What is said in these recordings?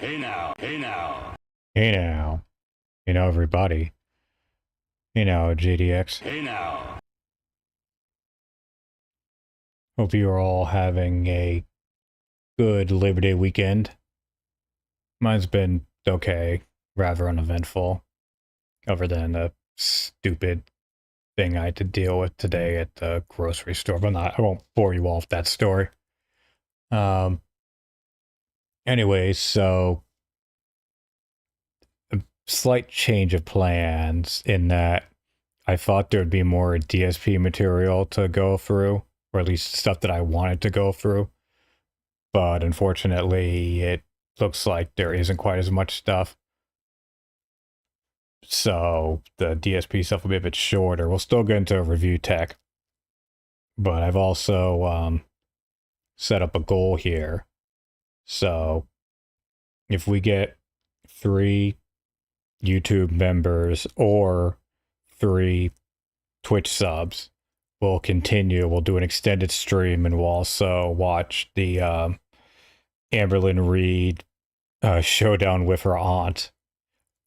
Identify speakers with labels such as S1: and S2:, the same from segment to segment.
S1: Hey now.
S2: Hey now. Everybody. GDX.
S1: Hey now.
S2: Hope you are all having a good Labor Day weekend. Mine's been okay, rather uneventful, other than a stupid thing I had to deal with today at the grocery store. But I won't bore you all with that story. Anyway, so a slight change of plans in that I thought there'd be more DSP material to go through, or at least stuff that I wanted to go through. But unfortunately, it looks like there isn't quite as much stuff. So the DSP stuff will be a bit shorter. We'll still get into review tech. But I've also set up a goal here. So if we get 3 YouTube members or 3 Twitch subs, we'll continue. We'll do an extended stream, and we'll also watch the Amberlynn Reid showdown with her aunt,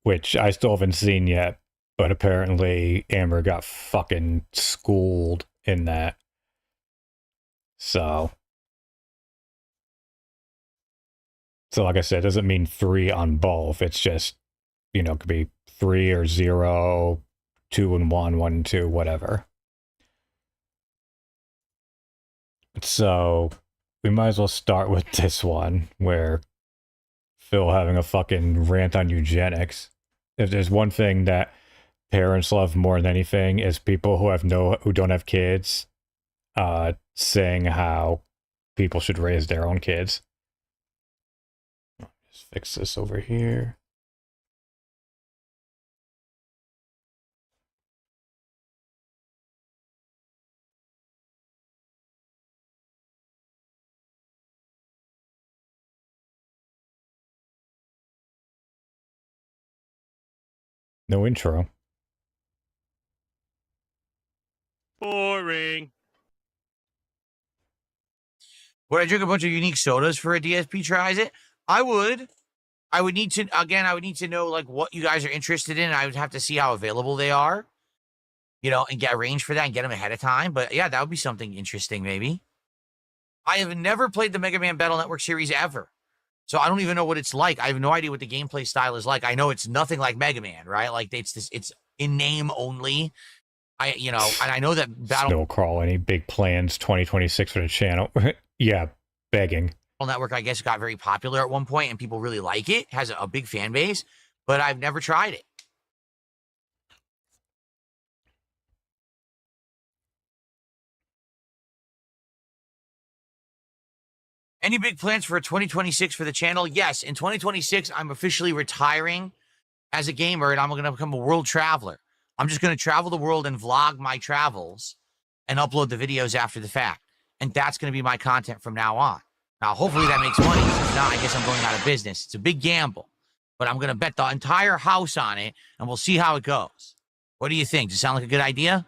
S2: which I still haven't seen yet, but apparently Amber got fucking schooled in that. So like I said, it doesn't mean 3 on both. It's just, it could be 3 or 0, 2 and 1, 1 and 2, whatever. So we might as well start with this one, where Phil having a fucking rant on eugenics. If there's one thing that parents love more than anything, is people who don't have kids saying how people should raise their own kids. Just fix this over here. No intro.
S1: Boring.
S3: Would I drink a bunch of unique sodas for a DSP tries it? I would. I would need to know like what you guys are interested in. I would have to see how available they are, and get arranged for that and get them ahead of time. But yeah, that would be something interesting maybe. I have never played the Mega Man Battle Network series ever. So I don't even know what it's like. I have no idea what the gameplay style is like. I know it's nothing like Mega Man, right? Like it's in name only. And I know that
S2: Snow Crawl, any big plans 2026 for the channel? Yeah, begging.
S3: Network, I guess, got very popular at one point and people really like it. Has a big fan base, but I've never tried it. Any big plans for 2026 for the channel? Yes, in 2026, I'm officially retiring as a gamer and I'm going to become a world traveler. I'm just going to travel the world and vlog my travels and upload the videos after the fact. And that's going to be my content from now on. Now, hopefully that makes money. If not, I guess I'm going out of business. It's a big gamble, but I'm going to bet the entire house on it and we'll see how it goes. What do you think? Does it sound like a good idea?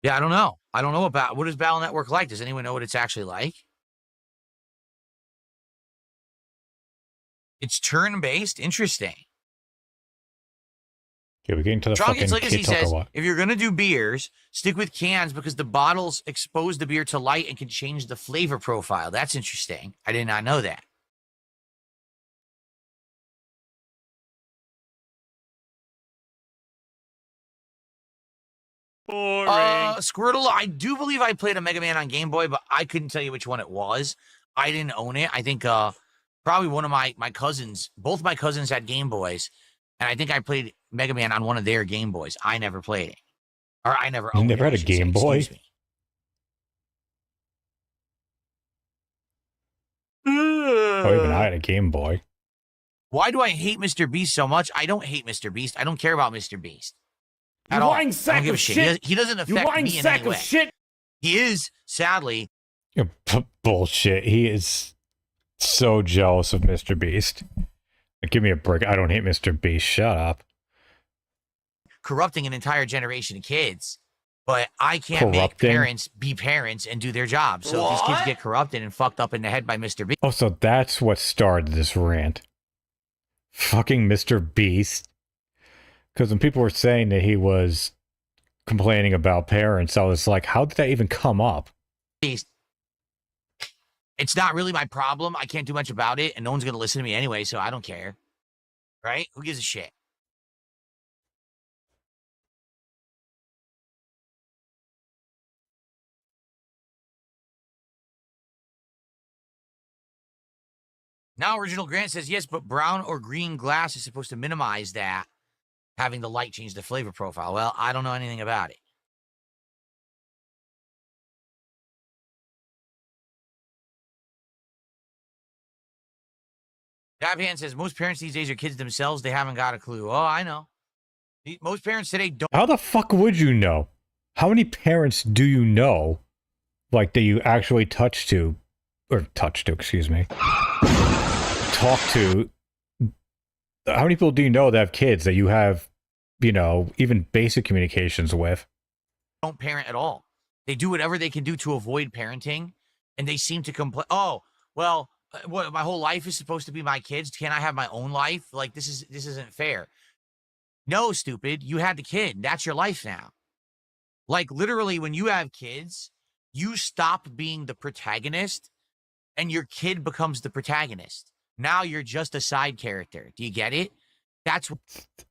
S3: Yeah, I don't know. I don't know about what is Battle Network like. Does anyone know what it's actually like? It's turn-based. Interesting.
S2: Okay, we're getting to the
S3: Strongest
S2: fucking
S3: Legacy
S2: kid talk or
S3: says,
S2: what?
S3: if you're going to do beers, stick with cans because the bottles expose the beer to light and can change the flavor profile. That's interesting. I did not know that.
S1: Boring.
S3: Squirtle, I do believe I played a Mega Man on Game Boy, but I couldn't tell you which one it was. I didn't own it. I think probably one of my cousins, both my cousins had Game Boys, and I think I played Mega Man on one of their Game Boys. I never played it. Or I never owned it.
S2: You never had a Game Boy? Oh, even I had a Game Boy.
S3: Why do I hate Mr. Beast so much? I don't hate Mr. Beast. I don't care about Mr. Beast.
S4: You lying sack of shit.
S3: He doesn't affect me in any way.
S4: Shit.
S3: He is, sadly.
S2: Bullshit. He is so jealous of Mr. Beast. Like, give me a break. I don't hate Mr. Beast. Shut up.
S3: Corrupting an entire generation of kids. But I can't make
S2: Corrupting?
S3: parents be parents and do their job. So if these kids get corrupted and fucked up in the head by Mr. Beast.
S2: Oh, so that's what started this rant. Fucking Mr. Beast. Because when people were saying that he was complaining about parents, I was like, how did that even come up?
S3: It's not really my problem. I can't do much about it, and no one's going to listen to me anyway, so I don't care. Right? Who gives a shit? Now, Original Grant says, yes, but brown or green glass is supposed to minimize that, having the light change the flavor profile. Well, I don't know anything about it. Dabhand says, most parents these days are kids themselves. They haven't got a clue. Oh, I know. Most parents today don't.
S2: How the fuck would you know? How many parents do you know, like, that you actually touch to, excuse me, talk to? How many people do you know that have kids that you have, you know, even basic communications with?
S3: Don't parent at all. They do whatever they can do to avoid parenting, and they seem to complain. Oh, well, what, my whole life is supposed to be my kids? Can't I have my own life? Like, this isn't fair. No, stupid. You had the kid. That's your life now. Like, literally, when you have kids, you stop being the protagonist, and your kid becomes the protagonist. Now you're just a side character. Do you get it? That's what...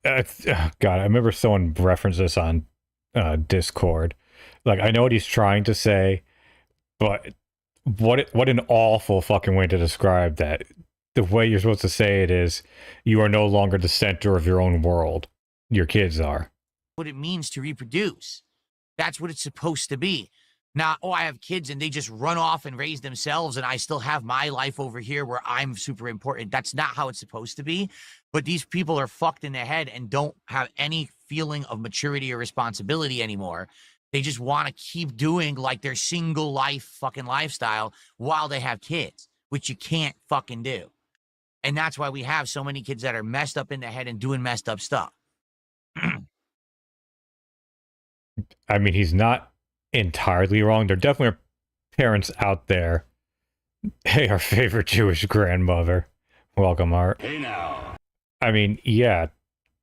S2: God, I remember someone referenced this on Discord. Like, I know what he's trying to say, but what an awful fucking way to describe that. The way you're supposed to say it is, you are no longer the center of your own world. Your kids are.
S3: What it means to reproduce. That's what it's supposed to be. Not, oh, I have kids and they just run off and raise themselves and I still have my life over here where I'm super important. That's not how it's supposed to be. But these people are fucked in the head and don't have any feeling of maturity or responsibility anymore. They just want to keep doing like their single life fucking lifestyle while they have kids, which you can't fucking do. And that's why we have so many kids that are messed up in the head and doing messed up stuff.
S2: I mean, he's not entirely wrong. There definitely are parents out there. Hey, our favorite Jewish grandmother. Welcome, Art.
S4: Hey now.
S2: I mean, yeah,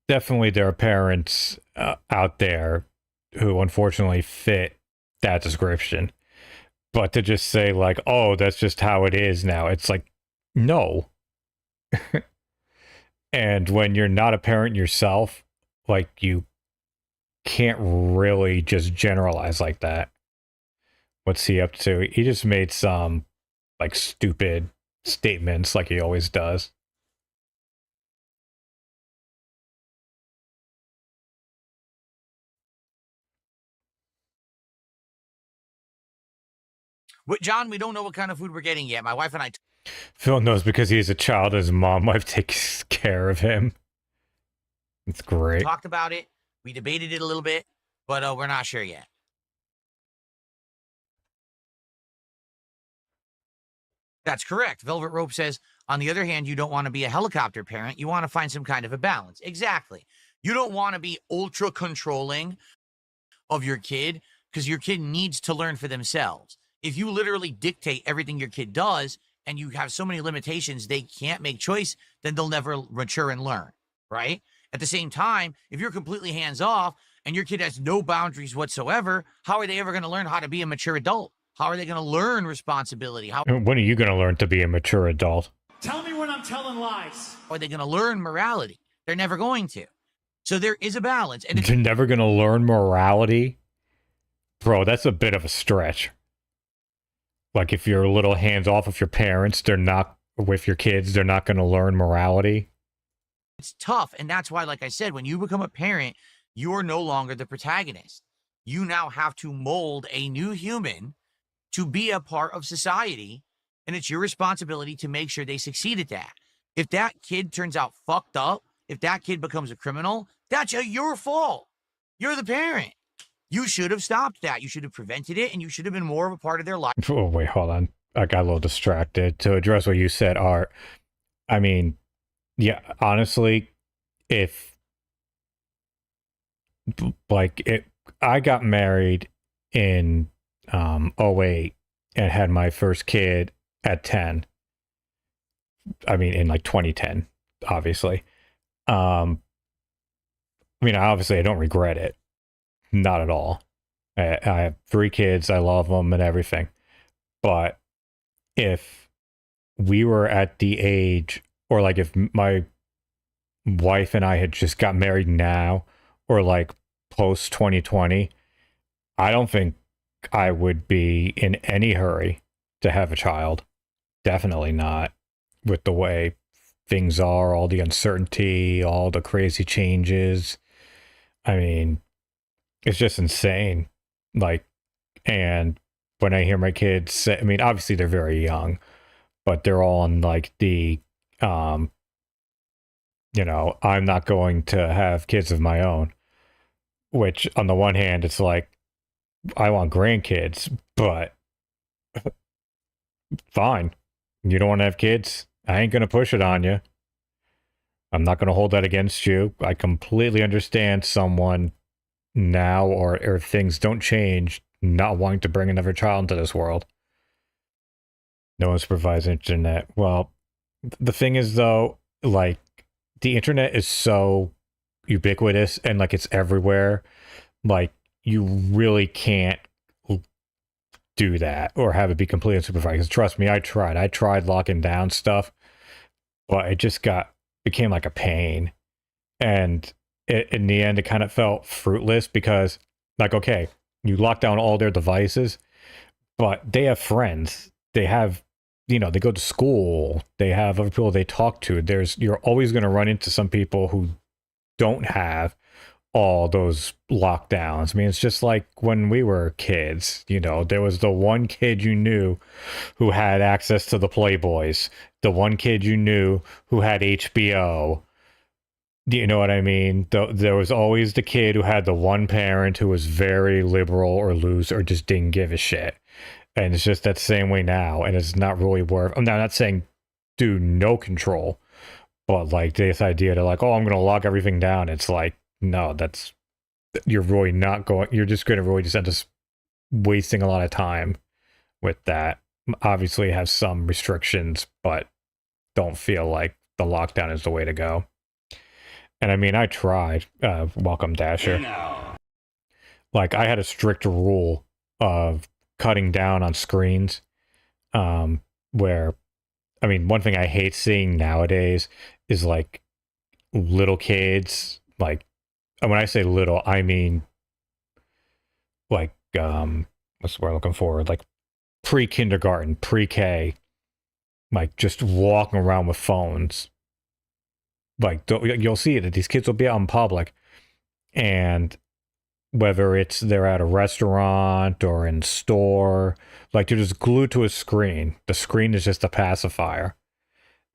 S2: definitely there are parents out there who unfortunately fit that description. But to just say like, oh, that's just how it is now. It's like, no. And when you're not a parent yourself, like, you can't really just generalize like that. What's he up to? He just made some like stupid statements like he always does.
S3: But John, we don't know what kind of food we're getting yet. My wife and I
S2: Phil knows because he's a child. His mom wife takes care of him. It's great.
S3: talked about it. We debated it a little bit, but we're not sure yet. That's correct. Velvet Rope says, on the other hand, you don't want to be a helicopter parent. You want to find some kind of a balance. Exactly. You don't want to be ultra controlling of your kid because your kid needs to learn for themselves. If you literally dictate everything your kid does and you have so many limitations, they can't make choice, then they'll never mature and learn, right? At the same time, if you're completely hands off and your kid has no boundaries whatsoever, how are they ever going to learn how to be a mature adult? How are they going to learn responsibility?
S2: When are you going to learn to be a mature adult?
S4: Tell me when I'm telling lies.
S3: How are they going to learn morality? They're never going to. So there is a balance. And
S2: They're never going to learn morality? Bro, that's a bit of a stretch. Like, if you're a little hands off with your parents, they're not with your kids, they're not going to learn morality.
S3: it's tough. And that's why, like I said, when you become a parent, you're no longer the protagonist. You now have to mold a new human to be a part of society. And it's your responsibility to make sure they succeed at that. If that kid turns out fucked up, if that kid becomes a criminal, that's your fault. You're the parent. You should have stopped that. You should have prevented it, and you should have been more of a part of their life.
S2: Oh, wait, hold on. I got a little distracted. To address what you said, Art, I mean, yeah, honestly, if, like, I got married in '08 and had my first kid at 10. I mean, in like 2010, obviously. I mean, obviously, I don't regret it. Not at all. I have 3 kids. I love them and everything. But if we were at the age, or like if my wife and I had just got married now, or like post 2020, I don't think I would be in any hurry to have a child. Definitely not, with the way things are, all the uncertainty, all the crazy changes. I mean, it's just insane. Like, and when I hear my kids say, I mean, obviously they're very young, but they're all on like the, I'm not going to have kids of my own, which on the one hand, it's like, I want grandkids, but fine. You don't want to have kids? I ain't going to push it on you. I'm not going to hold that against you. I completely understand someone now, or if things don't change, not wanting to bring another child into this world. No one supervised internet. Well, the thing is, though, like, the internet is so ubiquitous and like it's everywhere. Like, you really can't do that or have it be completely unsupervised. Because trust me, I tried locking down stuff, but it just became like a pain. And in the end, it kind of felt fruitless because, like, okay, you lock down all their devices, but they have friends. They have, they go to school. They have other people they talk to. You're always going to run into some people who don't have all those lockdowns. I mean, it's just like when we were kids, there was the one kid you knew who had access to the Playboys, the one kid you knew who had HBO. Do you know what I mean? There was always the kid who had the one parent who was very liberal or loose or just didn't give a shit. And it's just that same way now. And it's not really worth, I'm not saying do no control, but like this idea to like, oh, I'm going to lock everything down. It's like, no, you're really not going, you're just going to really just end up wasting a lot of time with that. Obviously have some restrictions, but don't feel like the lockdown is the way to go. And I mean, I tried. Welcome, Dasher. Like, I had a strict rule of cutting down on screens. Where, I mean, one thing I hate seeing nowadays is like little kids. Like, and when I say little, I mean like what's the word I'm looking for? Like pre-kindergarten, pre-K, like just walking around with phones. Like, you'll see it. These kids will be out in public, and whether they're at a restaurant or in store, like they're just glued to a screen. The screen is just a pacifier.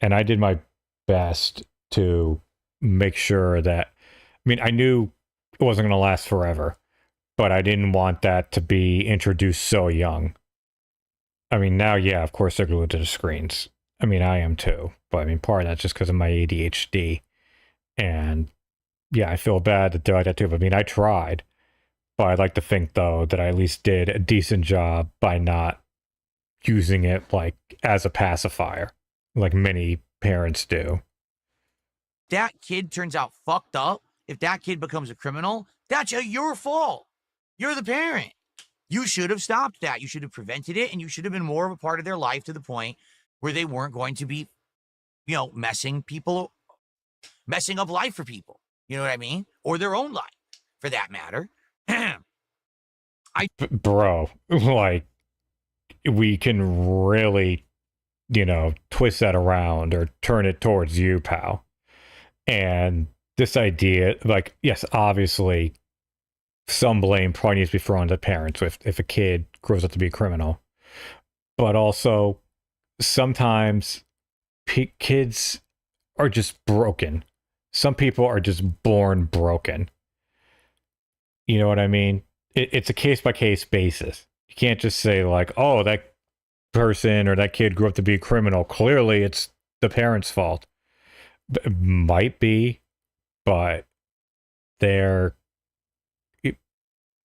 S2: And I did my best to make sure that, I mean, I knew it wasn't going to last forever, but I didn't want that to be introduced so young. I mean, now, yeah, of course they're glued to the screens. I mean, I am too, but I mean, part of that's just because of my ADHD. And yeah, I feel bad that they're like that too. But I mean, I tried. But I'd like to think, though, that I at least did a decent job by not using it like as a pacifier, like many parents do.
S3: That kid turns out fucked up. If that kid becomes a criminal, that's your fault. You're the parent. You should have stopped that. You should have prevented it, and you should have been more of a part of their life to the point where they weren't going to be, messing up life for people. You know what I mean? Or their own life, for that matter.
S2: Bro, like, we can really, twist that around or turn it towards you, pal. And this idea, like, yes, obviously, some blame probably needs to be thrown to parents if a kid grows up to be a criminal. But also, sometimes kids are just broken. Some people are just born broken. You know what I mean? It's a case-by-case basis. You can't just say, like, oh, that person or that kid grew up to be a criminal. Clearly, it's the parents' fault. It might be, but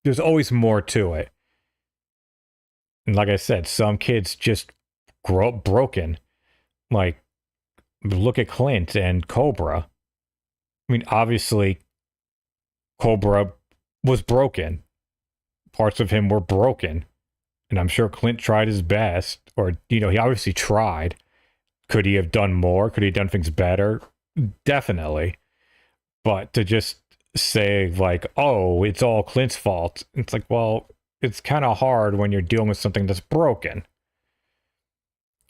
S2: there's always more to it. And like I said, some kids just grow up broken. Like, look at Clint and Cobra. I mean, obviously, Cobra was broken. Parts of him were broken. And I'm sure Clint tried his best, or, he obviously tried. Could he have done more? Could he have done things better? Definitely. But to just say, like, oh, it's all Clint's fault, it's like, well, it's kind of hard when you're dealing with something that's broken.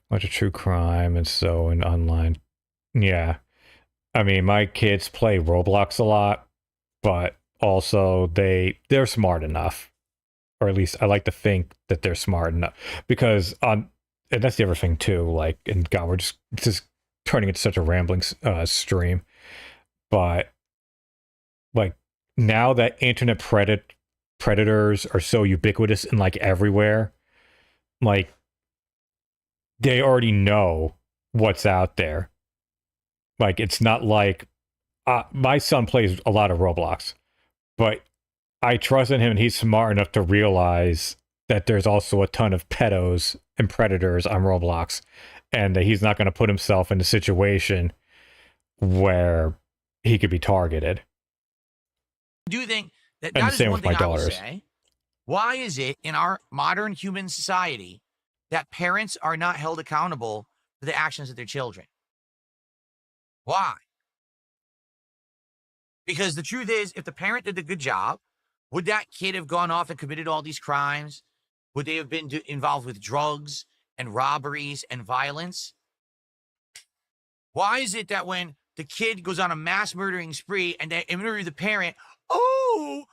S2: Much of true crime and so and online. Yeah. I mean, my kids play Roblox a lot, but also they're smart enough. Or at least I like to think that they're smart enough. Because and that's the other thing too, like, and God, we're just turning into such a rambling stream. But like, now that internet predators are so ubiquitous and like everywhere, like, they already know what's out there. Like, it's not like my son plays a lot of Roblox, but I trust in him and he's smart enough to realize that there's also a ton of pedos and predators on Roblox, and that he's not going to put himself in a situation where he could be targeted.
S3: I do think that
S2: And
S3: that
S2: the
S3: is
S2: same
S3: one
S2: with my
S3: thing I will
S2: daughters.
S3: say. Why is it in our modern human society that parents are not held accountable for the actions of their children? Why? Because the truth is, if the parent did a good job, would that kid have gone off and committed all these crimes? Would they have been involved with drugs and robberies and violence? Why is it that when the kid goes on a mass murdering spree and they interview the parent, oh,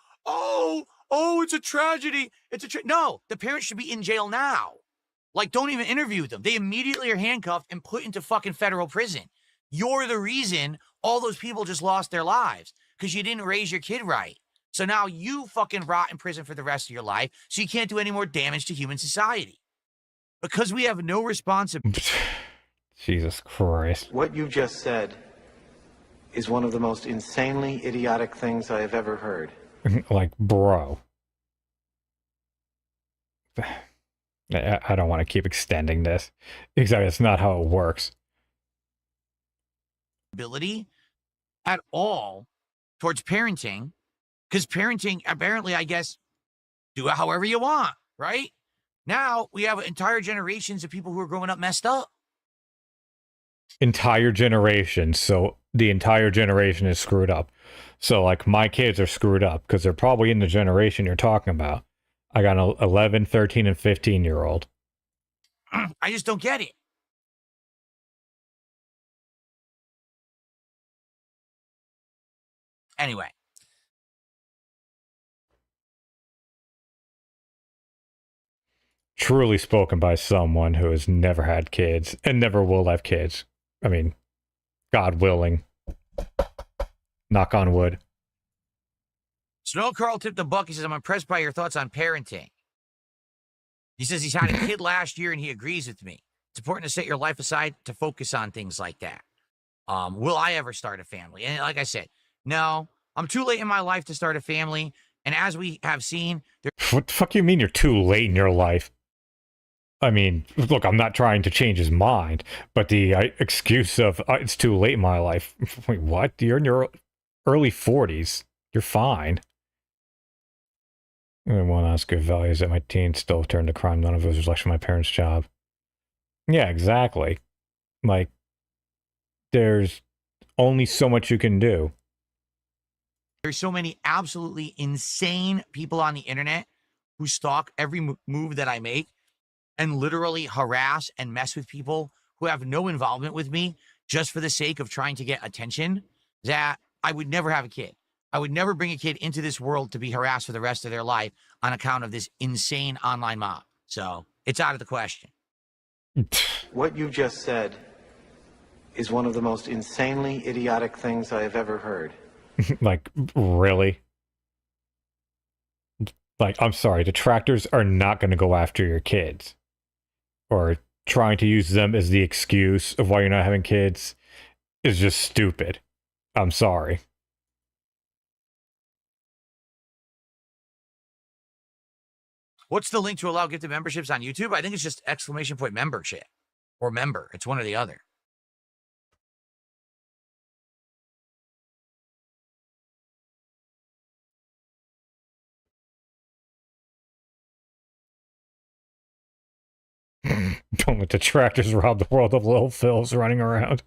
S3: it's a tragedy. No, the parent should be in jail now. Like, don't even interview them. They immediately are handcuffed and put into fucking federal prison. You're the reason all those people just lost their lives because you didn't raise your kid right. So now you fucking rot in prison for the rest of your life so you can't do any more damage to human society. Because we have no responsibility.
S2: Jesus Christ.
S1: What you just said is one of the most insanely idiotic things I have ever heard.
S2: Like, bro. I don't want to keep extending this. Exactly, that's not how it works.
S3: At all towards parenting, because parenting, apparently, I guess, do it however you want, right? Now we have entire generations of people who are growing up messed up.
S2: Entire generation. So the entire generation is screwed up. So, like, my kids are screwed up because they're probably in the generation you're talking about. I got an 11, 13, and 15-year-old.
S3: I just don't get it. Anyway.
S2: Truly spoken by someone who has never had kids and never will have kids. I mean, God willing. Knock on wood.
S3: Snow Carl tipped the buck. He says, I'm impressed by your thoughts on parenting. He says he's had a kid last year and he agrees with me. It's important to set your life aside to focus on things like that. Will I ever start a family? And like I said, no, I'm too late in my life to start a family. And as we have seen,
S2: What the fuck you mean you're too late in your life? I mean, look, I'm not trying to change his mind, but the excuse of it's too late in my life. Wait, what? You're in your early 40s. You're fine. And one Oscar values that my teens still turned to crime. None of it was a reflection of my parents' job. Yeah, exactly. Like, there's only so much you can do.
S3: There's so many absolutely insane people on the internet who stalk every move that I make and literally harass and mess with people who have no involvement with me just for the sake of trying to get attention, that I would never have a kid. I would never bring a kid into this world to be harassed for the rest of their life on account of this insane online mob. So it's out of the question.
S1: What you just said is one of the most insanely idiotic things I have ever heard.
S2: Like, really? Like, I'm sorry, detractors are not going to go after your kids. Or trying to use them as the excuse of why you're not having kids is just stupid. I'm sorry.
S3: What's the link to allow gifted memberships on YouTube? I think it's just ! membership or member. It's one or the other.
S2: Don't let detractors rob the world of little Phils running around.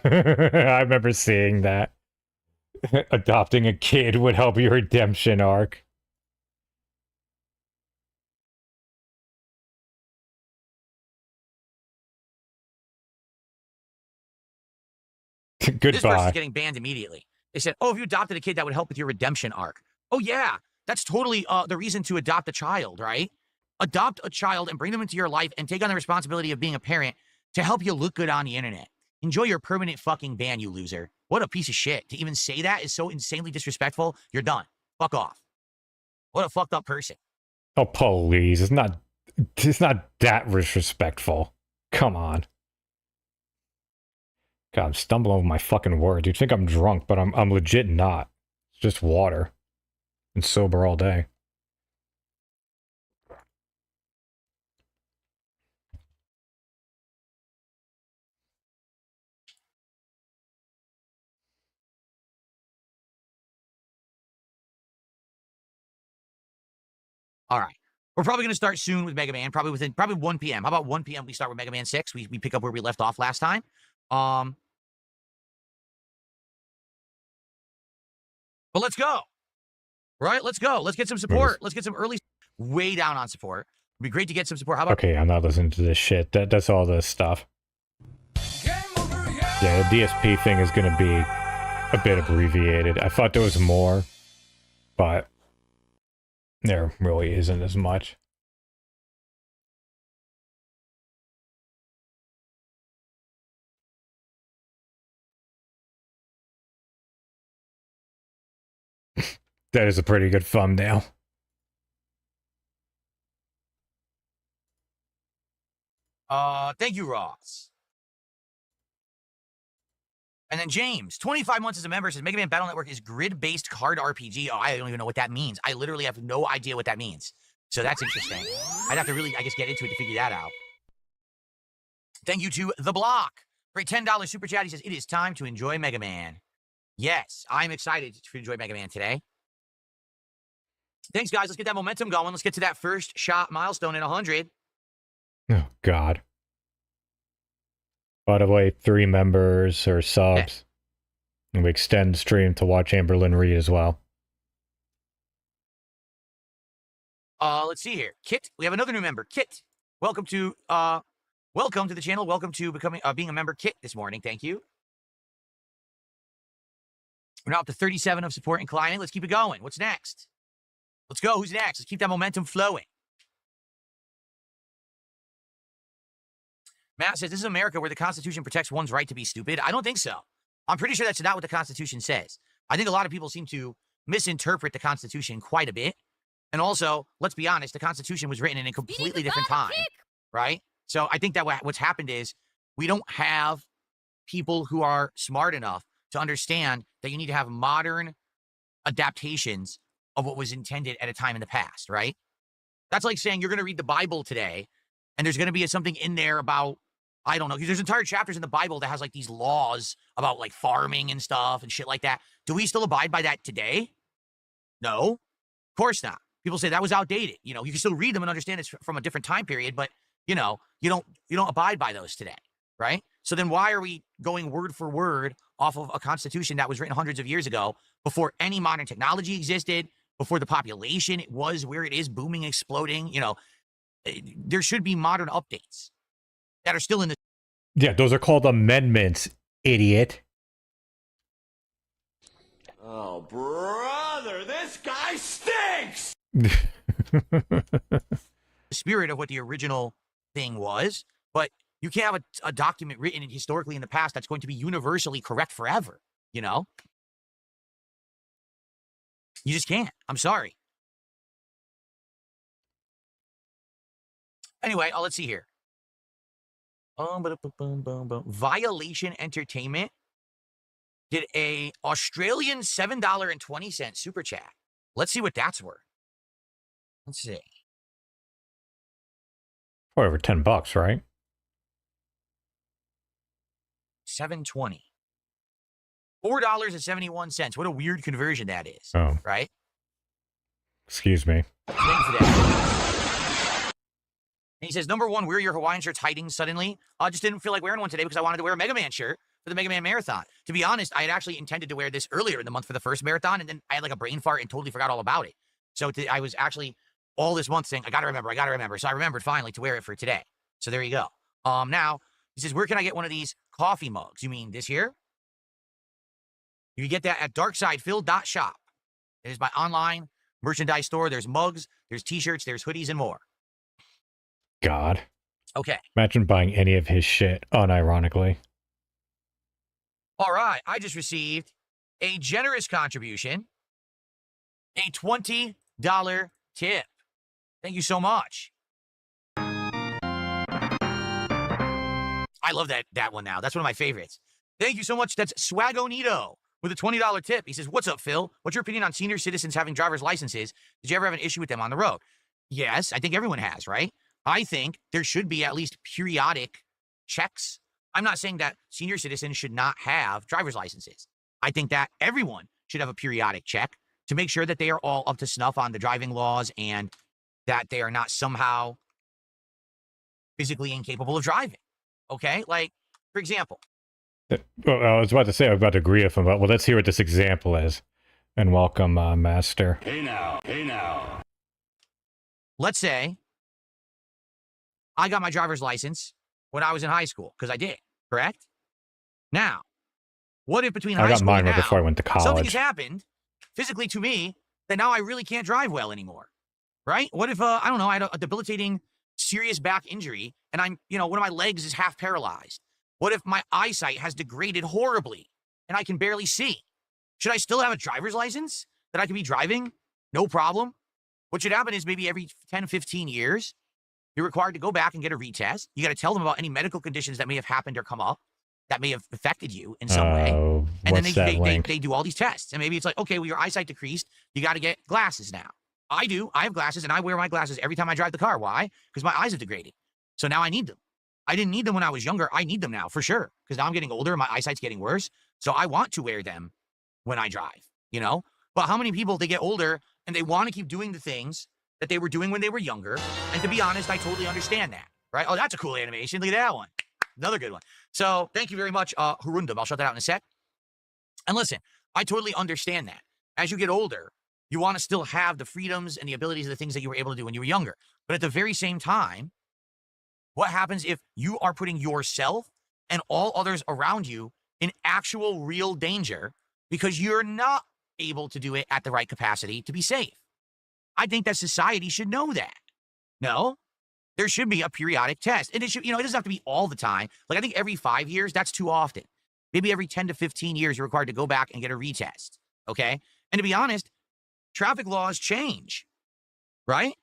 S2: I remember seeing that. Adopting a kid would help your redemption arc.
S3: This person's
S2: Goodbye.
S3: getting banned immediately. They said, oh, if you adopted a kid, that would help with your redemption arc. Oh, yeah. That's totally the reason to adopt a child, right? Adopt a child and bring them into your life and take on the responsibility of being a parent to help you look good on the internet. Enjoy your permanent fucking ban, you loser. What a piece of shit. To even say that is so insanely disrespectful. You're done. Fuck off. What a fucked up person.
S2: Oh, please. It's not that disrespectful. Come on. God, I'm stumbling over my fucking words. You'd think I'm drunk, but I'm legit not. It's just water. And sober all day.
S3: All right. We're probably going to start soon with Mega Man, probably 1 p.m. How about 1 p.m. we start with Mega Man 6? We pick up where we left off last time. But let's go. Right? Let's go. Let's get some support. Let's get some early way down on support. It'd be great to get some support. How about
S2: Okay, I'm not listening to this shit. That's all this stuff. Yeah, the DSP thing is going to be a bit abbreviated. I thought there was more, but there really isn't as much. That is a pretty good thumbnail.
S3: thank you, Ross. And then James, 25 months as a member, says Mega Man Battle Network is grid-based card RPG. Oh, I don't even know what that means. I literally have no idea what that means. So that's interesting. I'd have to really, I guess, get into it to figure that out. Thank you to The Block for a $10 super chat. He says, it is time to enjoy Mega Man. Yes, I'm excited to enjoy Mega Man today. Thanks, guys. Let's get that momentum going. Let's get to that first shot milestone at 100.
S2: Oh, God. By the way, 3 members or subs. And we extend the stream to watch Amberlynn Reid as well.
S3: Let's see here. Kit, we have another new member. Kit, welcome to the channel. Welcome to being a member. Kit this morning. Thank you. We're now up to 37 of support and climbing. Let's keep it going. What's next? Let's go. Who's next? Let's keep that momentum flowing. Matt says, this is America where the Constitution protects one's right to be stupid. I don't think so. I'm pretty sure that's not what the Constitution says. I think a lot of people seem to misinterpret the Constitution quite a bit. And also, let's be honest, the Constitution was written in a completely different time, right? So I think that what's happened is we don't have people who are smart enough to understand that you need to have modern adaptations of what was intended at a time in the past, right? That's like saying you're going to read the Bible today, and there's going to be something in there about, I don't know, because there's entire chapters in the Bible that has like these laws about like farming and stuff and shit like that. Do we still abide by that today? No, of course not. People say that was outdated. You know, you can still read them and understand it's from a different time period, but you know, you don't abide by those today, right? So then why are we going word for word off of a constitution that was written hundreds of years ago before any modern technology existed, before the population was where it is, booming, exploding? You know, there should be modern updates that are still in the...
S2: Yeah, those are called amendments, idiot.
S4: Oh, brother, this guy stinks!
S3: spirit of what the original thing was, but you can't have a document written historically in the past that's going to be universally correct forever, you know? You just can't. I'm sorry. Anyway, let's see here. Violation Entertainment did a Australian $7.20 super chat. Let's see what that's worth. Let's see.
S2: Or over $10, right?
S3: 720. $4.71. What a weird conversion that is.
S2: Oh,
S3: Right?
S2: excuse me.
S3: Thank you for that. And he says, number one, where are your Hawaiian shirts hiding suddenly? I just didn't feel like wearing one today because I wanted to wear a Mega Man shirt for the Mega Man Marathon. To be honest, I had actually intended to wear this earlier in the month for the first marathon, and then I had like a brain fart and totally forgot all about it. So I was actually all this month saying, I gotta remember. So I remembered finally to wear it for today. So there you go. Now, he says, where can I get one of these coffee mugs? You mean this here? You can get that at darksidephil.shop. It is my online merchandise store. There's mugs, there's t-shirts, there's hoodies, and more.
S2: God.
S3: Okay.
S2: Imagine buying any of his shit unironically.
S3: All right. I just received a generous contribution, a $20 tip. Thank you so much. I love that one now. That's one of my favorites. Thank you so much. That's Swagonito with a $20 tip. He says, what's up, Phil? What's your opinion on senior citizens having driver's licenses? Did you ever have an issue with them on the road? Yes, I think everyone has, right? I think there should be at least periodic checks. I'm not saying that senior citizens should not have driver's licenses. I think that everyone should have a periodic check to make sure that they are all up to snuff on the driving laws and that they are not somehow physically incapable of driving. Okay? Like, for example.
S2: Well, I was about to say, I was about to agree with him, but well, let's hear what this example is. And welcome, Master.
S4: Hey now.
S3: Let's say I got my driver's license when I was in high school, because I did, correct? Now, what if between high
S2: I got
S3: school
S2: mine
S3: and
S2: right
S3: now,
S2: before I went to
S3: something
S2: college.
S3: has happened physically to me that now I really can't drive well anymore, right? What if, I don't know, I had a debilitating serious back injury and I'm, one of my legs is half paralyzed? What if my eyesight has degraded horribly and I can barely see? Should I still have a driver's license that I can be driving? No problem. What should happen is maybe every 10, 15 years, you're required to go back and get a retest. You got to tell them about any medical conditions that may have happened or come up that may have affected you in some way. And then they do all these tests. And maybe it's like, okay, well, your eyesight decreased. You got to get glasses now. I do. I have glasses, and I wear my glasses every time I drive the car. Why? Because my eyes have degraded. So now I need them. I didn't need them when I was younger. I need them now for sure. Because now I'm getting older and my eyesight's getting worse. So I want to wear them when I drive, But how many people, they get older and they want to keep doing the things that they were doing when they were younger? And to be honest, I totally understand that, right? Oh, that's a cool animation. Look at that one. Another good one. So thank you very much, Hurundum. I'll shut that out in a sec. And listen, I totally understand that. As you get older, you want to still have the freedoms and the abilities of the things that you were able to do when you were younger. But at the very same time, what happens if you are putting yourself and all others around you in actual real danger because you're not able to do it at the right capacity to be safe? I think that society should know that. No, there should be a periodic test. And it should, it doesn't have to be all the time. Like, I think every 5 years, that's too often. Maybe every 10 to 15 years, you're required to go back and get a retest. Okay? And to be honest, traffic laws change, right?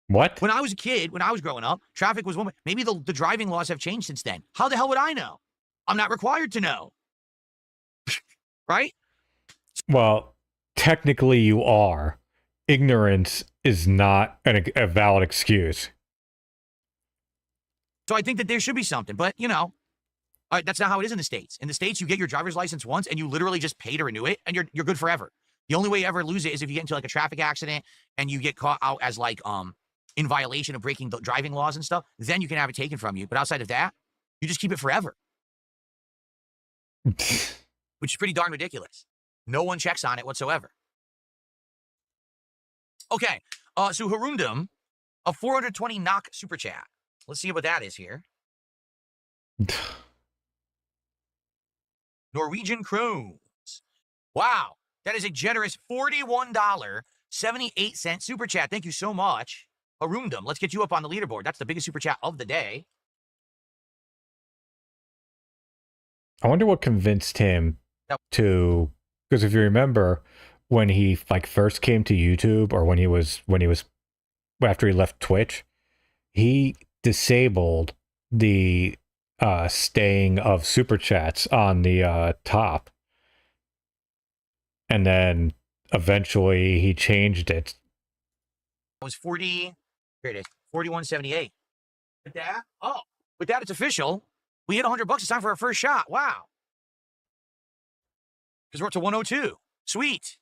S2: What?
S3: When I was a kid, when I was growing up, traffic was one way. Maybe the driving laws have changed since then. How the hell would I know? I'm not required to know. Right?
S2: Well, technically you are. Ignorance is not a valid excuse.
S3: So I think that there should be something, but that's not how it is in the States. In the States, you get your driver's license once and you literally just pay to renew it and you're good forever. The only way you ever lose it is if you get into like a traffic accident and you get caught out as like, in violation of breaking the driving laws and stuff, then you can have it taken from you. But outside of that, you just keep it forever. Which is pretty darn ridiculous. No one checks on it whatsoever. Okay, so Harundum, a 420 knock super chat. Let's see what that is here. Norwegian Kroons. Wow, that is a generous $41.78 super chat. Thank you so much. Harundum, let's get you up on the leaderboard. That's the biggest super chat of the day.
S2: I wonder what convinced him to, because if you remember when he first came to YouTube, or when he was after he left Twitch, he disabled the staying of super chats on the top. And then eventually he changed it.
S3: It was 40. Here it is. 41.78. With that, with that, it's official. We hit $100. It's time for our first shot. Wow. Because we're up to 102. Sweet.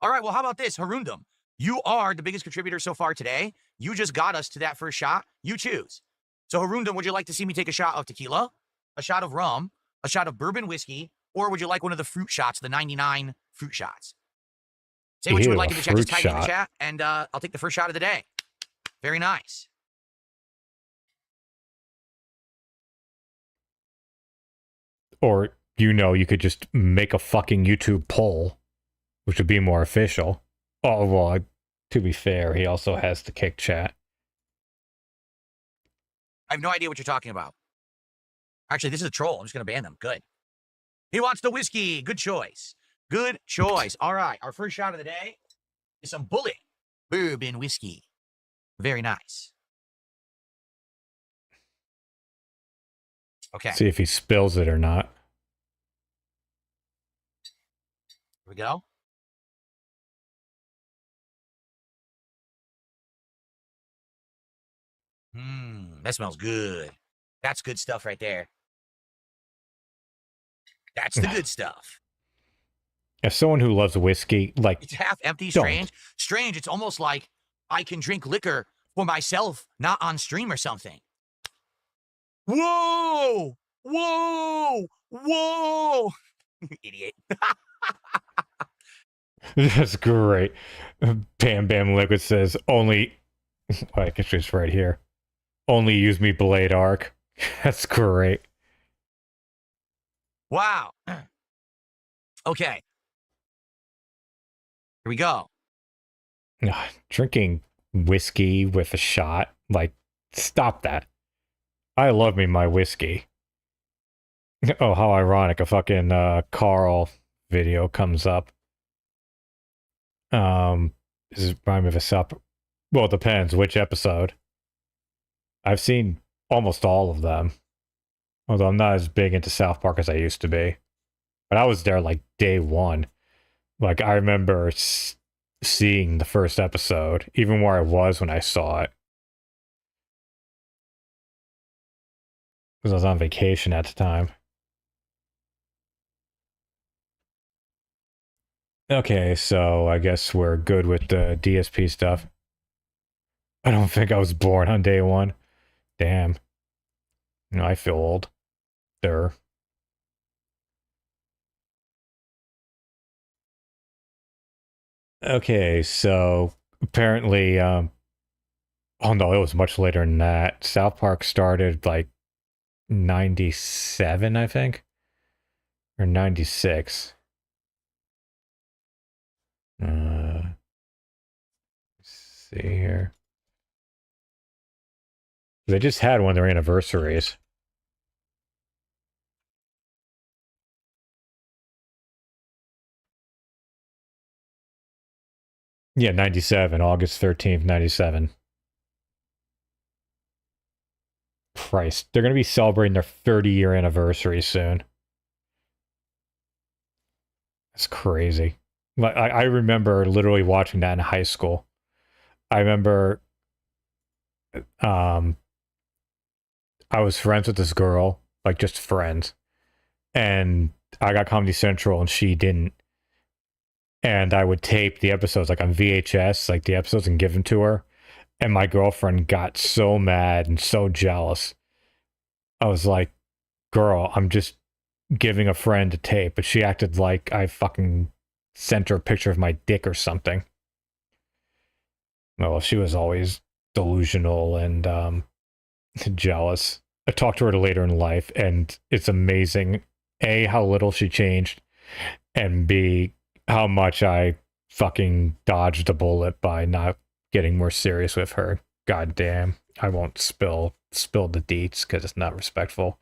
S3: All right. Well, how about this, Harundum? You are the biggest contributor so far today. You just got us to that first shot. You choose. So, Harundum, would you like to see me take a shot of tequila, a shot of rum, a shot of bourbon whiskey, or would you like one of the fruit shots, the 99 fruit shots? Say what you would like in the chat. Just type it in the chat, and I'll take the first shot of the day. Very nice.
S2: Or, you could just make a fucking YouTube poll, which would be more official. Oh, well, to be fair, he also has the kick chat.
S3: I have no idea what you're talking about. Actually, this is a troll. I'm just going to ban them. Good. He wants the whiskey. Good choice. Good choice. All right. Our first shot of the day is some Bullet bourbon whiskey. Very nice. Okay.
S2: See if he spills it or not.
S3: Here we go. That smells good. That's good stuff right there. That's the good stuff.
S2: As someone who loves whiskey, like...
S3: It's half empty,
S2: don't.
S3: strange. Strange, it's almost like I can drink liquor for myself, not on stream or something. Whoa! Whoa! Whoa! Idiot.
S2: That's great. Bam Bam Liquid says, only... I guess it's right here. Only use me Blade Arc. That's great.
S3: Wow. Okay. Here we go.
S2: Drinking whiskey with a shot, like, stop that. I love me my whiskey. Oh, how ironic. A fucking Carl video comes up. This is rhyme of a sup. Well, it depends which episode. I've seen almost all of them. Although I'm not as big into South Park as I used to be. But I was there like day one. Like, I remember seeing the first episode, even where I was when I saw it. Because I was on vacation at the time. Okay, so I guess we're good with the DSP stuff. I don't think I was born on day one. Damn. I feel old. There. Okay, so apparently, oh no, it was much later than that. South Park started like 97, I think, or 96. Let's see here. They just had one of their anniversaries. Yeah, 97, August 13th, 97. Christ, they're going to be celebrating their 30-year anniversary soon. That's crazy. Like, I remember literally watching that in high school. I remember I was friends with this girl, like just friends. And I got Comedy Central and she didn't. And I would tape the episodes like on VHS, like the episodes, and give them to her. And my girlfriend got so mad and so jealous. I was like, girl, I'm just giving a friend a tape. But she acted like I fucking sent her a picture of my dick or something. Well, she was always delusional and jealous. I talked to her later in life, and it's amazing, A, how little she changed, and B, how much I fucking dodged a bullet by not getting more serious with her. God damn. I won't spill the deets because it's not respectful.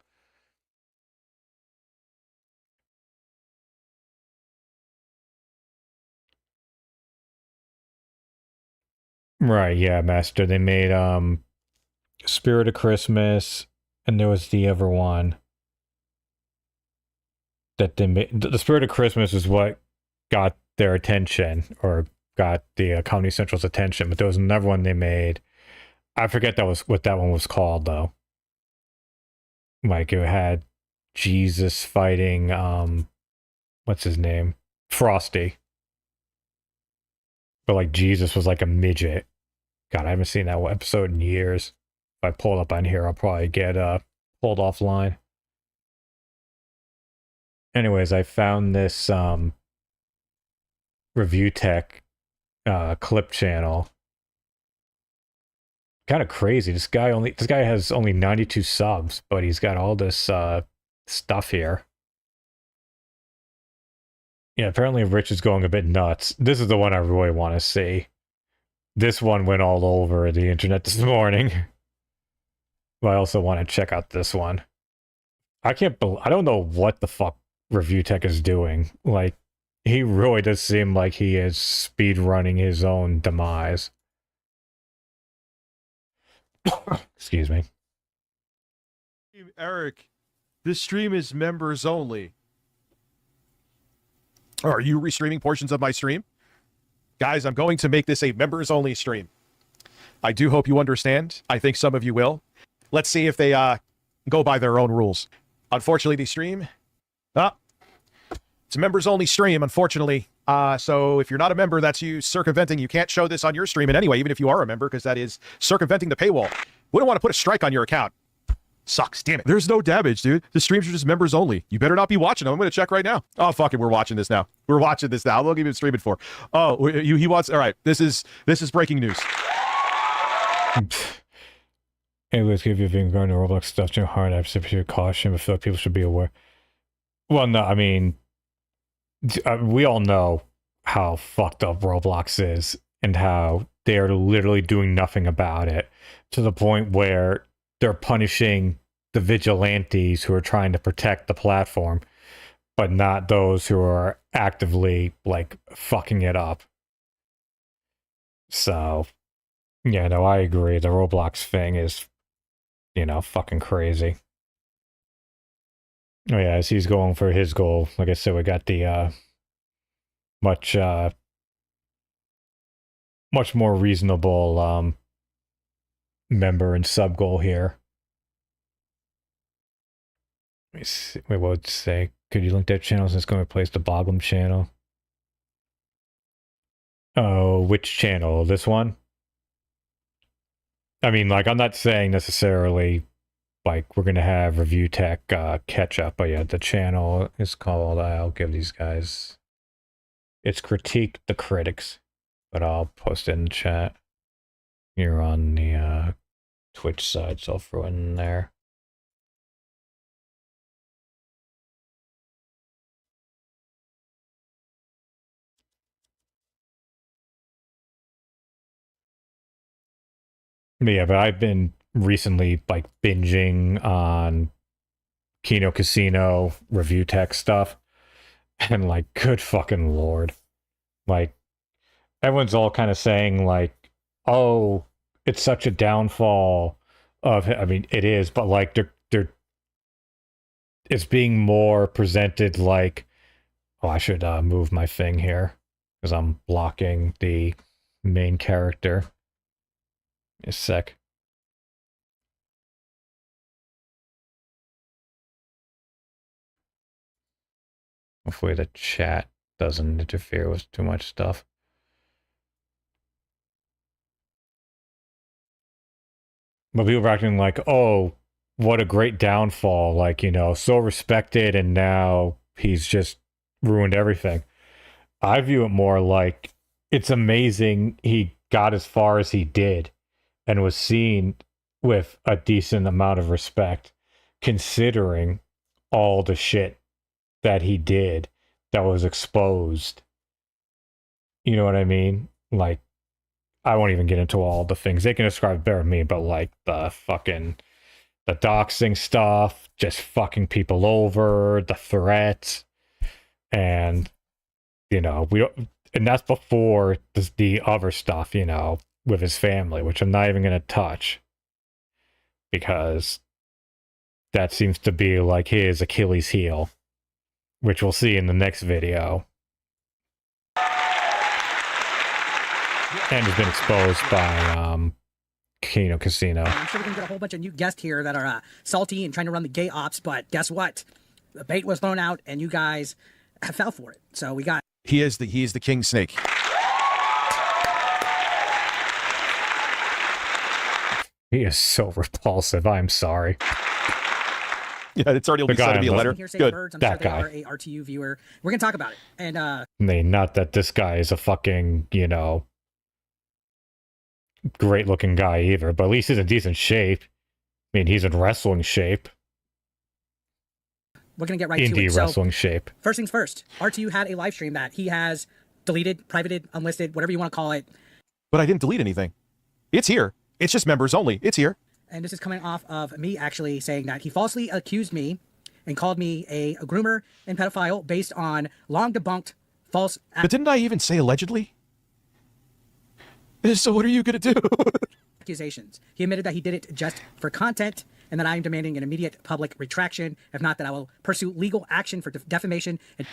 S2: Right, yeah, Master. They made Spirit of Christmas, And there was the other one that they made. The Spirit of Christmas is what got their attention, or got the Comedy Central's attention. But there was another one they made. I forget what that one was called though. Like it had Jesus fighting what's his name? Frosty. But like Jesus was like a midget. God, I haven't seen that episode in years. If I pull it up on here, I'll probably get pulled offline. Anyways, I found this review tech clip channel. Kind of crazy. This guy has only 92 subs, but he's got all this stuff here. Yeah, apparently Rich is going a bit nuts. This is the one I really want to see. This one went all over the internet this morning. But I also want to check out this one. I don't know what the fuck Review Tech is doing. Like, he really does seem like he is speed running his own demise. Excuse me.
S5: Eric, this stream is members only. Are you restreaming portions of my stream? Guys, I'm going to make this a members only stream. I do hope you understand. I think some of you will. Let's see if they go by their own rules. Unfortunately, the stream, it's a members only stream, unfortunately. So if you're not a member, that's you circumventing. You can't show this on your stream in any way, even if you are a member, because that is circumventing the paywall. Wouldn't want to put a strike on your account. Sucks, damn it. There's no damage, dude. The streams are just members only. You better not be watching them. I'm going to check right now. Oh, fuck it. We're watching this now. We're watching this now. How long have you been streaming for? Oh, he wants, all right. This is breaking news.
S2: Anyways, if you've been going to Roblox stuff too hard, I have to caution, but I feel like people should be aware. Well, no, I mean, we all know how fucked up Roblox is and how they are literally doing nothing about it, to the point where they're punishing the vigilantes who are trying to protect the platform, but not those who are actively, like, fucking it up. So, yeah, no, I agree. The Roblox thing is, you know, fucking crazy. Oh yeah, as he's going for his goal, like I said, we got the much more reasonable member and sub goal here. Let me see. Wait, what would it say? Could you link that channel since it's going to replace the Boglum channel? Oh, which channel? This one? I mean, like, I'm not saying necessarily, like, we're going to have Review Tech Catchup, but yeah, the channel is called, I'll give these guys, it's Critique the Critics, but I'll post it in the chat. You're on the Twitch side, so I'll throw it in there. But yeah, but I've been recently, like, binging on Kino Casino Review Tech stuff, and, like, good fucking lord. Like, everyone's all kind of saying, like, oh, it's such a downfall of, I mean, it is, but, like, it's being more presented like, oh, I should move my thing here, because I'm blocking the main character. A sec. Hopefully the chat doesn't interfere with too much stuff. But people are acting like, oh, what a great downfall. Like, you know, so respected, and now he's just ruined everything. I view it more like it's amazing he got as far as he did and was seen with a decent amount of respect, considering all the shit that he did that was exposed. You know what I mean? Like, I won't even get into all the things. They can describe better than me, but like the doxing stuff, just fucking people over, the threats, and, you know, and that's before the other stuff, you know, with his family, which I'm not even going to touch, because That seems to be like his Achilles heel, which we'll see in the next video. And has been exposed by Casino.
S6: I'm sure we're gonna get a whole bunch of new guests here that are salty and trying to run the gay ops, but guess what? The bait was thrown out, and you guys fell for it. So we got.
S5: He is the king snake.
S2: He is so repulsive. I'm sorry.
S5: Yeah, it's already
S2: The guy
S5: sent to me a
S2: on the-
S5: letter.
S6: Here, say
S5: Good.
S6: birds. I'm
S2: That
S6: sure
S2: guy.
S6: they are a RTU viewer. We're gonna talk about it, and
S2: Not that this guy is a fucking, great looking guy either, but at least he's in decent shape. I mean, he's in wrestling shape,
S6: we're gonna get right to
S2: indie
S6: it. So
S2: wrestling shape.
S6: first things first, RTU had a live stream that he has deleted, privated, unlisted, whatever you want to call it.
S5: But I didn't delete anything. It's here. It's just members only. It's here.
S6: And this is coming off of me actually saying that he falsely accused me and called me a groomer and pedophile based on long debunked false
S5: But didn't I even say allegedly? So what are you going to do?
S6: accusations. He admitted that he did it just for content and that I am demanding an immediate public retraction. If not, that I will pursue legal action for defamation and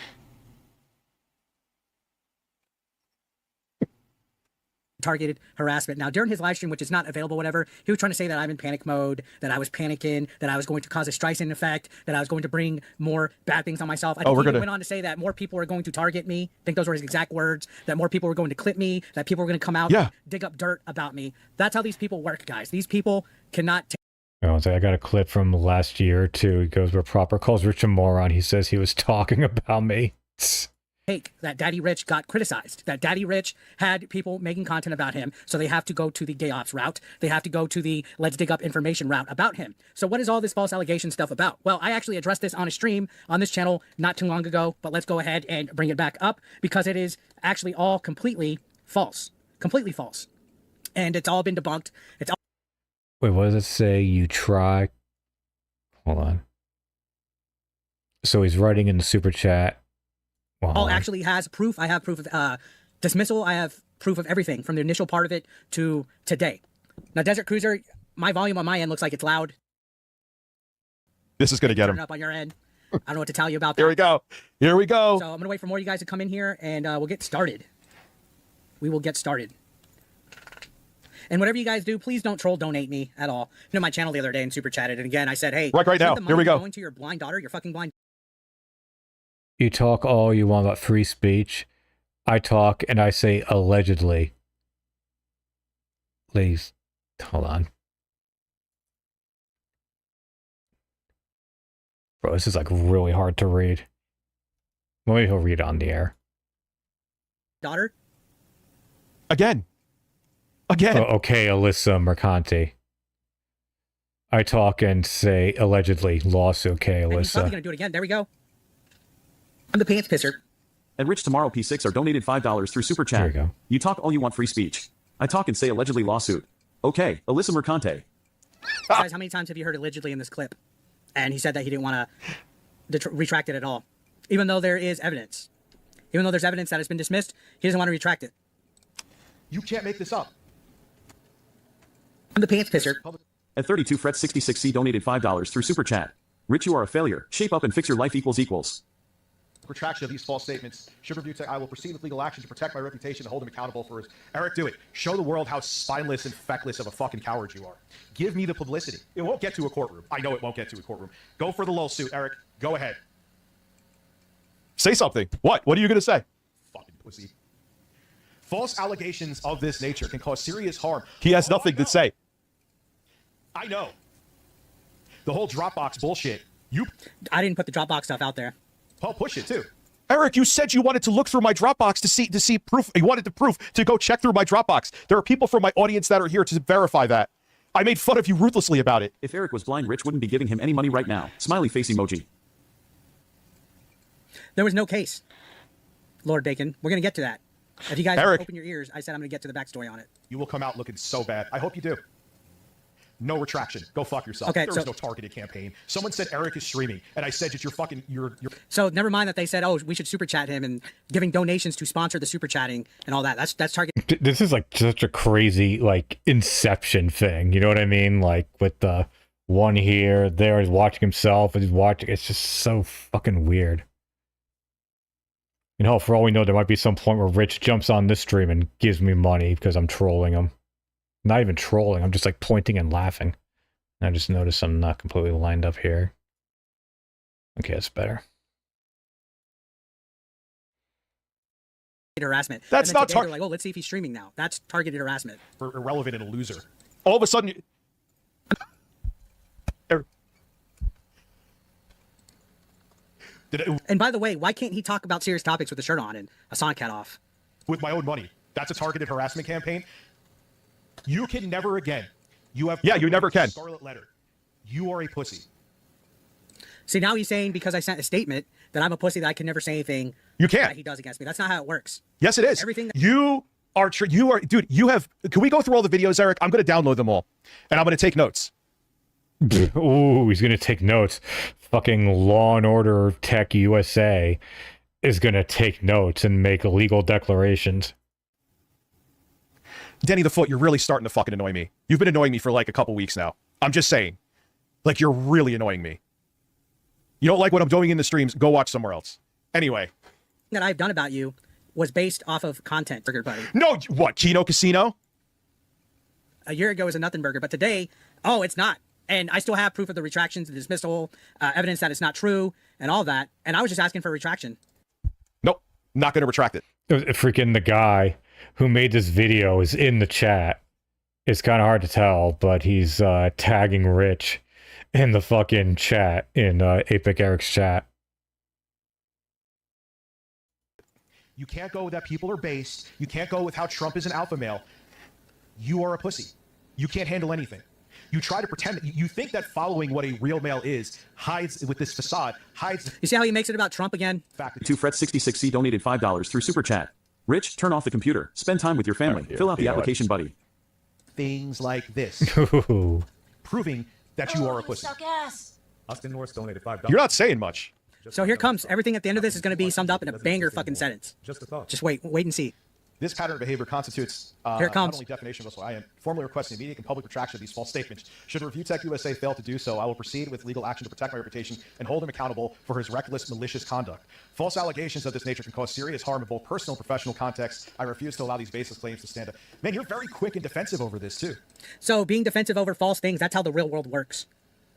S6: targeted harassment. Now, during his live stream, which is not available, whatever, he was trying to say that I'm in panic mode, that I was panicking, that I was going to cause a Streisand effect, that I was going to bring more bad things on myself. I think he went on to say that more people are going to target me. I think those were his exact words, that more people were going to clip me, that people were going to come out and dig up dirt about me. That's how these people work, guys. These people cannot
S2: I got a clip from last year, too. He goes where Proper calls Rich a moron. He says he was talking about me.
S6: take that Daddy Rich got criticized, that Daddy Rich had people making content about him, so they have to go to the gay ops route. They have to go to the let's dig up information route about him. So what is all this false allegation stuff about? Well, I actually addressed this on a stream on this channel not too long ago, but let's go ahead and bring it back up because it is actually all completely false. Completely false. And it's all been debunked. It's all
S2: Wait, what does it say? You try... Hold on. So he's writing in the super chat.
S6: all actually has proof. I have proof of dismissal. I have proof of everything from the initial part of it to today. Now, Desert Cruiser, my volume on my end looks like it's loud.
S5: This is going to get
S6: Turn
S5: him.
S6: it up on your end. I don't know what to tell you about that.
S5: Here we go. Here we go.
S6: So I'm going to wait for more of you guys to come in here, and we'll get started. We will get started. And whatever you guys do, please don't troll donate me at all. You know, my channel the other day and super chatted, and again, I said, hey,
S5: right
S6: isn't
S5: now.
S6: the
S5: Here we
S6: money
S5: go.
S6: going to your blind daughter, your fucking blind.
S2: You talk all you want about free speech. I talk and I say allegedly. Please, hold on. Bro, this is like really hard to read. Maybe he'll read it on the air.
S6: Daughter?
S5: Again. Again.
S2: Oh, okay, Alyssa Mercanti. I talk and say allegedly. Lawsuit, okay,
S6: And he's probably
S2: Alyssa.
S6: going to do it again. There we go. I'm the pants pisser.
S7: And Rich Tomorrow P6 are donated $5 through Super Chat.
S2: There you go.
S7: You talk all you want free speech. I talk and say allegedly lawsuit. Okay, Alyssa Mercante.
S6: Guys, how many times have you heard allegedly in this clip? And he said that he didn't want to retract it at all. Even though there is evidence. Even though there's evidence that has been dismissed, he doesn't want to retract it.
S5: You can't make this up.
S6: I'm the pants pisser.
S7: At 32 Fret 66C donated $5 through Super Chat. Rich, you are a failure. Shape up and fix your life equals.
S5: Retraction of these false statements. Should review tech. I will proceed with legal action to protect my reputation and hold him accountable for his. Eric, do it. Show the world how spineless and feckless of a fucking coward you are. Give me the publicity. It won't get to a courtroom. I know it won't get to a courtroom. Go for the lull suit, Eric. Go ahead. Say something. What? What are you going to say? Fucking pussy. False allegations of this nature can cause serious harm. He has nothing to say. I know. The whole Dropbox bullshit.
S6: I didn't put the Dropbox stuff out there.
S5: I'll push it too. Eric, you said you wanted to look through my Dropbox to see proof. You wanted the proof to go check through my Dropbox. There are people from my audience that are here to verify that. I made fun of you ruthlessly about it.
S7: If Eric was blind, Rich wouldn't be giving him any money right now. Smiley face emoji.
S6: There was no case. Lord Bacon, we're going to get to that. If you guys
S5: Eric.
S6: open your ears, I said I'm going to get to the backstory on it.
S5: You will come out looking so bad. I hope you do. No retraction. Go fuck yourself.
S6: Okay,
S5: there
S6: so-
S5: was no targeted campaign. Someone said Eric is streaming, and I said that you're
S6: So never mind that they said, oh, we should super chat him and giving donations to sponsor the super chatting and all that. That's target.
S2: This is like such a crazy like Inception thing. You know what I mean? Like with the One here, there, he's watching himself, and he's watching. It's just so fucking weird. You know, for all we know, there might be some point where Rich jumps on this stream and gives me money because I'm trolling him. Not even trolling, I'm just like pointing and laughing. And I just noticed I'm not completely lined up here. Okay, that's better.
S6: harassment.
S5: That's
S6: And then
S5: not
S6: today they're like, oh, let's see if he's streaming now. That's targeted harassment.
S5: For irrelevant and a loser. All of a sudden,
S6: And by the way, why can't he talk about serious topics with a shirt on and a Sonic hat off?
S5: with my own money. That's a targeted harassment campaign. You can never again. You have you never can. Scarlet letter. You are a pussy.
S6: See, now he's saying because I sent a statement that I'm a pussy that I can never say anything.
S5: You can't.
S6: That he does against me. That's not how it works.
S5: Yes, it is.
S6: Everything.
S5: You are dude. You have. Can we go through all the videos, Eric? I'm going to download them all, and I'm going to take notes.
S2: Ooh, he's going to take notes. Fucking Law and Order Tech USA is going to take notes and make legal declarations.
S5: Denny the Foot, you're really starting to fucking annoy me. You've been annoying me for like a couple weeks now. I'm just saying. Like, you're really annoying me. You don't like what I'm doing in the streams, go watch somewhere else. Anyway.
S6: That I've done about you was based off of content, Burger Buddy.
S5: No, what, Kino Casino?
S6: A year ago was a nothing burger, but today, oh, it's not. And I still have proof of the retractions, the dismissal, evidence that it's not true, and all that. And I was just asking for a retraction.
S5: Nope, not going to retract it.
S2: Freaking the guy who made this video is in the chat. It's kind of hard to tell, but he's tagging Rich in the fucking chat, in Apic Eric's chat.
S5: You can't go with that people are based. You can't go with how Trump is an alpha male. You are a pussy. You can't handle anything. You try to pretend that you think that following what a real male is hides with this facade, hides.
S6: You see how he makes it about Trump again?
S7: To Fred66C donated $5 through Super Chat. Rich, turn off the computer. Spend time with your family. Fill out the application, buddy.
S5: Things like this. Proving that you are a pussy.
S8: Austin Norris donated $5.
S5: You're not saying much.
S6: So here comes everything at the end of this is going to be summed up in a banger fucking sentence.
S8: Just a thought.
S6: Just wait and see.
S5: This pattern of behavior constitutes
S6: Here it comes.
S5: not only defamation but also I am formally requesting immediate and public retraction of these false statements. Should Review Tech USA fail to do so, I will proceed with legal action to protect my reputation and hold him accountable for his reckless, malicious conduct. False allegations of this nature can cause serious harm in both personal and professional contexts. I refuse to allow these baseless claims to stand up. Man, you're very quick and defensive over this too.
S6: So being defensive over false things, that's how the real world works.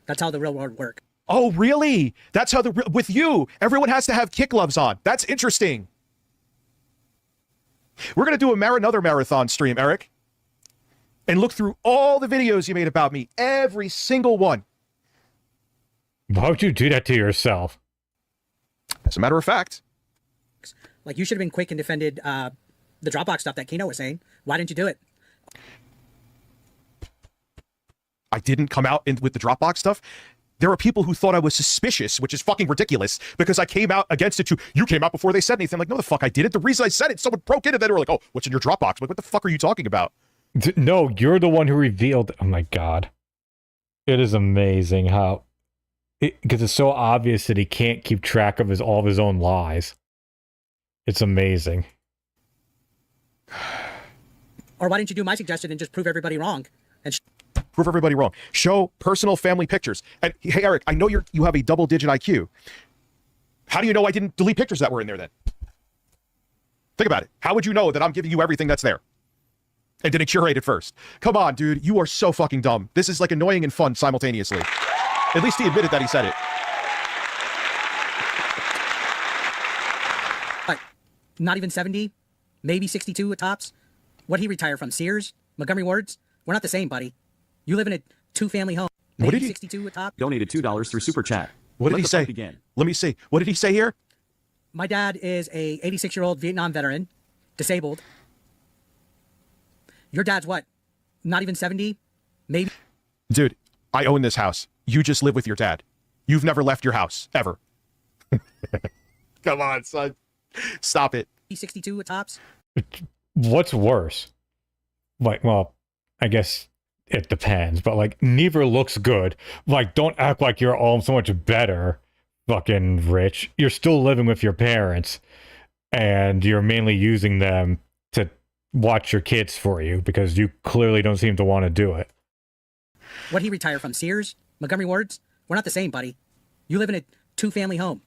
S6: That's how the real world works.
S5: Oh, really? That's how with you, everyone has to have kick gloves on. That's interesting. We're going to do another marathon stream, Eric, and look through all the videos you made about me, every single one.
S2: Why would you do that to yourself?
S5: As a matter of fact.
S6: Like, you should have been quick and defended the Dropbox stuff that Kino was saying. Why didn't you do it?
S5: I didn't come out with the Dropbox stuff. There are people who thought I was suspicious, which is fucking ridiculous, because I came out against it too. You came out before they said anything. I'm like, no, the fuck I didn't. The reason I said it, someone broke into that. They were like, oh, what's in your Dropbox? I'm like, what the fuck are you talking about?
S2: No, you're the one who revealed. Oh my god. It is amazing how, because it's so obvious that he can't keep track of all of his own lies. It's amazing.
S6: Or why didn't you do my suggestion and just prove everybody wrong? And
S5: prove everybody wrong. Show personal family pictures. And hey, Eric, I know you have a double-digit IQ. How do you know I didn't delete pictures that were in there then? Think about it. How would you know that I'm giving you everything that's there? And didn't curate it first? Come on, dude. You are so fucking dumb. This is like annoying and fun simultaneously. At least he admitted that he said it.
S6: not even 70, maybe 62 at tops. What'd he retire from? Sears? Montgomery Wards? We're not the same, buddy. You live in a two-family home. Maybe
S5: What did he-
S6: 62 at top.
S7: Donated $2 through Super Chat.
S5: What did
S7: Let
S5: he
S7: the
S5: say?
S7: fight begin.
S5: Let me see. What did he say here?
S6: My dad is a 86-year-old Vietnam veteran, disabled. Your dad's what? Not even 70? Maybe.
S5: Dude, I own this house. You just live with your dad. You've never left your house, ever. Come on, son. Stop it.
S6: 62 at tops.
S2: What's worse? Like, well, I guess it depends, but like, neither looks good. Like, don't act like you're all so much better, fucking Rich. You're still living with your parents, and you're mainly using them to watch your kids for you because you clearly don't seem to want to do it.
S6: What'd he retire from? Sears? Montgomery wards, we're not the same, buddy. You live in a 2-family home.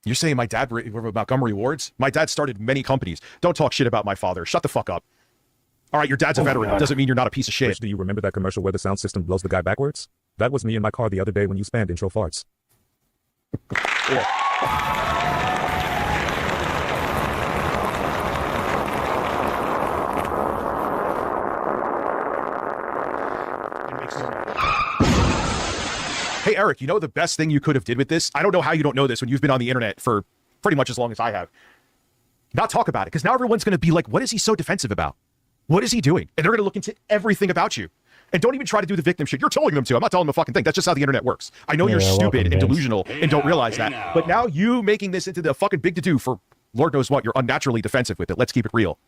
S5: You're saying my dad were Montgomery wards? My dad started many companies. Don't talk shit about my father. Shut the fuck up. All right, your dad's a veteran. Doesn't mean you're not a piece of shit.
S8: Rich, do you remember that commercial where the sound system blows the guy backwards? That was me in my car the other day when you spammed intro farts.
S5: Hey, Eric, you know the best thing you could have did with this? I don't know how you don't know this when you've been on the internet for pretty much as long as I have. Not talk about it, because now everyone's going to be like, what is he so defensive about? What is he doing? And they're going to look into everything about you. And don't even try to do the victim shit. You're telling them to. I'm not telling them a fucking thing. That's just how the internet works. I know you're stupid and delusional and don't realize that. But now you making this into the fucking big to-do for Lord knows what, you're unnaturally defensive with it. Let's keep it real.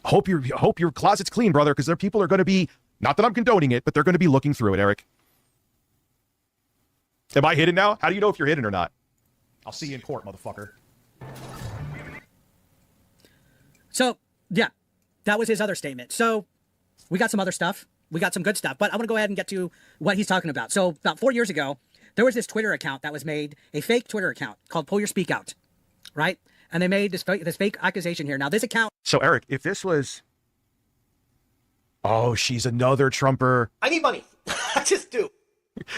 S5: Hope your closet's clean, brother, because there people are going to be, not that I'm condoning it, but they're going to be looking through it, Eric. Am I hidden now? How do you know if you're hidden or not? I'll see you in court, motherfucker.
S6: So, yeah, that was his other statement. So, we got some other stuff. We got some good stuff. But I want to go ahead and get to what he's talking about. So, about 4 years ago, there was this Twitter account that was made, a fake Twitter account called Pull Your Speak Out, right? And they made this fake accusation here. Now, this account...
S5: So, Eric, if this was... Oh, she's another Trumper.
S1: I need money. I just do.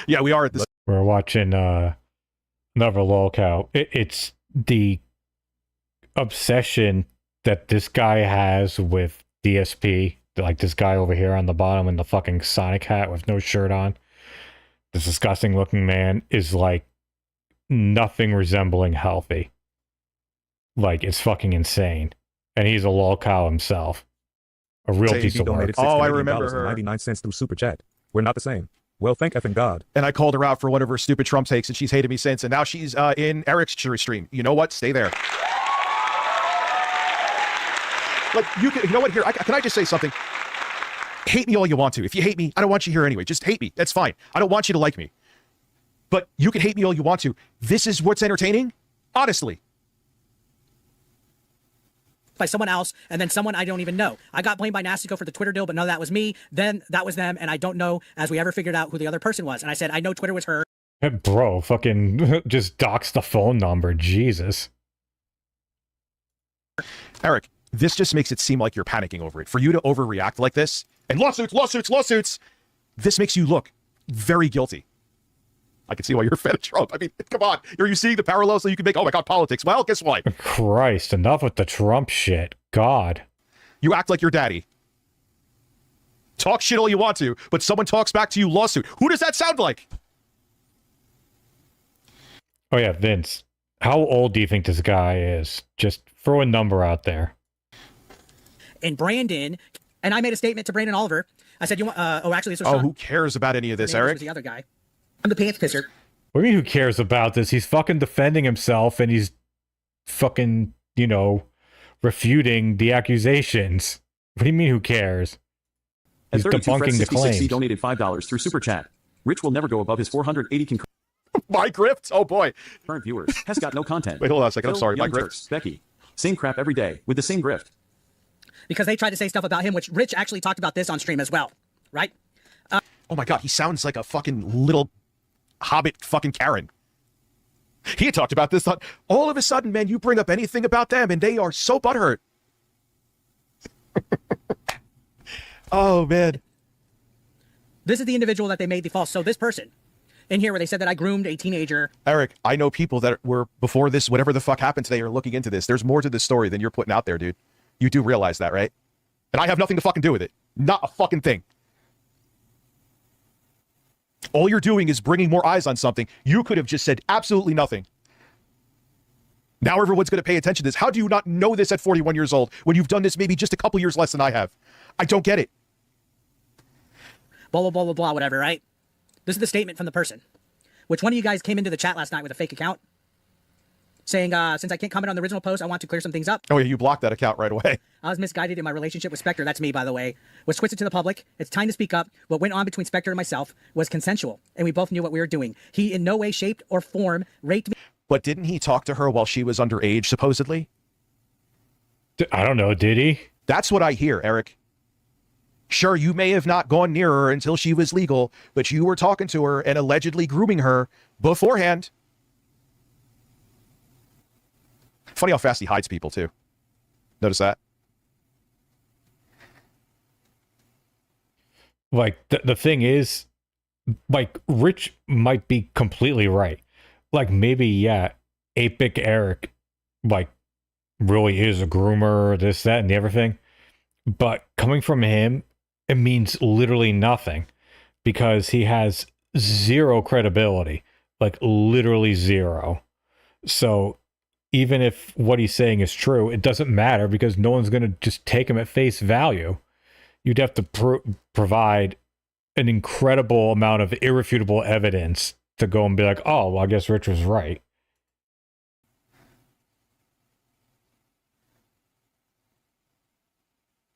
S5: Yeah, we are at this...
S2: We're watching another Lolcow. It's the obsession that this guy has with DSP. Like this guy over here on the bottom in the fucking Sonic hat with no shirt on. This disgusting looking man is like nothing resembling healthy. Like, it's fucking insane. And he's a Lolcow himself. A real piece of work.
S5: Oh, I remember her.
S8: 99 cents through Super Chat. We're not the same. Well, thank effing God.
S5: And I called her out for one of her stupid Trump takes, and she's hated me since. And now she's in Eric's stream. You know what? Stay there. Like, you know what? Here, can I just say something? Hate me all you want to. If you hate me, I don't want you here anyway. Just hate me. That's fine. I don't want you to like me. But you can hate me all you want to. This is what's entertaining? Honestly.
S6: By someone else, and then someone I don't even know. I got blamed by Nastico for the Twitter deal, but no, that was me. Then that was them, and I don't know as we ever figured out who the other person was. And I said, I know Twitter was her.
S2: Bro, fucking just dox the phone number. Jesus.
S5: Eric, this just makes it seem like you're panicking over it. For you to overreact like this, and lawsuits, this makes you look very guilty. I can see why you're a fan of Trump. I mean, come on. Are you seeing the parallels that you can make? Oh my God, politics. Well, guess what?
S2: Christ, enough with the Trump shit. God.
S5: You act like your daddy. Talk shit all you want to, but someone talks back to you, lawsuit. Who does that sound like?
S2: Oh yeah, Vince. How old do you think this guy is? Just throw a number out there.
S6: And Brandon, and I made a statement to Brandon Oliver. I said, "You want?" Actually, this was Sean.
S5: Who cares about any of this, Eric?
S6: Was the other guy. I'm the pants pisser.
S2: What do you mean, who cares about this? He's fucking defending himself, and he's fucking, you know, refuting the accusations. What do you mean, who cares? He's debunking the claims.
S7: He donated $5 through Super Chat. Rich will never go above his 480
S5: My grift? Oh boy.
S7: Current viewers. Has got no content.
S5: Wait, hold on a second. I'm sorry. My grift.
S7: Turks, Becky. Same crap every day with the same grift.
S6: Because they tried to say stuff about him, which Rich actually talked about this on stream as well, right?
S5: Oh my God, he sounds like a fucking little hobbit fucking Karen. He had talked about this. All of a sudden, man, you bring up anything about them and they are so butthurt. Oh, man.
S6: This is the individual that they made the false. So this person in here where they said that I groomed a teenager.
S5: Eric, I know people that were before this, whatever the fuck happened today, are looking into this. There's more to this story than you're putting out there, dude. You do realize that, right? And I have nothing to fucking do with it. Not a fucking thing. All you're doing is bringing more eyes on something. You could have just said absolutely nothing. Now everyone's going to pay attention to this. How do you not know this at 41 years old when you've done this maybe just a couple years less than I have? I don't get it.
S6: Blah, blah, blah, blah, blah, whatever, right? This is the statement from the person. Which one of you guys came into the chat last night with a fake account? Saying, since I can't comment on the original post, I want to clear some things up.
S5: Oh, yeah, you blocked that account right away.
S6: I was misguided in my relationship with Spectre. That's me, by the way. Was twisted to the public. It's time to speak up. What went on between Spectre and myself was consensual, and we both knew what we were doing. He in no way, shape, or form raped me.
S5: But didn't he talk to her while she was underage, supposedly?
S2: I don't know, did he?
S5: That's what I hear, Eric. Sure, you may have not gone near her until she was legal, but you were talking to her and allegedly grooming her beforehand. Funny how fast he hides people, too. Notice that?
S2: Like, the thing is, like, Rich might be completely right. Like, maybe, yeah, Apic Eric, like, really is a groomer, this, that, and the everything. But coming from him, it means literally nothing because he has zero credibility, like literally zero. So even if what he's saying is true, it doesn't matter because no one's going to just take him at face value. You'd have to provide an incredible amount of irrefutable evidence to go and be like, oh, well, I guess Rich was right.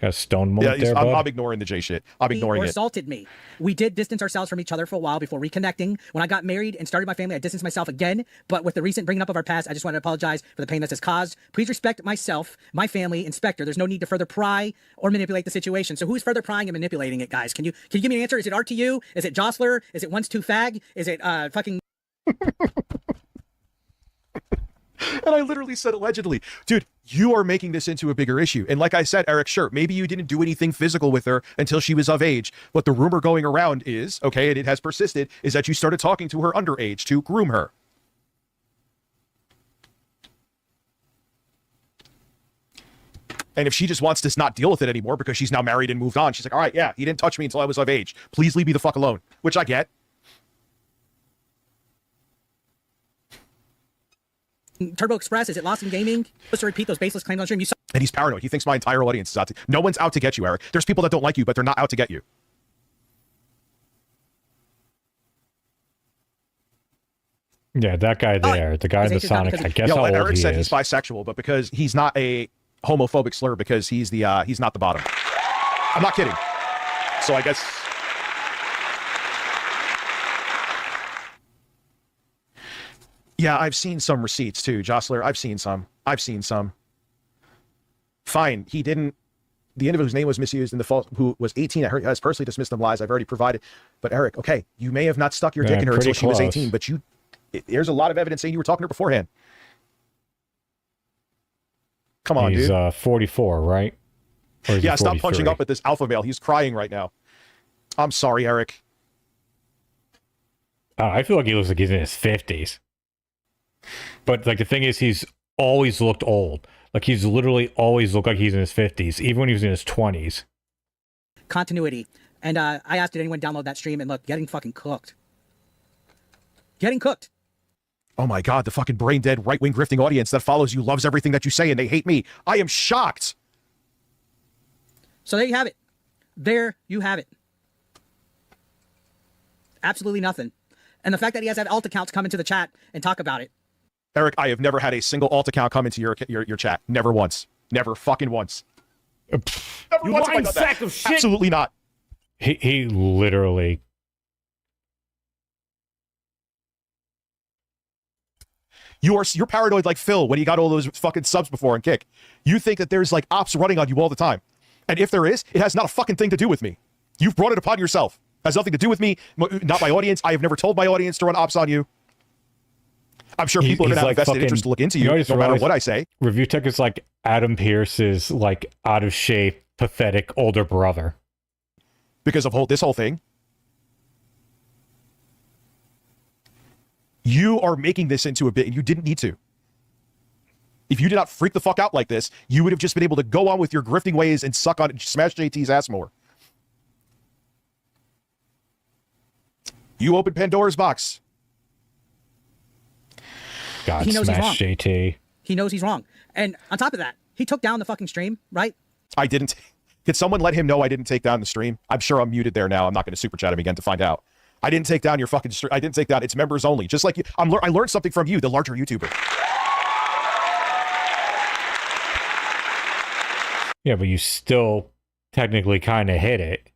S2: Got a stone moment there, bud?
S5: I'm ignoring the J shit. I'm ignoring it.
S6: Assaulted me. We did distance ourselves from each other for a while before reconnecting. When I got married and started my family, I distanced myself again. But with the recent bringing up of our past, I just want to apologize for the pain this has caused. Please respect myself, my family, Inspector. There's no need to further pry or manipulate the situation. So who's further prying and manipulating it, guys? Can you give me an answer? Is it RTU? Is it Jostler? Is it 1-2 fag? Is it fucking...
S5: And I literally said allegedly. Dude, you are making this into a bigger issue. And like I said, Eric, sure, maybe you didn't do anything physical with her until she was of age. But the rumor going around is, okay, and it has persisted, is that you started talking to her underage to groom her. And if she just wants to not deal with it anymore because she's now married and moved on, she's like, all right, yeah, he didn't touch me until I was of age. Please leave me the fuck alone, which I get.
S6: Turbo Express, is it Lost in Gaming? Supposed to repeat those baseless claims on stream.
S5: And he's paranoid. He thinks my entire audience is out to... No one's out to get you, Eric. There's people that don't like you, but they're not out to get you.
S2: Yeah, that guy there, the guy in the Sonic, I guess how old
S5: Eric
S2: he
S5: said
S2: is.
S5: he's bisexual, but because he's not a homophobic slur, because he's not the bottom. I'm not kidding. So I guess... Yeah, I've seen some receipts too, Jostler. I've seen some. Fine, he didn't... The individual whose name was misused in the false, who was 18, has personally dismissed them lies. I've already provided. But Eric, okay, you may have not stuck your dick in her until she was 18, but there's a lot of evidence saying you were talking to her beforehand. Come on, dude.
S2: He's 44, right?
S5: Yeah, stop punching up at this alpha male. He's crying right now. I'm sorry, Eric.
S2: I feel like he looks like he's in his 50s. But like the thing is, he's always looked old. Like he's literally always looked like he's in his 50s, even when he was in his 20s.
S6: Continuity. And I asked, did anyone download that stream? And look, getting fucking cooked. Getting cooked.
S5: Oh my God, the fucking brain dead right-wing grifting audience that follows you loves everything that you say and they hate me. I am shocked.
S6: So there you have it. There you have it. Absolutely nothing. And the fact that he has had alt accounts come into the chat and talk about it.
S5: Eric, I have never had a single alt account come into your chat. Never once. Never fucking once. Never
S4: You
S5: once
S4: lying sack of shit.
S5: Absolutely not.
S2: He literally...
S5: You're paranoid like Phil when he got all those fucking subs before on Kick. You think that there's like ops running on you all the time. And if there is, it has not a fucking thing to do with me. You've brought it upon yourself. It has nothing to do with me, not my audience. I have never told my audience to run ops on you. I'm sure people are going to have a vested interest to look into you, no matter what I say.
S2: Review Tech is like Adam Pearce's like out of shape, pathetic older brother.
S5: Because of this whole thing. You are making this into a bit, and you didn't need to. If you did not freak the fuck out like this, you would have just been able to go on with your grifting ways and smash JT's ass more. You opened Pandora's box.
S2: God,
S6: he knows he's wrong.
S2: JT.
S6: He knows he's wrong. And on top of that, he took down the fucking stream, right?
S5: I didn't. Could someone let him know I didn't take down the stream? I'm sure I'm muted there now. I'm not going to super chat him again to find out. I didn't take down your fucking stream. I didn't take down. It's members only. Just like you. I learned something from you, the larger YouTuber.
S2: Yeah, but you still technically kind of hit it.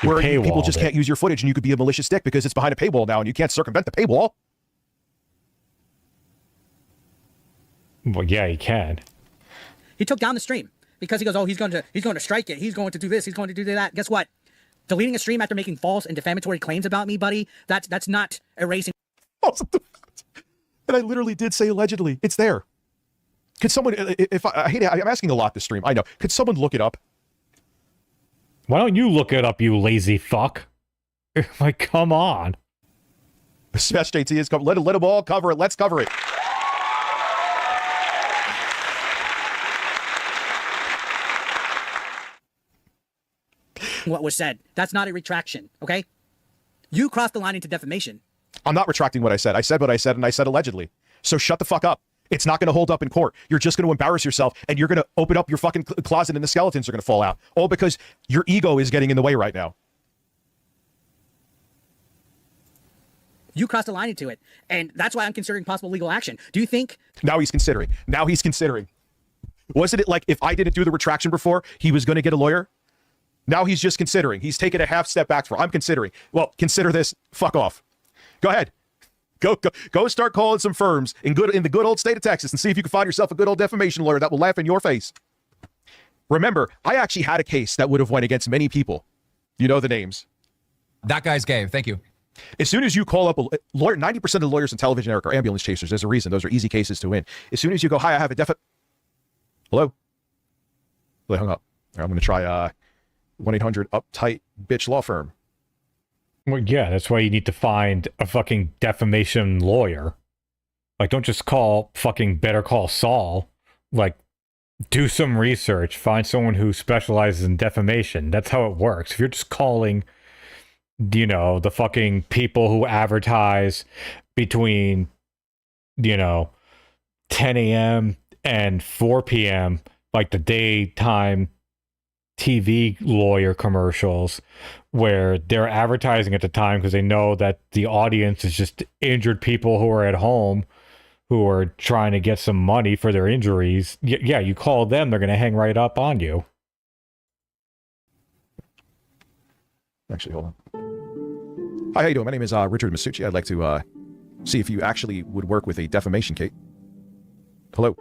S5: Where people just can't use your footage and you could be a malicious dick because it's behind a paywall now and you can't circumvent the paywall.
S2: Well, yeah, you can.
S6: He took down the stream because he goes, oh, he's going to strike it. He's going to do this. He's going to do that. Guess what? Deleting a stream after making false and defamatory claims about me, buddy, that's not erasing.
S5: And I literally did say allegedly. It's there. Could someone, if I hate it, I'm asking a lot this stream. I know. Could someone look it up?
S2: Why don't you look it up, you lazy fuck? Like, come on.
S5: Smash JT is covered. Let them all cover it. Let's cover it.
S6: What was said. That's not a retraction, okay? You crossed the line into defamation.
S5: I'm not retracting what I said. I said what I said, and I said allegedly. So shut the fuck up. It's not going to hold up in court. You're just going to embarrass yourself, and you're going to open up your fucking closet, and the skeletons are going to fall out. All because your ego is getting in the way right now.
S6: You crossed the line into it, and that's why I'm considering possible legal action. Do you think...
S5: Now he's considering. Now he's considering. Wasn't it like if I didn't do the retraction before, he was going to get a lawyer? Now he's just considering. He's taken a half step back for. I'm considering. Well, consider this. Fuck off. Go ahead. Go start calling some firms in the good old state of Texas and see if you can find yourself a good old defamation lawyer that will laugh in your face. Remember, I actually had a case that would have went against many people. You know the names.
S9: That guy's gay. Thank you.
S5: As soon as you call up a lawyer, 90% of the lawyers in television, Eric, are ambulance chasers. There's a reason. Those are easy cases to win. As soon as you go, hi, I have a Hello? Well, they hung up. I'm going to try 1-800 uptight bitch law firm.
S2: Well, yeah, that's why you need to find a fucking defamation lawyer. Like, don't just call fucking Better Call Saul. Like, do some research. Find someone who specializes in defamation. That's how it works. If you're just calling, you know, the fucking people who advertise between, you know, 10 a.m. and 4 p.m., like the daytime TV lawyer commercials where they're advertising at the time because they know that the audience is just injured people who are at home who are trying to get some money for their injuries. Yeah, you call them, they're going to hang right up on you.
S5: Actually, hold on. Hi, how you doing? My name is Richard Masucci. I'd like to see if you actually would work with a defamation case. Hello?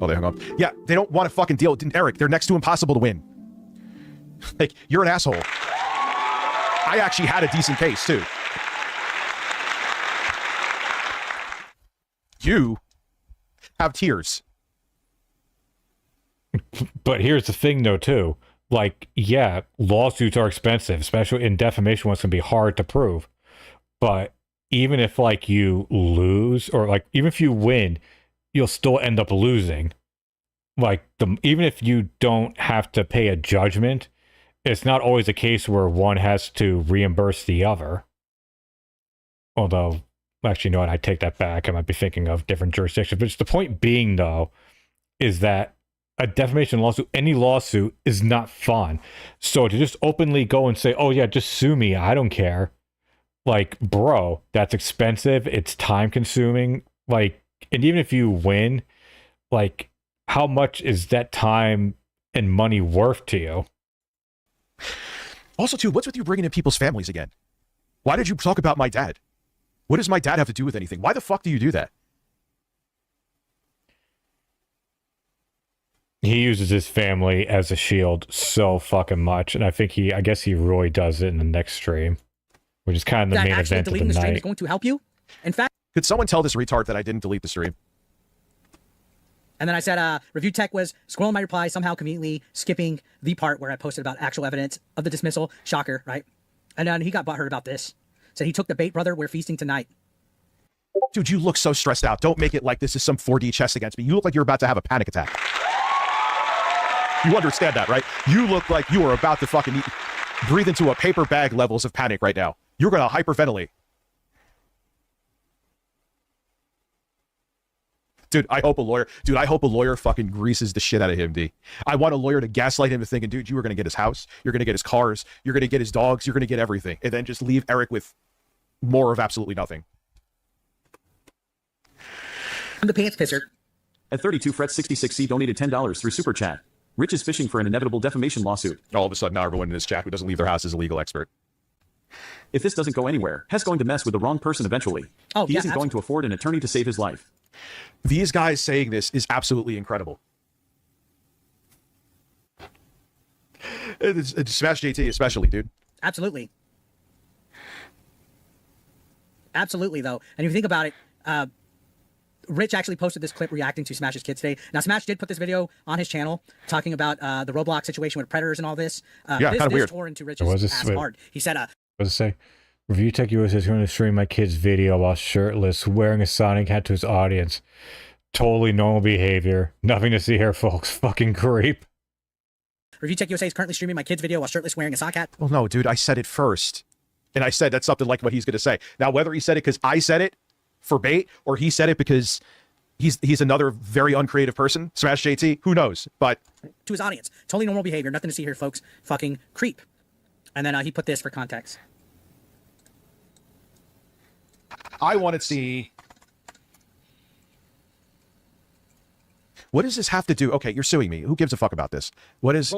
S5: Oh, they hung up. Yeah, they don't want to fucking deal with Eric. They're next to impossible to win. Like, you're an asshole. I actually had a decent case, too. You have tears.
S2: But here's the thing, though, too. Like, yeah, lawsuits are expensive, especially in defamation ones can be hard to prove. But even if, like, you lose, or, like, even if you win, you'll still end up losing. Like, even if you don't have to pay a judgment, it's not always a case where one has to reimburse the other. Although, actually, no, I take that back. I might be thinking of different jurisdictions. But just the point being, though, is that a defamation lawsuit, any lawsuit, is not fun. So to just openly go and say, oh, yeah, just sue me, I don't care. Like, bro, that's expensive. It's time consuming. Like, and even if you win, like, how much is that time and money worth to you?
S5: Also, too, what's with you bringing in people's families again? Why did you talk about my dad? What does my dad have to do with anything? Why the fuck do you do that?
S2: He uses his family as a shield so fucking much, and I guess he really does it in the next stream, which is kind of the main event of the
S6: deleting the stream
S2: night.
S6: is going to help you. In fact,
S5: could someone tell this retard that I didn't delete the stream?
S6: And then I said, Review Tech was scrolling my reply, somehow conveniently skipping the part where I posted about actual evidence of the dismissal. Shocker, right? And then he got butthurt about this. Said he took the bait, brother. We're feasting tonight.
S5: Dude, you look so stressed out. Don't make it like this is some 4D chess against me. You look like you're about to have a panic attack. You understand that, right? You look like you are about to fucking breathe into a paper bag levels of panic right now. You're going to hyperventilate. Dude, I hope a lawyer fucking greases the shit out of him, D. I want a lawyer to gaslight him to thinking, dude, you were going to get his house, you're going to get his cars, you're going to get his dogs, you're going to get everything, and then just leave Eric with more of absolutely nothing.
S6: I'm the pants pisser.
S7: At 32 Fret 66C donated $10 through Super Chat. Rich is fishing for an inevitable defamation lawsuit.
S5: All of a sudden, now everyone in this chat who doesn't leave their house is a legal expert.
S7: If this doesn't go anywhere, Hess going to mess with the wrong person eventually. He isn't going to afford an attorney to save his life.
S5: These guys saying this is absolutely incredible. It's Smash JT especially, dude.
S6: Absolutely. Absolutely, though. And if you think about it, Rich actually posted this clip reacting to Smash's kids today. Now, Smash did put this video on his channel talking about the Roblox situation with predators and all this.
S5: Yeah, kind of weird.
S6: Tore into Rich's ass hard. He said,
S2: What does it say? Review Tech USA is going to stream my kid's video while shirtless, wearing a Sonic hat to his audience. Totally normal behavior. Nothing to see here, folks. Fucking creep.
S6: Review Tech USA is currently streaming my kid's video while shirtless, wearing a sock hat.
S5: Well, no, dude, I said it first. And I said that's something like what he's going to say. Now, whether he said it because I said it for bait or he said it because he's another very uncreative person, Smash JT, who knows? But
S6: to his audience, totally normal behavior. Nothing to see here, folks. Fucking creep. And then he put this for context.
S5: I want to see. What does this have to do? Okay, you're suing me. Who gives a fuck about this? What is...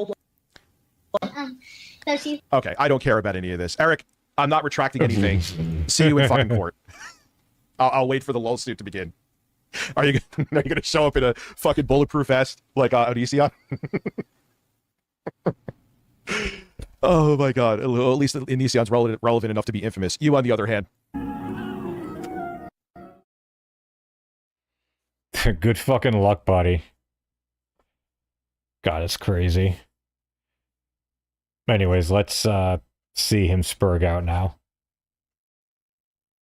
S5: Okay, I don't care about any of this. Eric, I'm not retracting anything. See you in fucking court. I'll wait for the LOL suit to begin. Are you going to show up in a fucking bulletproof vest like Onision? Oh my god. At least Onision's relevant enough to be infamous. You, on the other hand.
S2: Good fucking luck, buddy. God, it's crazy. Anyways, let's see him sperg out now.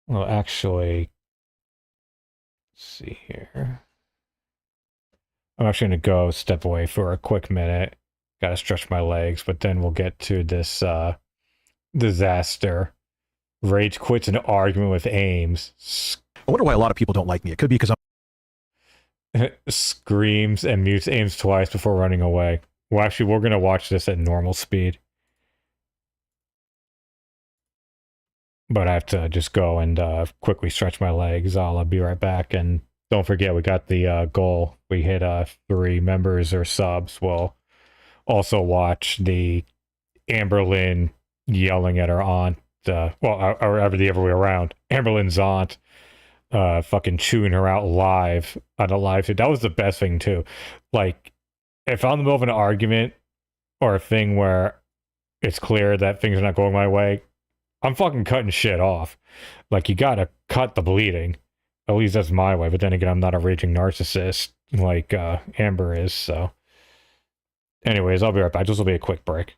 S2: Well, actually, let's see here. I'm actually going to go step away for a quick minute. Got to stretch my legs, but then we'll get to this disaster. Rage quits an argument with Ames.
S5: I wonder why a lot of people don't like me. It could be because I'm...
S2: Screams and mutes Ames twice before running away. Well, actually, we're going to watch this at normal speed. But I have to just go and quickly stretch my legs. I'll be right back. And don't forget, we got the goal. We hit 3 members or subs. We'll also watch the Amberlynn yelling at her aunt. Or ever the other way around. Amberlynn's aunt. Fucking chewing her out live on a live feed. That was the best thing too. Like, if I'm in the middle of an argument or a thing where it's clear that things are not going my way, I'm fucking cutting shit off. Like, you gotta cut the bleeding. At least that's my way. But then again, I'm not a raging narcissist like Amber is. So, anyways, I'll be right back. This will be a quick break.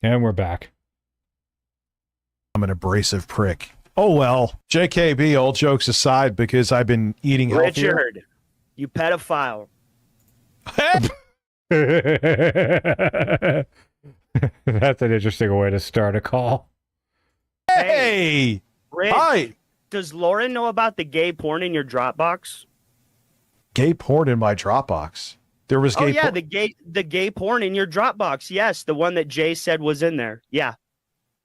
S2: And we're back.
S5: I'm an abrasive prick. Oh well. JKB, all jokes aside, because I've been eating healthier.
S10: Richard, you pedophile.
S2: That's an interesting way to start a call.
S5: Hey!
S10: Rich,
S5: Hi!
S10: does Lauren know about the gay porn in your Dropbox?
S5: Gay porn in my Dropbox. There was gay porn.
S10: the gay porn in your Dropbox. Yes, the one that Jay said was in there. Yeah.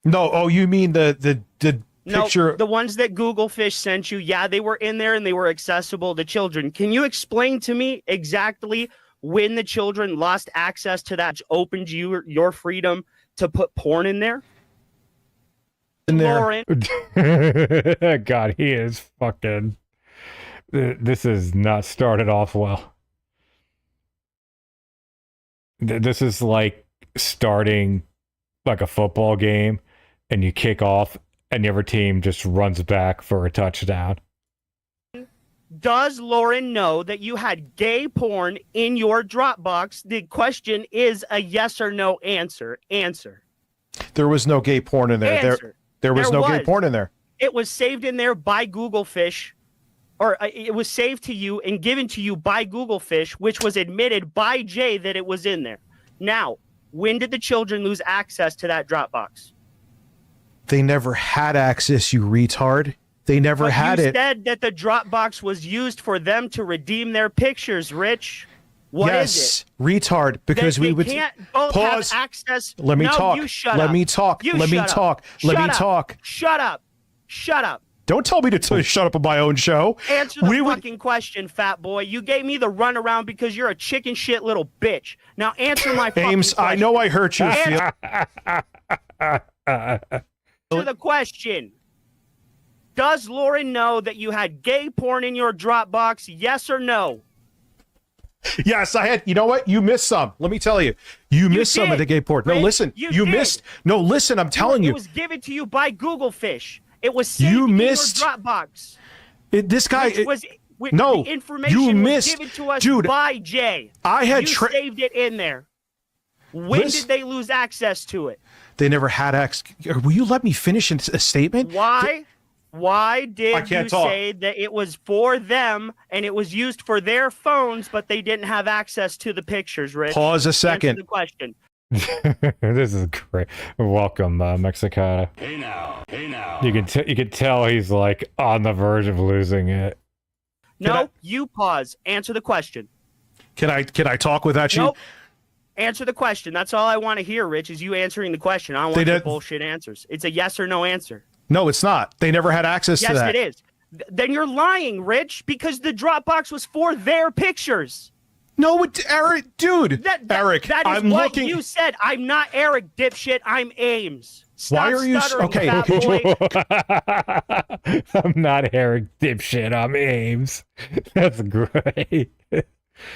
S5: No, oh, you mean the picture?
S10: No, the ones that Google Fish sent you. Yeah, they were in there and they were accessible to children. Can you explain to me exactly when the children lost access to that, which opened your freedom to put porn in there?
S5: In there.
S10: Lauren.
S2: God, he is fucking... This is not started off well. This is like starting like a football game and you kick off and the other team just runs back for a touchdown.
S10: Does Lauren know that you had gay porn in your Dropbox? The question is a yes or no answer. Answer.
S5: There was no gay porn in there.
S10: Answer.
S5: There was no gay porn in there.
S10: It was saved in there by Google Fish, or it was saved to you and given to you by Google Fish, which was admitted by Jay that it was in there. Now, when did the children lose access to that Dropbox?
S5: They never had access, you retard. They never had it.
S10: You said that the Dropbox was used for them to redeem their pictures, Rich. What is it?
S5: Retard, because we would
S10: can't both
S5: pause.
S10: have access.
S5: Let me talk.
S10: You shut
S5: Let
S10: up.
S5: me talk.
S10: You
S5: Let me
S10: shut up.
S5: talk. Let me talk.
S10: Shut up. Shut up.
S5: Don't tell me to shut up on my own show.
S10: Answer the fucking question, fat boy. You gave me the runaround because you're a chicken shit little bitch. Now answer my fucking
S5: Ames,
S10: question.
S5: I know I hurt your feelings.
S10: Answer the question. Does Lauren know that you had gay porn in your Dropbox? Yes or no?
S5: Yes, I had. You know what? You missed some. Let me tell you. You missed some of the gay porn. No,
S10: Rich,
S5: listen.
S10: you
S5: missed. No, listen. I'm telling you.
S10: It was given to you by Google Fish. It was saved
S5: You
S10: in
S5: missed-
S10: your Dropbox.
S5: This guy. No,
S10: the information
S5: you
S10: was
S5: missed.
S10: given to us
S5: Dude,
S10: by Jay.
S5: I had
S10: you saved it in there. When did they lose access to it?
S5: They never had access. Will you let me finish a statement?
S10: Why? Why did you
S5: talk.
S10: say that it was for them and it was used for their phones, but they didn't have access to the pictures, Rich?
S5: Pause a
S10: Answer
S5: second.
S10: the question.
S2: This is great. Welcome, Mexicana.
S4: Hey now. Hey now.
S2: You can tell he's like on the verge of losing it.
S10: No, you pause. Answer the question.
S5: Can I talk without you?
S10: Nope. Answer the question. That's all I want to hear, Rich, is you answering the question. I don't want your bullshit answers. It's a yes or no answer.
S5: No, it's not. They never had access to that.
S10: Yes, it is. Then you're lying, Rich, because the Dropbox was for their pictures.
S5: No, Eric, dude. Eric,
S10: that is
S5: I'm
S10: what
S5: looking.
S10: you said. I'm not Eric, dipshit. I'm Ames. Stop
S5: Why are you
S10: stuttering,
S5: okay?
S10: fat boy.
S2: I'm not Eric dipshit. I'm Ames. That's great.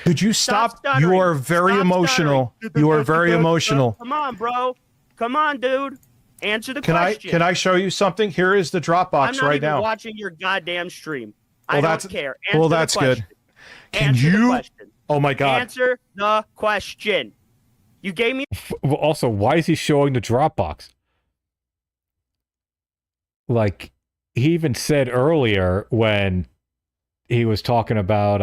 S5: Could you stop?
S10: stuttering.
S5: You are very
S10: Stop
S5: emotional.
S10: stuttering.
S5: You are very emotional.
S10: Come on, bro. Come on, dude. Answer the
S5: Can
S10: question.
S5: I show you something? Here is the
S10: I'm
S5: Dropbox
S10: not
S5: right
S10: even
S5: now.
S10: watching your goddamn stream.
S5: Well,
S10: I
S5: that's-
S10: don't care.
S5: well,
S10: Answer the
S5: that's good.
S10: question.
S5: Can
S10: Answer the
S5: you?
S10: question.
S5: Oh my God.
S10: Answer the question. You gave me.
S2: Well, also, why is he showing the Dropbox? Like, he even said earlier when he was talking about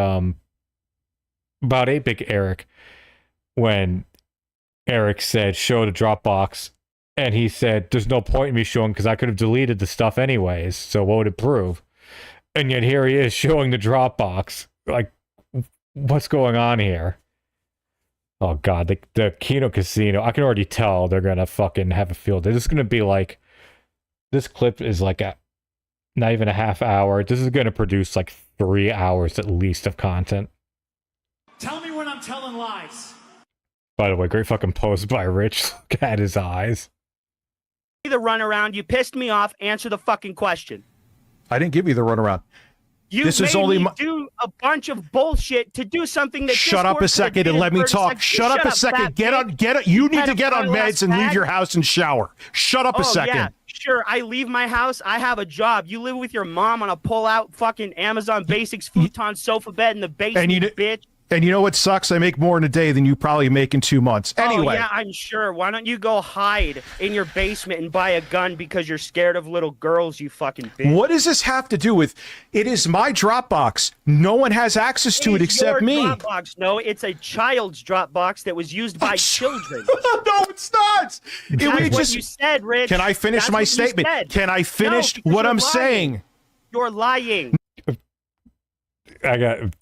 S2: 8-Bit Eric, when Eric said, show the Dropbox, and he said, there's no point in me showing because I could have deleted the stuff anyways, so what would it prove? And yet here he is showing the Dropbox. Like, what's going on here? Oh God, the Kino Casino, I can already tell they're gonna fucking have a field day. This is gonna be like, this clip is like not even a half hour. This is gonna produce like 3 hours at least of content.
S11: Tell me when I'm telling lies.
S2: By the way, great fucking post by Rich. Look at his eyes.
S10: The runaround. You pissed me off. Answer the fucking question.
S5: I didn't give you the runaround.
S10: You
S5: This
S10: made
S5: is only
S10: me do a bunch of bullshit to do something that.
S5: Shut up a
S10: Discord
S5: second
S10: could've
S5: and
S10: did
S5: let
S10: in
S5: me
S10: 30
S5: talk.
S10: seconds.
S5: Shut up a second.
S10: fat
S5: Get on.
S10: bitch.
S5: Get it. You need to get on
S10: pedophile
S5: meds and leave
S10: ass
S5: your
S10: fag.
S5: house and shower. Shut up a second.
S10: Yeah, sure. I leave my house. I have a job. You live with your mom on a pull-out fucking Amazon Basics futon sofa bed in the basement,
S5: And you
S10: bitch.
S5: And you know what sucks? I make more in a day than you probably make in 2 months. Anyway.
S10: Oh, yeah, I'm sure. Why don't you go hide in your basement and buy a gun because you're scared of little girls, you fucking bitch?
S5: What does this have to do with? It is my Dropbox. No one has access to it except me.
S10: Dropbox. No, it's a child's Dropbox that was used by children.
S5: No, it's not.
S10: That's what you said, Rich.
S5: Can I finish
S10: That's
S5: my
S10: what you
S5: statement?
S10: said.
S5: Can I finish
S10: No, because
S5: what
S10: you're
S5: I'm
S10: lying.
S5: saying?
S10: You're lying.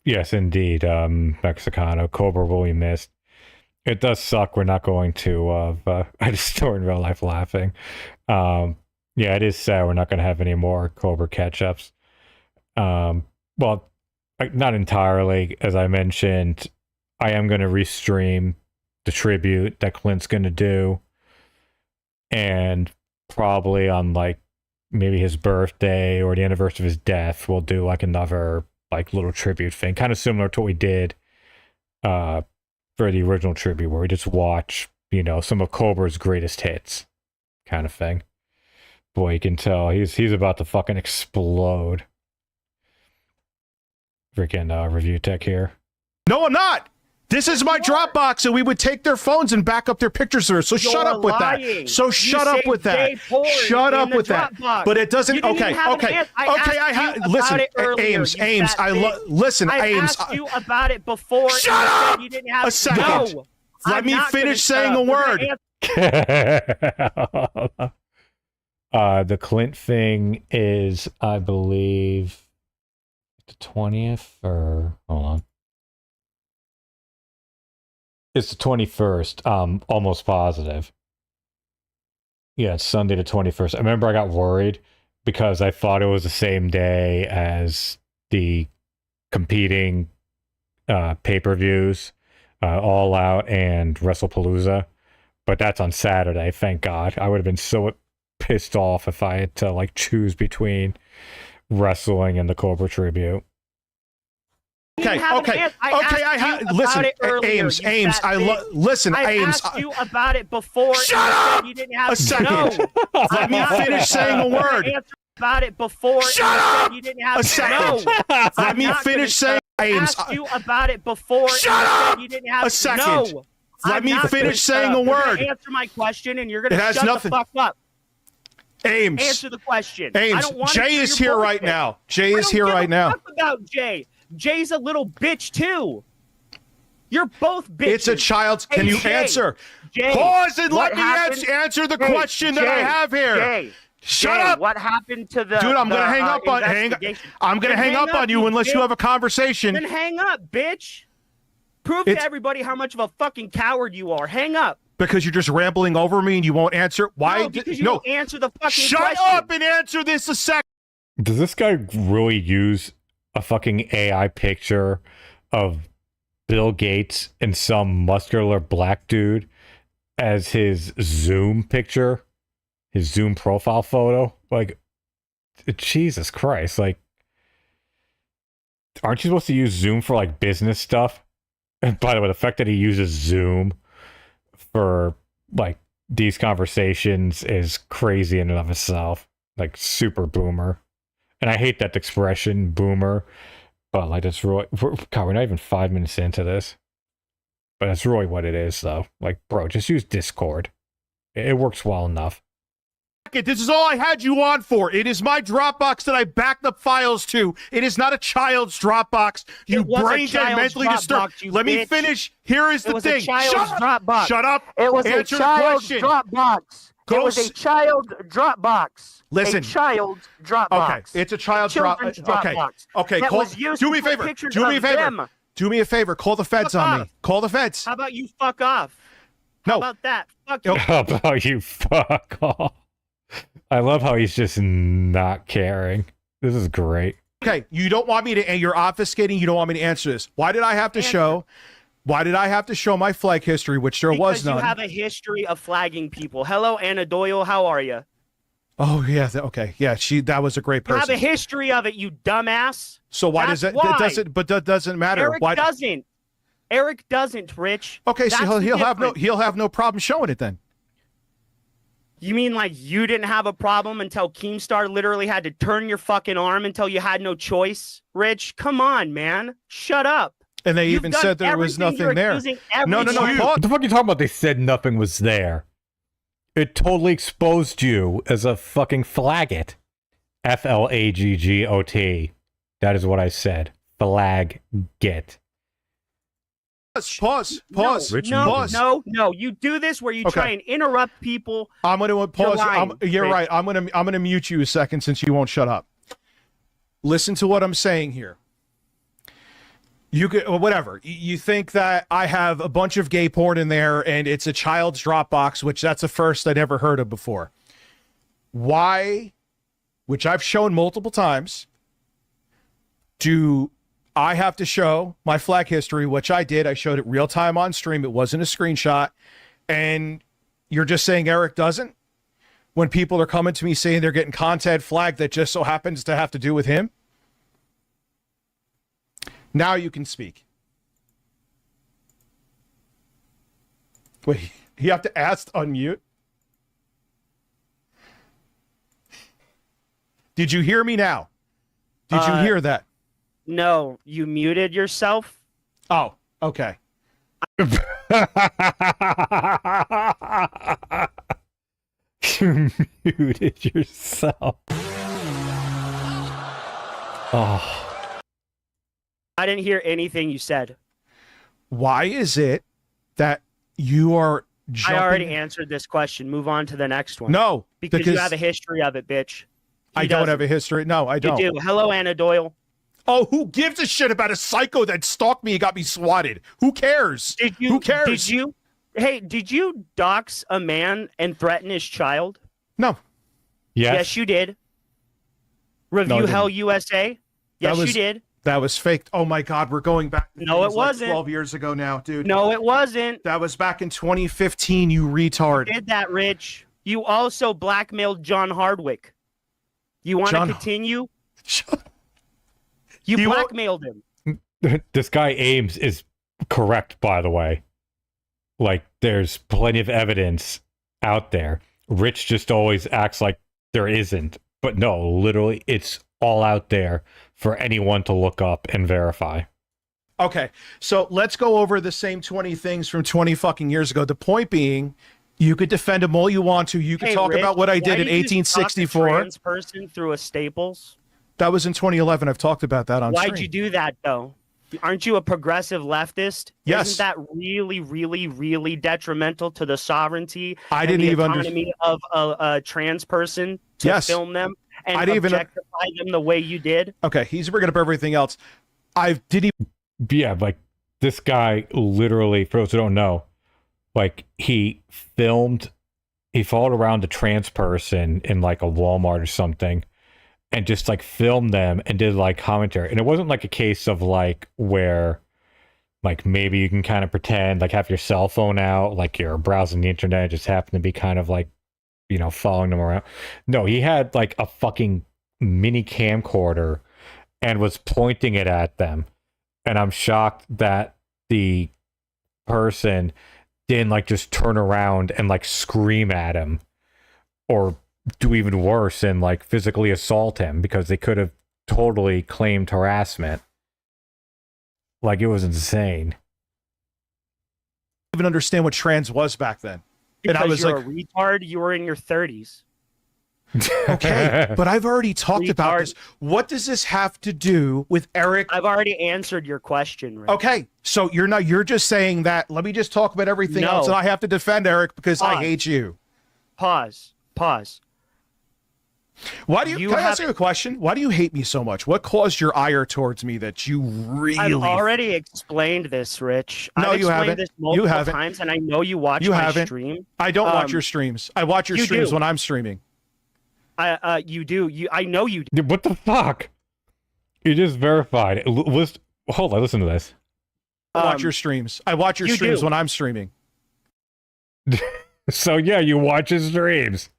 S2: Yes, indeed. Mexicano, Cobra will be missed. It does suck. We're not going to, I just still in real life laughing. Yeah, it is sad. We're not going to have any more Cobra catch-ups. Well, not entirely. As I mentioned, I am going to restream the tribute that Clint's going to do. And probably on like maybe his birthday or the anniversary of his death, we'll do like another like little tribute thing, kind of similar to what we did for the original tribute, where we just watch, you know, some of Cobra's greatest hits, kind of thing. Boy, you can tell he's about to fucking explode. Freaking review tech here.
S5: No, I'm not. This is my Dropbox, and we would take their phones and back up their pictures there. So shut up with that. So shut up with that. Shut up with that. But it doesn't. Okay. Listen, Ames. Listen,
S10: I
S5: Ames.
S10: asked you about it before.
S5: Shut up.
S10: You didn't have
S5: a second.
S10: No,
S5: Let me finish saying a word.
S2: The Clint thing is, I believe, the 20th, or hold on. It's the 21st. Almost positive. Yeah, it's Sunday the 21st. I remember I got worried because I thought it was the same day as the competing pay-per-views, All Out and WrestlePalooza. But that's on Saturday, thank God. I would have been so pissed off if I had to like choose between wrestling and the Cobra tribute.
S5: Okay. Listen, Ames. Listen,
S10: I
S5: Ames.
S10: asked you about it before.
S5: Shut up.
S10: You didn't have
S5: A second.
S10: No.
S5: Let me finish saying a word.
S10: About it before.
S5: Shut up.
S10: You didn't have
S5: A second.
S10: No.
S5: Let me finish saying. Ames.
S10: I asked you about it before.
S5: Shut up.
S10: You didn't have
S5: A second.
S10: No.
S5: Let me finish saying a word.
S10: Answer my question, and you're gonna
S5: It has
S10: shut
S5: nothing.
S10: the fuck up.
S5: Ames.
S10: Answer the question.
S5: Ames.
S10: I don't want
S5: Jay is here right now. Jay is here right now.
S10: Talk about Jay. Jay's a little bitch too. You're both bitches.
S5: It's a child's. Can you
S10: Jay,
S5: answer?
S10: Jay,
S5: Pause and
S10: what
S5: let me
S10: happened-
S5: answer the
S10: Jay,
S5: question that I
S10: Jay,
S5: have here.
S10: Jay,
S5: Shut
S10: Jay,
S5: up.
S10: What happened to the
S5: Dude, I'm
S10: the,
S5: gonna hang up on
S10: investigation?
S5: I'm gonna
S10: Then
S5: hang up on you unless you
S10: bitch.
S5: have a conversation.
S10: Then hang up, bitch. Prove to everybody how much of a fucking coward you are. Hang up.
S5: Because you're just rambling over me and you won't answer. Why?
S10: No, because you won't answer the fucking
S5: Shut
S10: question.
S5: up and answer this a sec.
S2: Does this guy really use a fucking AI picture of Bill Gates and some muscular black dude as his Zoom picture, his Zoom profile photo? Like, Jesus Christ. Like, aren't you supposed to use Zoom for like business stuff? And by the way, the fact that he uses Zoom for like these conversations is crazy in and of itself. Like, super boomer. And I hate that expression, boomer. But like, that's really, God, we're not even 5 minutes into this. But that's really what it is, though. Like, bro, just use Discord. It works well enough.
S5: This is all I had you on for. It is my Dropbox that I backed up files to. It is not a child's Dropbox. You brain dead, mentally disturbed. Let me finish. Here is the thing.
S10: It was a child's Dropbox.
S5: Shut up.
S10: It was
S5: Answer
S10: a child's
S5: the question.
S10: Dropbox.
S5: Go
S10: It was a child Dropbox.
S5: Listen.
S10: A child's Dropbox.
S5: Okay, it's a child's
S10: Children's
S5: Dropbox. Okay,
S10: that
S5: call,
S10: was used
S5: do
S10: to
S5: me a
S10: put
S5: favor.
S10: pictures
S5: Do me a
S10: of
S5: favor.
S10: them.
S5: Do me a favor. Call the feds
S10: Fuck
S5: on me.
S10: off.
S5: Call the feds.
S10: How about you fuck off?
S5: No.
S10: How about that? Fuck you.
S2: How about you fuck off? I love how he's just not caring. This is great.
S5: Okay, you don't want me to, you're obfuscating, you don't want me to answer this. Why did I have to show my flag history, which there was
S10: Because
S5: none?
S10: you have a history of flagging people. Hello, Anna Doyle. How are you?
S5: Oh, yeah, okay. Yeah, that was a great
S10: You have
S5: person.
S10: a history of it, you dumbass.
S5: So why
S10: That's
S5: does
S10: why.
S5: that doesn't matter.
S10: Eric
S5: Why
S10: doesn't. Eric doesn't, Rich.
S5: Okay, so
S10: That's the
S5: he'll have
S10: difference.
S5: no problem showing it then.
S10: You mean like you didn't have a problem until Keemstar literally had to turn your fucking arm until you had no choice? Rich, come on, man. Shut up.
S5: And they
S10: You've
S5: even
S10: done
S5: said there was
S10: everything.
S5: nothing there.
S10: You're accusing
S5: No,
S10: everyone.
S5: pause.
S2: What the fuck are you talking about? They said nothing was there. It totally exposed you as a fucking flaggot. Flaggot. That is what I said. Flaggot.
S5: Pause.
S10: No. You do this where you try and interrupt people.
S5: I'm going to pause. You're
S10: Rich.
S5: right. I'm going to mute you a second since you won't shut up. Listen to what I'm saying here. You could, whatever. You think that I have a bunch of gay porn in there and it's a child's Dropbox, which that's a first I'd ever heard of before. Why, which I've shown multiple times, do I have to show my flag history, which I did. I showed it real time on stream. It wasn't a screenshot. And you're just saying Eric doesn't? When people are coming to me saying they're getting content flagged that just so happens to have to do with him? Now you can speak. Wait, you have to ask to unmute? Did you hear me now? Did you hear that?
S10: No, you muted yourself.
S5: Oh, okay.
S2: You muted yourself. Oh.
S10: I didn't hear anything you said.
S5: Why is it that you are jumping?
S10: I already answered this question. Move on to the next one.
S5: No,
S10: because you have a history of it, bitch.
S5: I don't have a history. No, I don't.
S10: You do. Hello, Anna Doyle.
S5: Oh, who gives a shit about a psycho that stalked me and got me swatted? Who cares? Who cares?
S10: Did you dox a man and threaten his child?
S5: No.
S10: Yes, you did. Review Hell USA? Yes, you did.
S5: That was fake. Oh my God, we're going back.
S10: No, it wasn't.
S5: 12 years ago now, dude.
S10: No, it wasn't.
S5: That was back in 2015, you retard.
S10: You did that, Rich. You also blackmailed John Hardwick. You want to continue? You blackmailed him.
S2: This guy Ames is correct, by the way. Like, there's plenty of evidence out there. Rich just always acts like there isn't. But no, literally, it's all out there for anyone to look up and verify.
S5: Okay, so let's go over the same 20 things from 20 fucking years ago. The point being, you could defend them all you want to. You could talk
S10: Rich,
S5: about what I did in 1864.
S10: Trans person through a Staples.
S5: That was in 2011. I've talked about that on stream.
S10: Why'd you do that, though? Aren't you a progressive leftist?
S5: Yes.
S10: Isn't that really, really, really detrimental to the sovereignty
S5: I didn't even
S10: autonomy of a trans person to film them and objectify them the way you did?
S5: Okay, he's bringing up everything else.
S2: Yeah, like, this guy literally, for those who don't know, like, he followed around a trans person in, like, a Walmart or something, and just, like, filmed them and did, like, commentary. And it wasn't, like, a case of, like, where, like, maybe you can kind of pretend, like, have your cell phone out, like, you're browsing the internet, and just happen to be kind of, like, you know, following them around. No, he had, like, a fucking mini camcorder and was pointing it at them. And I'm shocked that the person didn't, like, just turn around and, like, scream at him or do even worse and, like, physically assault him, because they could have totally claimed harassment. Like, it was insane.
S5: Even understand what trans was back then.
S10: Because
S5: and I was
S10: you're
S5: like,
S10: a retard. You were in your 30s.
S5: Okay, but I've already talked about this. What does this have to do with Eric?
S10: I've already answered your question, Rick.
S5: Okay, so you're just saying that. Let me just talk about everything else, and I have to defend Eric because I hate you.
S10: Pause.
S5: Why do you? Can I ask you a question? Why do you hate me so much? What caused your ire towards me that you really?
S10: I've already explained this, Rich.
S5: No,
S10: I've
S5: you haven't.
S10: This multiple
S5: You haven't.
S10: times, and I know you watch my stream.
S5: I don't watch your streams. I watch your streams when I'm streaming.
S10: You do. I know you do.
S2: What the fuck? You just verified. Hold on, listen to this.
S5: I watch your streams. I watch your streams when I'm streaming.
S2: So yeah, you watch his streams.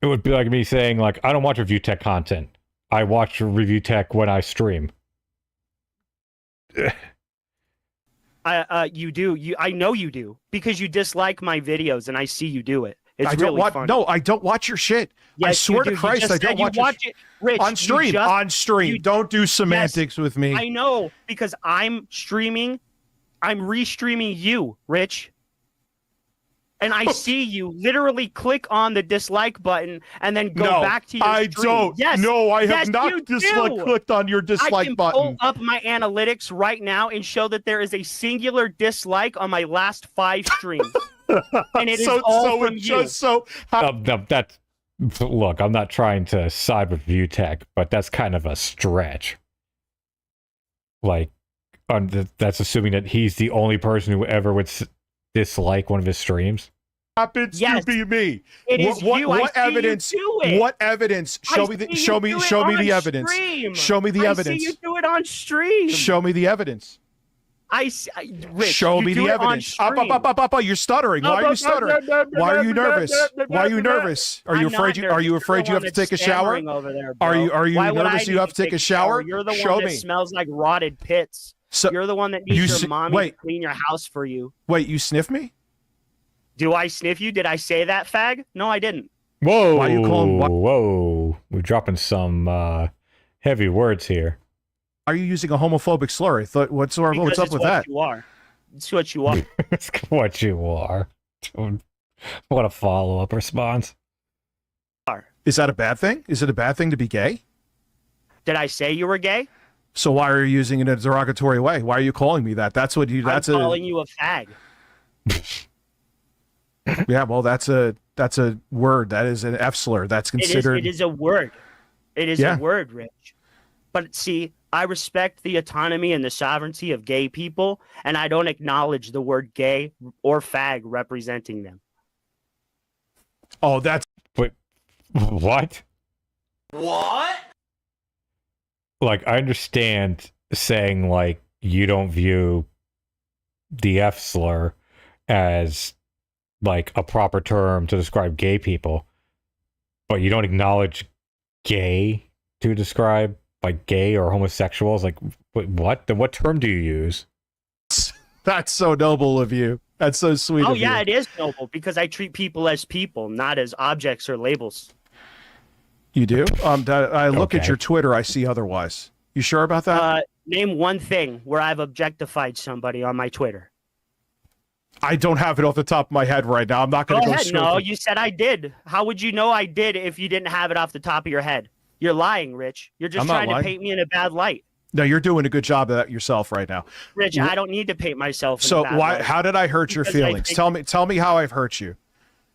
S2: It would be like me saying, like, I don't watch review tech content. I watch review tech when I stream.
S10: You do. I know you do, because you dislike my videos, and I see you do it. It's
S5: I don't
S10: really
S5: watch.
S10: funny.
S5: No, I don't watch your shit. I
S10: Yes,
S5: swear
S10: you
S5: to
S10: do. You
S5: Christ,
S10: just
S5: I don't
S10: said you
S5: watch,
S10: watch
S5: your
S10: it. Rich,
S5: on
S10: you
S5: stream.
S10: just-
S5: On stream.
S10: you-
S5: Don't do semantics with me.
S10: I know, because I'm streaming. I'm restreaming you, Rich. And I see you literally click on the dislike button and then go
S5: No,
S10: back to your
S5: I
S10: stream.
S5: don't.
S10: Yes,
S5: No, I have
S10: yes,
S5: not
S10: you do.
S5: clicked on your
S10: I
S5: dislike
S10: can
S5: button.
S10: pull up my analytics right now and show that there is a singular dislike on my last 5 streams. And it is all from you.
S2: That's look. I'm not trying to side with ViewTech, but that's kind of a stretch. Like, that's assuming that he's the only person who ever would dislike one of his streams.
S5: Happens to be me.
S10: It is you.
S5: What
S10: I see
S5: evidence?
S10: you do it.
S5: What evidence? Show me the. Show me the evidence. Show me the
S10: I
S5: evidence.
S10: see you do it on stream.
S5: Show me the evidence.
S10: Rich,
S5: show me the evidence. Up. You're stuttering. Why are you stuttering? Why are you nervous? Why are you nervous? Are you afraid? Are you afraid you have to take a shower? Are you nervous you have to take a shower?
S10: You're the
S5: Show
S10: one that
S5: me.
S10: smells like rotted pits.
S5: So
S10: you're the one that needs your mommy to clean your house for you.
S5: Wait, you sniff me?
S10: Do I sniff you? Did I say that, fag? No, I didn't.
S2: Whoa!
S5: Why you calling?
S2: Whoa! We're dropping some heavy words here.
S5: Are you using a homophobic slur? I thought, what's up with that?
S10: You are. It's what you are.
S2: It's what you are. What a follow-up response.
S5: Is that a bad thing? Is it a bad thing to be gay?
S10: Did I say you were gay?
S5: So why are you using it in a derogatory way? Why are you calling me that? That's what you. That's
S10: I'm calling you a fag.
S5: Yeah, well, that's a word. That is an F slur. That's considered.
S10: It is a word. It is a word, Rich. But see, I respect the autonomy and the sovereignty of gay people, and I don't acknowledge the word gay or fag representing them.
S5: Oh, that's.
S2: Wait, what?
S4: What?
S2: Like, I understand saying, like, you don't view the F slur as, like, a proper term to describe gay people, but you don't acknowledge gay to describe, like, gay or homosexuals. Like, what? Then what term do you use?
S5: That's so noble of you. That's so sweet of you.
S10: Oh, yeah, it is noble, because I treat people as people, not as objects or labels.
S5: You do? I look at your Twitter, I see otherwise. You sure about that?
S10: Name one thing where I've objectified somebody on my Twitter.
S5: I don't have it off the top of my head right now. I'm not going to go
S10: ahead.
S5: straight.
S10: No, you said I did. How would you know I did if you didn't have it off the top of your head? You're lying, Rich. You're just trying to paint me in a bad light.
S5: No, you're doing a good job of that yourself right now.
S10: Rich, I don't need to paint myself in
S5: So
S10: a bad
S5: why?
S10: light.
S5: How did I hurt your feelings? Tell me how I've hurt you.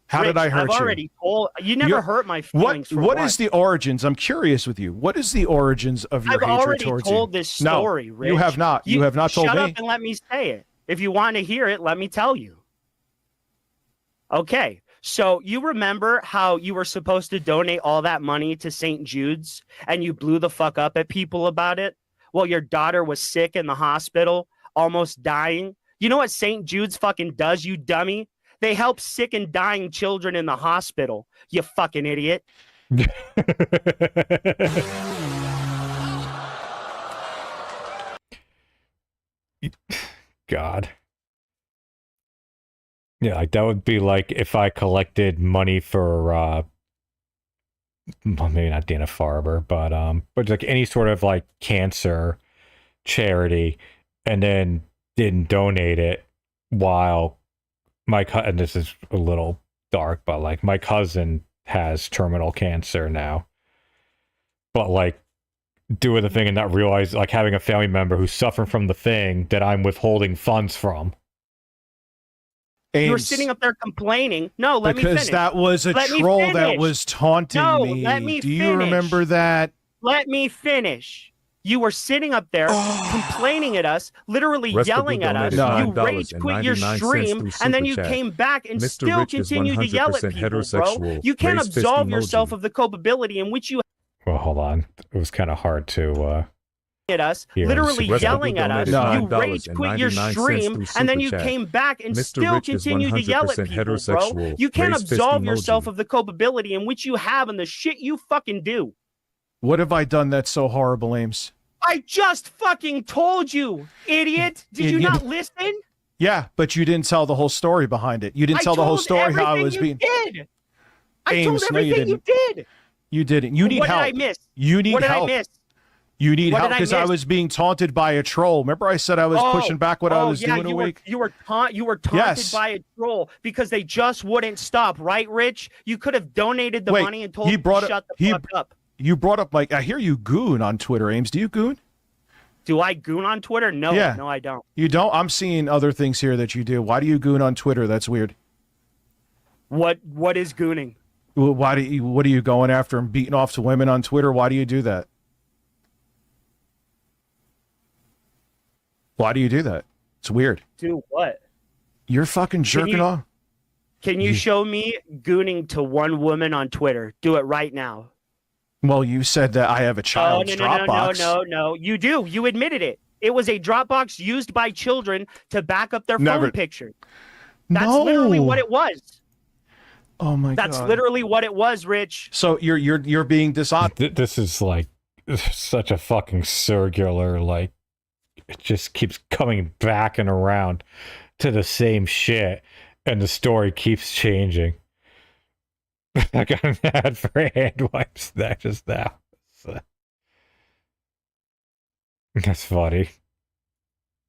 S5: How did I hurt you?
S10: I've already told you. Never hurt my feelings.
S5: What is the origins? I'm curious with you. What is the origins of your hatred towards you?
S10: I've already told this story,
S5: no,
S10: Rich.
S5: You have not. You have not told me.
S10: Shut up and let me say it. If you want to hear it, let me tell you. Okay. So you remember how you were supposed to donate all that money to St. Jude's and you blew the fuck up at people about it? Well, your daughter was sick in the hospital, almost dying. You know what St. Jude's fucking does, you dummy? They help sick and dying children in the hospital, you fucking idiot.
S2: God. Yeah, like that would be like if I collected money for well, maybe not Dana-Farber, but like any sort of like cancer charity, and then didn't donate it while and this is a little dark, but like my cousin has terminal cancer now, but like doing the thing and not realize, like having a family member who's suffering from the thing that I'm withholding funds from.
S10: You were sitting up there complaining. No, let me finish.
S5: Because that was a troll that was taunting me.
S10: Let me
S5: Do you remember that?
S10: Let me finish. You were sitting up there complaining at us, literally yelling at us. You rage quit your stream, and then you came back and still continued to yell at people, bro. You can't absolve yourself of the culpability in which you...
S2: Well, hold on. It was kind of hard to...
S10: at us, literally yelling at us. You rage quit your stream, and then you came back and still continue to yell at people, bro. You can't absolve yourself of the culpability in which you have and the shit you fucking do.
S5: What have I done that's so horrible, Ames?
S10: I just fucking told you, idiot. Did you not listen?
S5: Yeah, but you didn't tell the whole story behind it. You didn't tell the whole story how I was being.
S10: Did. I
S5: Ames,
S10: told
S5: no, you
S10: everything you did.
S5: You didn't. You need
S10: What
S5: help.
S10: did I miss?
S5: You need
S10: What did
S5: help.
S10: I miss?
S5: You need
S10: What
S5: help
S10: did I
S5: because I
S10: miss?
S5: was being taunted by a troll. Remember, I said I was pushing back what I was doing a week.
S10: You were taunted
S5: Yes.
S10: by a troll because they just wouldn't stop, right, Rich? You could have donated the
S5: Wait,
S10: money and told
S5: he
S10: them
S5: brought
S10: to
S5: up-
S10: shut the
S5: he-
S10: fuck up.
S5: You brought up like I hear you goon on Twitter, Ames. Do you goon?
S10: Do I goon on Twitter? No,
S5: Yeah.
S10: no, I don't.
S5: You don't. I'm seeing other things here that you do. Why do you goon on Twitter? That's weird.
S10: What is gooning?
S5: Why do you? What are you going after and beating off to women on Twitter? Why do you do that? Why do you do that? It's weird.
S10: Do what?
S5: You're fucking jerking
S10: you-
S5: off.
S10: Can you show me gooning to one woman on Twitter? Do it right now.
S5: Well, you said that I have a
S10: Oh,
S5: child's Dropbox.
S10: no. You do. You admitted it. It was a Dropbox used by children to back up their
S5: Never-
S10: phone picture. That's literally what it was.
S5: Oh my god.
S10: That's literally what it was, Rich.
S5: So you're being dishonest.
S2: This is like such a fucking circular, like it just keeps coming back and around to the same shit, and the story keeps changing. I got an ad for hand wipes that just now. So- That's funny.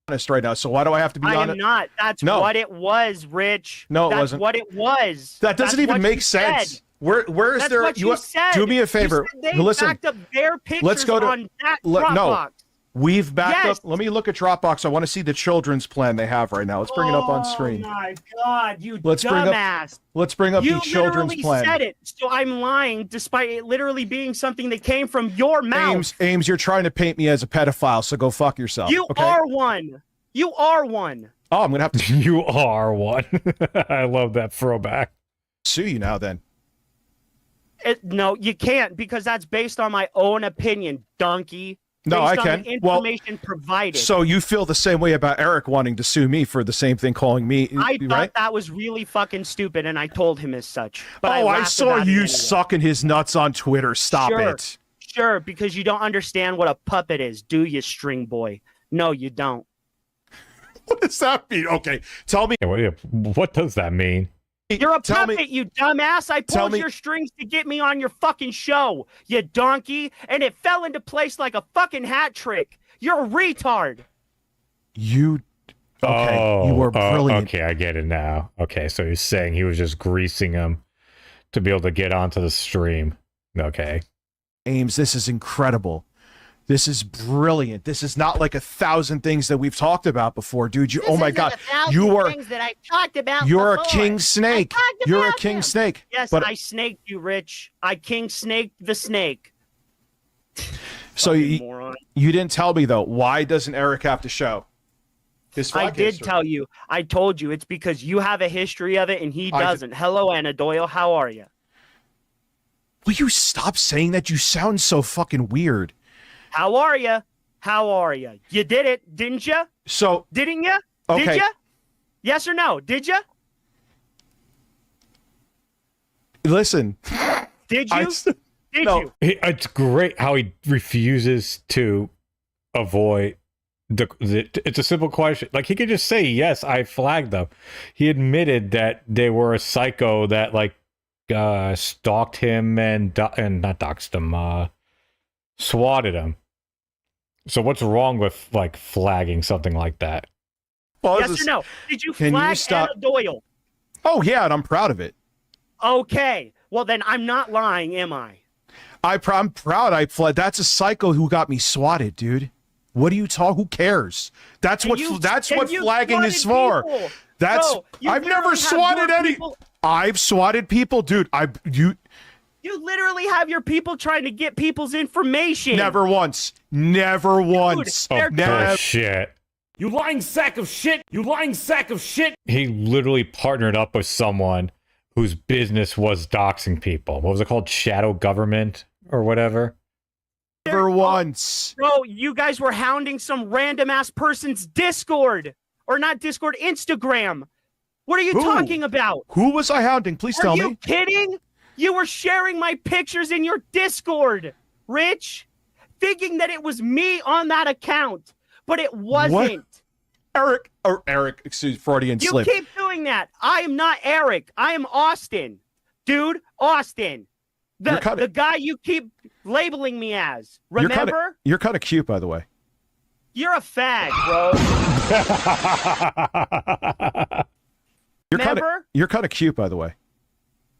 S5: Honest right now. So why do I have to be
S10: I
S5: honest?
S10: am not. That's
S5: No.
S10: what it was, Rich.
S5: No, it
S10: That's
S5: wasn't.
S10: what it was.
S5: That doesn't
S10: That's
S5: even
S10: what
S5: make
S10: you
S5: sense.
S10: said.
S5: Where is
S10: That's
S5: there?
S10: what you said.
S5: Do me a favor.
S10: You said they
S5: Listen.
S10: backed up their pictures
S5: Let's go to
S10: on that
S5: no.
S10: Dropbox.
S5: We've backed
S10: Yes.
S5: up. Let me look at Dropbox. I want to see the children's plan they have right now. Let's bring it up on screen.
S10: Oh my God, you
S5: Let's bring up-
S10: dumbass.
S5: Let's bring up
S10: You
S5: the children's
S10: literally
S5: plan.
S10: said it, so I'm lying despite it literally being something that came from your mouth.
S5: Ames, you're trying to paint me as a pedophile, so go fuck yourself.
S10: You
S5: okay?
S10: are one. You are one.
S5: Oh, I'm gonna have to
S2: You are one. I love that throwback.
S5: sue you now. Then
S10: No, you can't because that's based on my own opinion, donkey.
S5: No,
S10: Based
S5: I
S10: on
S5: can.
S10: the
S5: Well,
S10: information provided.
S5: so you feel the same way about Eric wanting to sue me for the same thing, calling me
S10: I thought
S5: right?
S10: that was really fucking stupid, and I told him as such. But
S5: I
S10: laughed
S5: saw
S10: about it
S5: you
S10: anyway.
S5: sucking his nuts on Twitter. Stop
S10: Sure.
S5: it.
S10: Sure, because you don't understand what a puppet is, do you, string boy? No, you don't.
S5: What does that mean? Okay, tell me.
S2: What does that mean?
S10: You're a
S5: Tell me-
S10: puppet, you dumbass. I
S5: Tell
S10: pulled
S5: me-
S10: your strings to get me on your fucking show, you donkey, and it fell into place like a fucking hat trick. You're a retard.
S5: You. Okay, you were brilliant.
S2: Okay, I get it now. Okay, so he's saying he was just greasing him to be able to get onto the stream. Okay.
S5: Ames, this is incredible. This is brilliant. This is not like 1,000 things that we've talked about before, dude. Oh my god, you are
S10: things that I talked about.
S5: you're
S10: before.
S5: a king snake.
S10: I talked
S5: You're a
S10: about
S5: king
S10: them.
S5: snake.
S10: Yes,
S5: but
S10: I snaked you, Rich. I king snaked the snake.
S5: so
S10: Fucking
S5: you,
S10: moron.
S5: you didn't tell me though. Why doesn't Eric have to show his
S10: I
S5: flag
S10: did
S5: history?
S10: tell you. I told you. It's because you have a history of it and he
S5: I did-
S10: doesn't. Hello, Anna Doyle. How are you?
S5: Will you stop saying that? You sound so fucking weird.
S10: How are you? How are you? You did it, didn't you?
S5: So
S10: Didn't you?
S5: Okay.
S10: Did you? Yes or no? Did you?
S5: listen,
S10: Did you? Did
S5: no.
S10: you?
S2: It's great how he refuses to avoid it's a simple question. Like, he could just say, yes, I flagged them. He admitted that they were a psycho that, like, stalked him and not doxed him, swatted him. So what's wrong with, like, flagging something like that?
S5: Well,
S10: Yes or no? Did you
S5: Can you
S10: flag
S5: stop-
S10: Anna Doyle?
S5: Oh yeah, and I'm proud of it.
S10: Okay. Well, then I'm not lying, am I?
S5: I'm proud I fled. That's a psycho who got me swatted, dude. What do you talk? Who cares? That's
S10: And
S5: what
S10: you-
S5: that's
S10: and
S5: what
S10: you
S5: flagging is
S10: swatted
S5: for.
S10: people.
S5: That's
S10: Bro, you
S5: I've never
S10: literally have
S5: swatted
S10: more
S5: any.
S10: people-
S5: I've swatted people, dude. You
S10: You literally have your people trying to get people's information.
S5: never once, never once,
S10: they're
S5: never.
S2: Bullshit.
S11: You lying sack of shit! You lying sack of shit!
S2: He literally partnered up with someone whose business was doxing people. What was it called? Shadow government or whatever?
S5: Never once.
S10: Bro, you guys were hounding some random ass person's Discord. Or not Discord, Instagram. What are you
S5: Who?
S10: talking about?
S5: Who was I hounding? Please
S10: Are
S5: tell
S10: you
S5: me.
S10: kidding? You were sharing my pictures in your Discord, Rich, thinking that it was me on that account, but it wasn't.
S5: Eric, excuse Freudian
S10: You
S5: slip.
S10: keep doing that. I am not Eric. I am Austin. Dude, Austin. The guy you keep labeling me as. Remember?
S5: You're kind of cute, by the way.
S10: You're a fag, bro.
S5: You're kind of cute, by the way.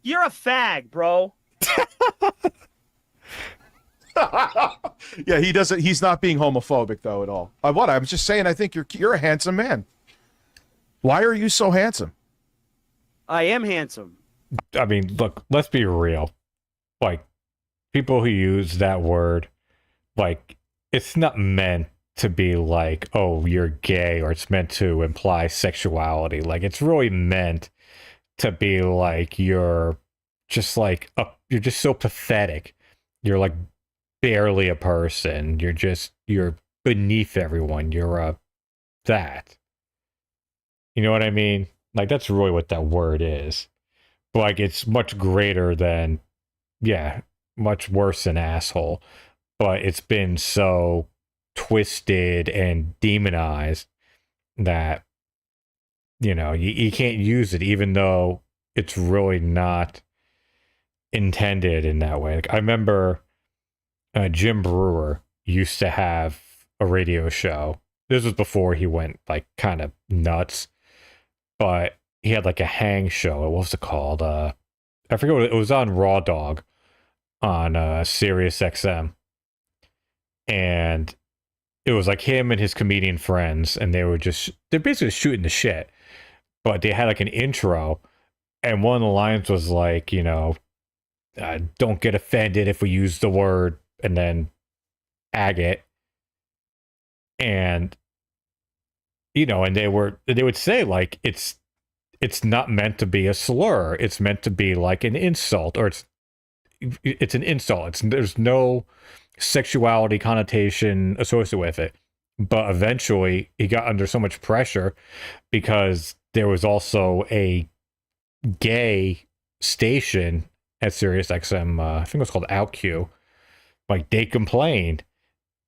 S10: You're a fag, bro.
S5: Yeah, he doesn't. He's not being homophobic though at all. I'm just saying. I think you're a handsome man. Why are you so handsome?
S10: I am handsome.
S2: I mean, look, let's be real. Like, people who use that word, like, it's not meant to be like, oh, you're gay, or it's meant to imply sexuality. Like, it's really meant to be like you're just so pathetic. You're like barely a person. You're beneath everyone. You're that. You know what I mean? Like, that's really what that word is. But, like, it's much greater than, much worse than asshole. But it's been so twisted and demonized that, you can't use it, even though it's really not intended in that way. Like, I remember Jim Brewer used to have a radio show. This was before he went, like, kind of nuts. But he had, like, a hang show. What was it called? I forget what it was on Raw Dog on Sirius XM. And it was like him and his comedian friends, and they're basically shooting the shit. But they had like an intro, and one of the lines was like, don't get offended if we use the word, and then agate. And and they would say, like, it's not meant to be a slur. It's meant to be like an insult, or it's an insult. There's no sexuality connotation associated with it. But eventually he got under so much pressure because there was also a gay station at Sirius XM, I think it was called OutQ. Like, they complained,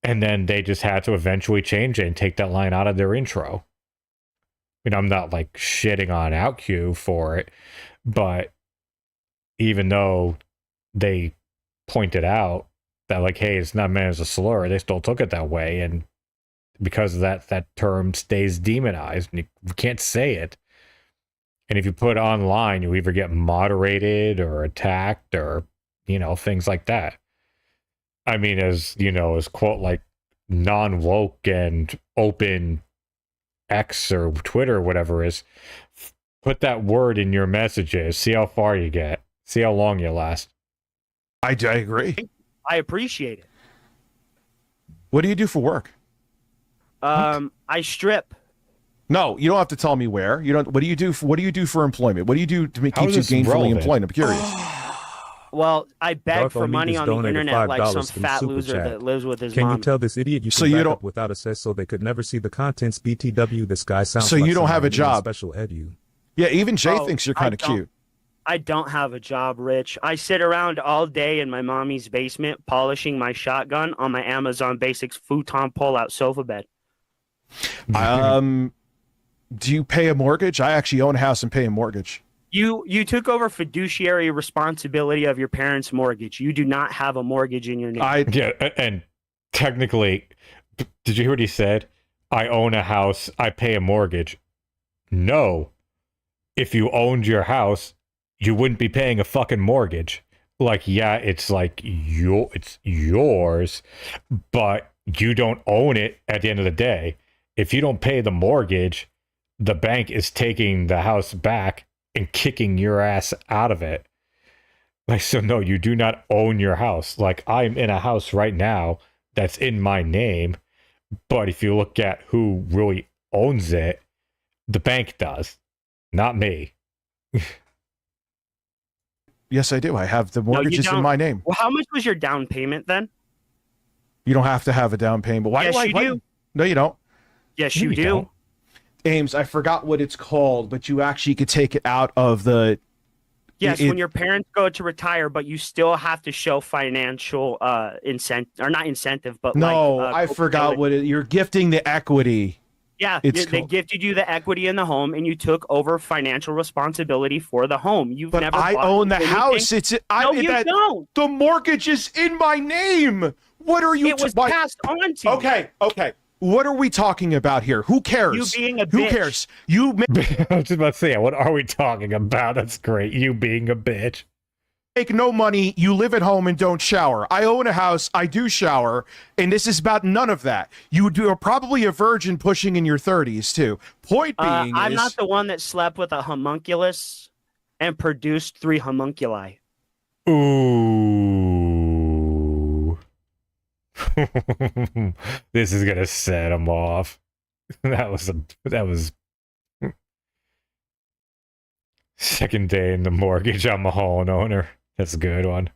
S2: and then they just had to eventually change it and take that line out of their intro. I mean, I'm not like shitting on OutQ for it, but even though they pointed out that, like, hey, it's not meant as a slur, they still took it that way, and because of that term stays demonized, and you can't say it. And if you put it online, you either get moderated or attacked or, things like that. I mean, as quote, like, non-woke and open X or Twitter or whatever is, put that word in your messages, see how far you get, see how long you last.
S5: I agree.
S10: I appreciate it.
S5: What do you do for work?
S10: I strip.
S5: No, you don't have to tell me where. You don't. What do you do for employment? What do you do to keep you gainfully employed? I'm curious.
S10: Well, I beg
S8: Darko
S10: for money
S8: Negus
S10: on the
S8: donated
S10: internet like some
S8: $5 from
S10: fat
S8: Super
S10: loser
S8: Chat.
S10: that lives with his
S8: Can
S10: mom.
S8: you tell this idiot you
S5: So
S8: can
S5: you
S8: back
S5: don't-
S8: up without a so they could never see the contents? BTW, this guy sounds
S5: So
S8: like
S5: you don't have a
S8: somebody in
S5: job.
S8: Special edu.
S5: Yeah, even Jay
S10: Oh,
S5: thinks you're
S10: I
S5: kind of
S10: don't.
S5: cute.
S10: I don't have a job, Rich. I sit around all day in my mommy's basement polishing my shotgun on my Amazon Basics futon pull-out sofa bed.
S5: Do you pay a mortgage? I actually own a house and pay a mortgage.
S10: You took over fiduciary responsibility of your parents' mortgage. You do not have a mortgage in your name.
S2: And technically, did you hear what he said? I own a house, I pay a mortgage. No. If you owned your house, you wouldn't be paying a fucking mortgage. Like, yeah, it's like it's yours, but you don't own it at the end of the day. If you don't pay the mortgage, the bank is taking the house back and kicking your ass out of it. Like, so no, you do not own your house. Like, I'm in a house right now that's in my name, but if you look at who really owns it, the bank does, not me.
S5: Yes, I do. I have the
S10: No, you
S5: mortgages in
S10: don't.
S5: my name.
S10: Well, how much was your down payment then?
S5: You don't have to have a down payment. Why?
S10: Yes, you do.
S5: No, you don't.
S10: Yes, you do.
S2: don't.
S5: Ames, I forgot what it's called, but you actually could take it out of the.
S10: Yes, when your parents go to retire, but you still have to show financial incentive, or not incentive, but
S5: No,
S10: like,
S5: I forgot what it. You're gifting the equity.
S10: Yeah,
S5: It's
S10: they
S5: cool.
S10: gifted you the equity in the home, and you took over financial responsibility for the home. You've
S5: But
S10: never.
S5: I
S10: bought
S5: own the
S10: anything.
S5: house.
S10: No, you don't.
S5: The mortgage is in my name. What are you?
S10: It was passed on to you.
S5: Okay. What are we talking about here? Who cares?
S10: You being a
S5: Who
S10: bitch.
S5: cares? You.
S2: I was just about to say, what are we talking about? That's great. You being a bitch.
S5: Make no money, you live at home and don't shower. I own a house, I do shower, and this is about none of that. Are probably a virgin pushing in your 30s, too. Point being
S10: I'm not the one that slept with a homunculus and produced 3 homunculi.
S2: Ooh. This is going to set him off. That was second day in the mortgage. I'm a homeowner. That's a good one.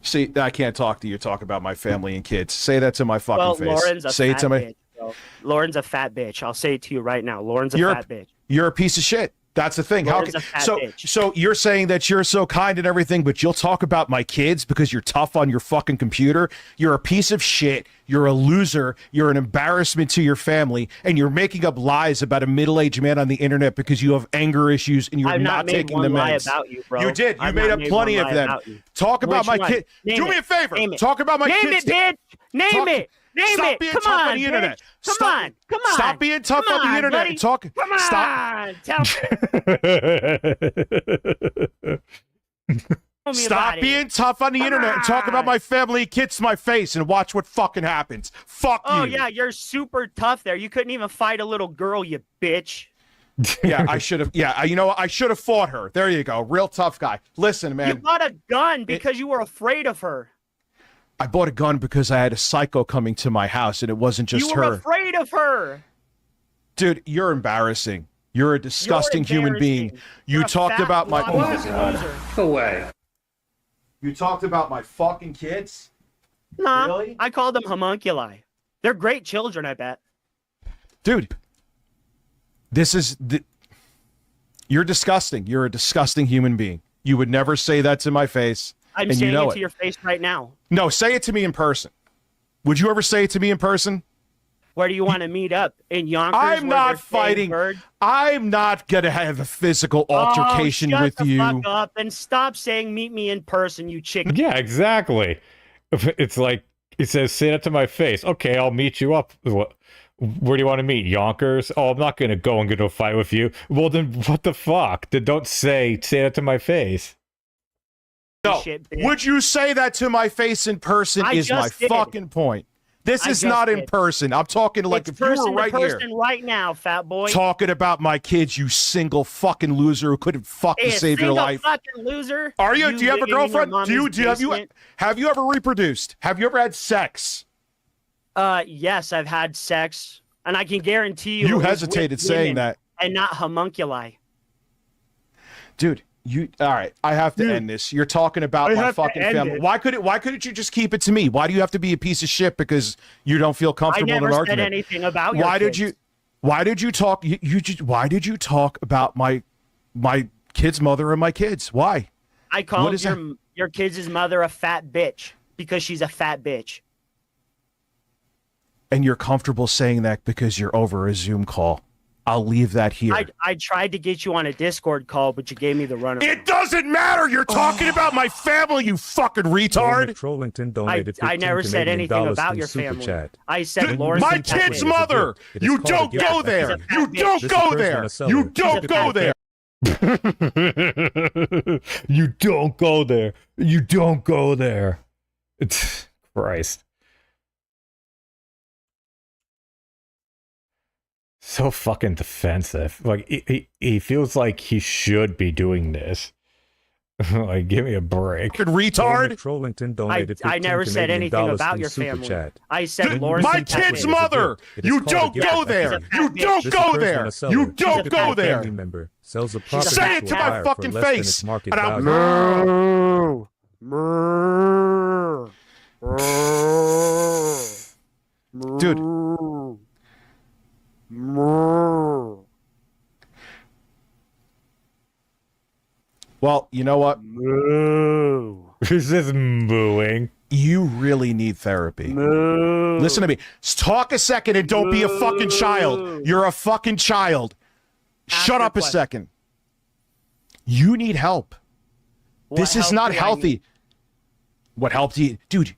S5: See, I can't talk to you. Talk about my family and kids. Say that to my fucking face.
S10: Lauren's a
S5: Say it
S10: fat
S5: to me.
S10: bitch, bro. Lauren's a fat bitch. I'll say it to you right now. Lauren's a fat bitch.
S5: You're a piece of shit. That's the thing.
S10: Lauren's a fat bitch.
S5: So you're saying that you're so kind and everything, but you'll talk about my kids because you're tough on your fucking computer. You're a piece of shit. You're a loser. You're an embarrassment to your family, and you're making up lies about a middle-aged man on the internet because you have anger issues and you're
S10: I've
S5: not
S10: made
S5: taking
S10: one
S5: the
S10: lie
S5: meds.
S10: about you, bro.
S5: You did. You
S10: I've
S5: made
S10: not
S5: up
S10: made
S5: plenty
S10: one
S5: of
S10: lie
S5: them.
S10: about you.
S5: Talk about
S10: Which
S5: my
S10: one?
S5: kid.
S10: Name
S5: Do me
S10: it.
S5: a favor.
S10: Name it.
S5: Talk about my
S10: Name
S5: kids.
S10: it, bitch. Name it. Name
S5: Stop
S10: it.
S5: being
S10: Come
S5: tough
S10: on,
S5: on the internet.
S10: Come
S5: Stop-
S10: on. Come on.
S5: Stop being tough
S10: Come
S5: on the internet
S10: buddy.
S5: and talk.
S10: Come
S5: Stop.
S10: on. Tell me
S5: Stop
S10: about
S5: being
S10: it.
S5: tough on the internet and talk about my family, kids to my face, and watch what fucking happens. Fuck you.
S10: Oh, yeah, you're super tough there. You couldn't even fight a little girl, you bitch.
S5: Yeah, I should have. Yeah, you know what? I should have fought her. There you go. Real tough guy. Listen, man.
S10: You bought a gun because you were afraid of her.
S5: I bought a gun because I had a psycho coming to my house, and it wasn't just
S10: You were
S5: her.
S10: afraid of her.
S5: Dude, you're embarrassing. You're a disgusting human being.
S10: embarrassing.
S5: You
S10: You're a
S5: talked
S10: fat,
S5: about my.
S10: blonde loser.
S4: No way.
S5: You talked about my fucking kids.
S10: Nah,
S5: Really?
S10: I called them homunculi. They're great children, I bet.
S5: Dude, this is you're disgusting. You're a disgusting human being. You would never say that to my face.
S10: I'm
S5: and
S10: saying
S5: you know
S10: it to your face right now.
S5: No, say it to me in person. Would you ever say it to me in person?
S10: Where do you want to meet up? In Yonkers?
S5: I'm
S10: where
S5: not
S10: they're saying
S5: fighting.
S10: bird?
S5: I'm not gonna have a physical altercation
S10: shut
S5: with
S10: the
S5: you.
S10: Fuck up and stop saying meet me in person, you chicken.
S2: Yeah, exactly. It's like he says, "Say that to my face." Okay, I'll meet you up. What? Where do you want to meet? Yonkers? Oh, I'm not gonna go and get into a fight with you. Well, then what the fuck? Then don't say that to my face.
S5: No.
S10: Shit, bitch.
S5: Would you say that to my face in person?
S10: I
S5: Is my
S10: just did.
S5: fucking point. This
S10: I
S5: is
S10: just
S5: not in
S10: did.
S5: person. I'm talking like
S10: It's
S5: if you
S10: person
S5: were right
S10: to
S5: here
S10: person right now, fat boy.
S5: talking about my kids, you single fucking loser who couldn't fucking
S10: Hey,
S5: save your
S10: single
S5: life.
S10: fucking loser.
S5: Are you? Do you have a
S10: living in your
S5: girlfriend? Do you?
S10: mommy's
S5: Do you
S10: basement?
S5: have you ever reproduced? Have you ever had sex?
S10: Yes, I've had sex, and I can guarantee you.
S5: You
S10: it was
S5: hesitated
S10: with
S5: saying
S10: women
S5: that.
S10: and not homunculi.
S5: Dude, all right, I have to end this. You're talking about
S10: I
S5: my
S10: have to
S5: fucking
S10: end
S5: family.
S10: it.
S5: Why couldn't you just keep it to me? Why do you have to be a piece of shit because you don't feel
S10: I
S5: comfortable in
S10: never
S5: an
S10: said
S5: argument?
S10: anything about your
S5: Why
S10: kids.
S5: did you talk why did you talk about my kid's mother and my kids? Why?
S10: I
S5: What
S10: called
S5: is
S10: your kid's mother a fat bitch because she's a fat bitch.
S5: And you're comfortable saying that because you're over a Zoom call. I'll leave that here.
S10: I tried to get you on a Discord call, but you gave me the runaround.
S5: It doesn't matter. You're talking about my family, you fucking retard.
S8: Trollington donated
S10: I never
S8: 15
S10: said
S8: Canadian
S10: anything
S8: dollars
S10: about
S8: through
S10: your
S8: Super
S10: family.
S8: Chat.
S10: I said Lawrence.
S5: My
S10: and Pat
S5: kid's
S10: Wade.
S5: mother.
S8: It is
S5: You
S8: called
S5: don't
S8: a
S5: go
S8: gift
S5: there.
S8: mechanism.
S5: You don't
S8: This
S5: go
S8: is
S5: there.
S8: personal
S5: You
S8: seller.
S5: don't go there.
S2: You don't go there. You don't go there. It's Christ. So fucking defensive. Like he feels like he should be doing this. Like, give me a break.
S5: Fucking retard.
S8: Trollington donated
S10: I
S8: 15
S10: never said
S8: Canadian
S10: anything
S8: dollars
S10: about
S8: through
S10: your
S8: Super
S10: family.
S8: Chat.
S10: I said Lawrence.
S5: My
S10: and Pat
S5: kid's
S10: Wade.
S5: mother.
S8: It is
S5: You
S8: called a
S5: don't
S8: gift
S5: go
S8: mechanism.
S5: there. You
S10: This
S5: don't
S8: This
S5: go
S8: is
S5: there.
S8: personal seller.
S5: You don't
S8: Super
S5: go
S8: Chat
S5: there.
S8: family member sells a property
S5: Say it to my
S8: buyer
S5: fucking
S8: for less than
S5: face.
S8: its market
S5: And I'll Dude. Well, you know what?
S2: This is mooing.
S5: You really need therapy.
S10: Moo.
S5: Listen to me. Talk a second and don't be a fucking child. You're a fucking child. Shut up a second. You need help. This is not healthy. What helped you? Dude,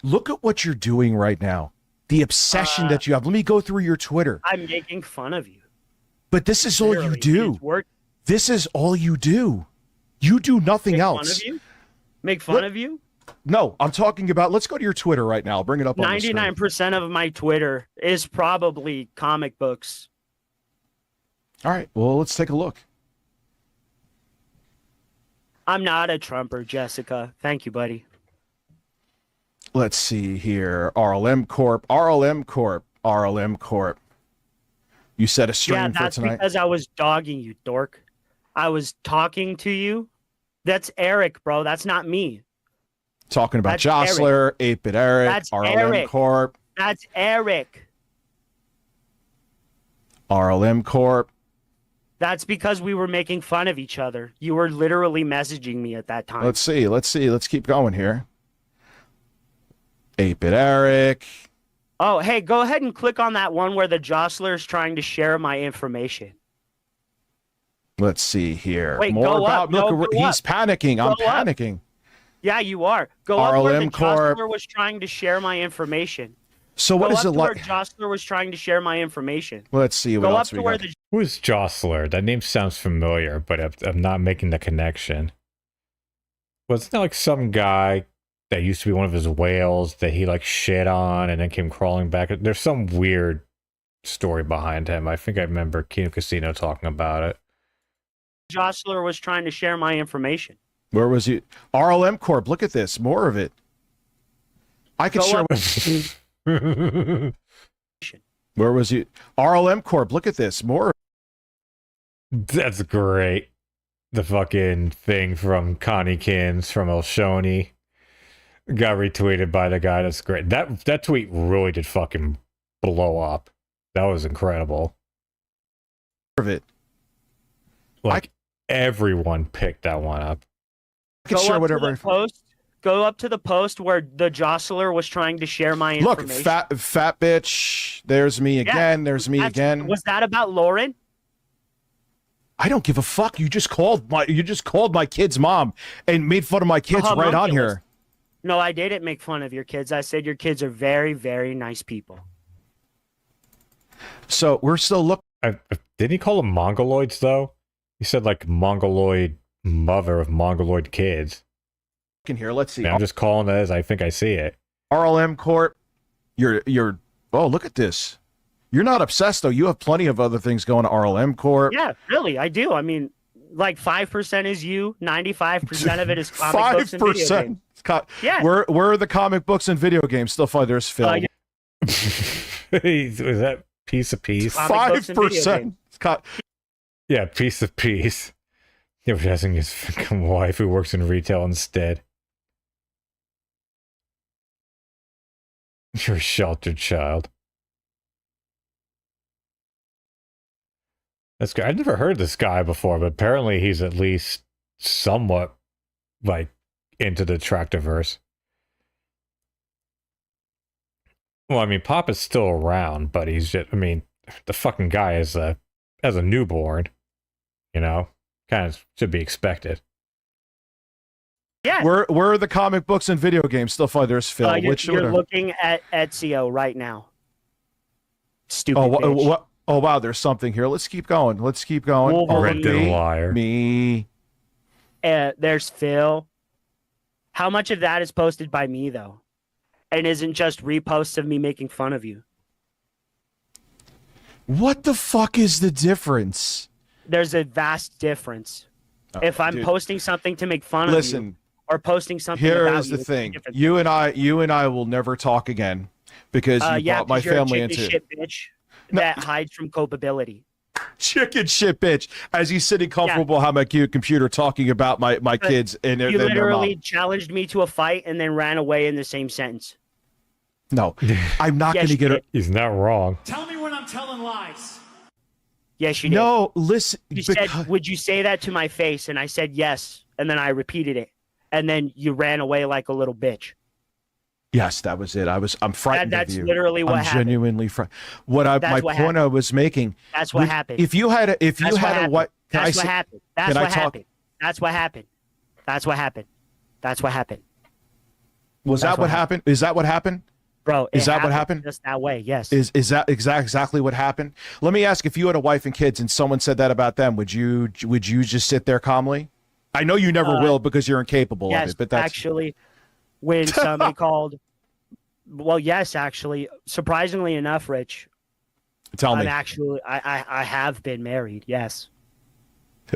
S5: look at what you're doing right now. The obsession that you have. Let me go through your Twitter.
S10: I'm making fun of you.
S5: But this is all you do. This is all you do. You do nothing else.
S10: Fun of you? Make fun of you?
S5: No, I'm talking about, let's go to your Twitter right now. I'll bring it up on
S10: 99% of my Twitter is probably comic books.
S5: All right, well, let's take a look.
S10: I'm not a Trumper, Jessica. Thank you, buddy.
S5: Let's see here. RLM Corp. You set a stream for
S10: that's
S5: tonight?
S10: because I was dogging you, dork. I was talking to you. That's Eric, bro. That's not me.
S5: Talking about Jostler, 8-Bit Eric,
S10: That's
S5: RLM
S10: Eric.
S5: Corp.
S10: That's Eric.
S5: RLM Corp.
S10: That's because we were making fun of each other. You were literally messaging me at that time.
S5: Let's see. Let's keep going here. 8-Bit Eric.
S10: Oh, hey, go ahead and click on that one where the Jostler is trying to share my information.
S5: Let's see here.
S10: Wait,
S5: More
S10: go
S5: about
S10: up. No,
S5: look,
S10: go
S5: he's
S10: up.
S5: panicking. I'm
S10: Go up.
S5: panicking.
S10: Yeah, you are. Go up where the
S5: RLM Corp.
S10: Jostler was trying to share my information.
S5: So what is it
S10: Where
S5: like?
S10: Jostler was trying to share my information.
S5: Let's see what
S10: Go
S5: else
S10: up
S5: we
S10: to where
S5: got.
S10: the
S2: Who's Jostler? That name sounds familiar, but I'm not making the connection. Wasn't that like some guy that used to be one of his whales that he like shit on and then came crawling back? There's some weird story behind him. I think I remember Kino Casino talking about it.
S10: Jostler was trying to share my information.
S5: Where was he? RLM Corp. Look at this. More of it. I could share. Where was he? RLM Corp. Look at this. More.
S2: That's great. The fucking thing from Connie Kins from El Shoney got retweeted by the guy. That's great. That tweet really did fucking blow up. That was incredible.
S5: Of it.
S2: Like everyone picked that one up.
S5: I could share whatever.
S10: Go up to the post where the Jostler was trying to share my
S5: Look,
S10: information.
S5: fat bitch. There's me again. There's me again.
S10: Was that about Lauren?
S5: I don't give a fuck. You just called my kid's mom and made fun of my kids right on here.
S10: No, I didn't make fun of your kids. I said your kids are very, very nice people.
S5: So we're still looking.
S2: Didn't he call them Mongoloids though? He said like Mongoloid mother of Mongoloid kids.
S5: Here, let's see.
S2: I'm just calling it as I think I see it.
S5: RLM Corp. You're. Oh, look at this. You're not obsessed though. You have plenty of other things going to RLM Corp.
S10: Yeah, really, I do. I mean, like 5% is you, 95% of it is comic books and video games. Yeah.
S5: Where are the comic books and video games? Still fine. There's Phil.
S2: Was that piece of peace?
S5: 5%.
S2: Yeah, piece of peace. Yeah, but asking his fucking wife who works in retail instead. You're a sheltered child. That's good. I've never heard this guy before, but apparently he's at least somewhat like into the Tractorverse. Well, I mean, Pop is still around, but he's just, I mean, the fucking guy is as a newborn, you know, kind of should be expected.
S10: Yeah.
S5: Where are the comic books and video games? Still fine. There's Phil.
S10: You're looking at Ezio right now. Stupid bitch.
S5: Oh, wow, there's something here. Let's keep going.
S2: Rented liar.
S5: Me.
S10: There's Phil. How much of that is posted by me, though? And isn't just reposts of me making fun of you?
S5: What the fuck is the difference?
S10: There's a vast difference. If I'm posting something to make fun of you, or posting something
S5: here
S10: about
S5: is
S10: you,
S5: the thing. You and I will never talk again because you brought my family into
S10: shit bitch that hides from culpability.
S5: Chicken shit bitch. As he's sitting comfortable behind my cute computer talking about my kids and
S10: you literally challenged me to a fight and then ran away in the same sentence.
S5: No, I'm not going to get it.
S2: He's not wrong.
S11: Tell me when I'm telling lies.
S10: Yes, you did.
S5: No, listen.
S10: You said, would you say that to my face? And I said yes. And then I repeated it. and then you ran away like a little bitch.
S5: Yes, that was it. I'm frightened
S10: That's
S5: of you.
S10: literally what
S5: I'm
S10: happened.
S5: genuinely frightened.
S10: That's
S5: My
S10: what
S5: point I was making.
S10: That's what happened.
S5: If you had a what?
S10: That's what happened. That's what happened. That's what happened. That's what happened. That's what happened.
S5: Was that what happened? Is that what happened?
S10: Bro,
S5: is that what happened?
S10: Just that way, yes.
S5: Is that exactly what happened? Let me ask: if you had a wife and kids, and someone said that about them, would you just sit there calmly? I know you never will because you're incapable of it. But that's
S10: actually when somebody called. Well, yes, actually, surprisingly enough, Rich.
S5: Tell me.
S10: I have been married. Yes.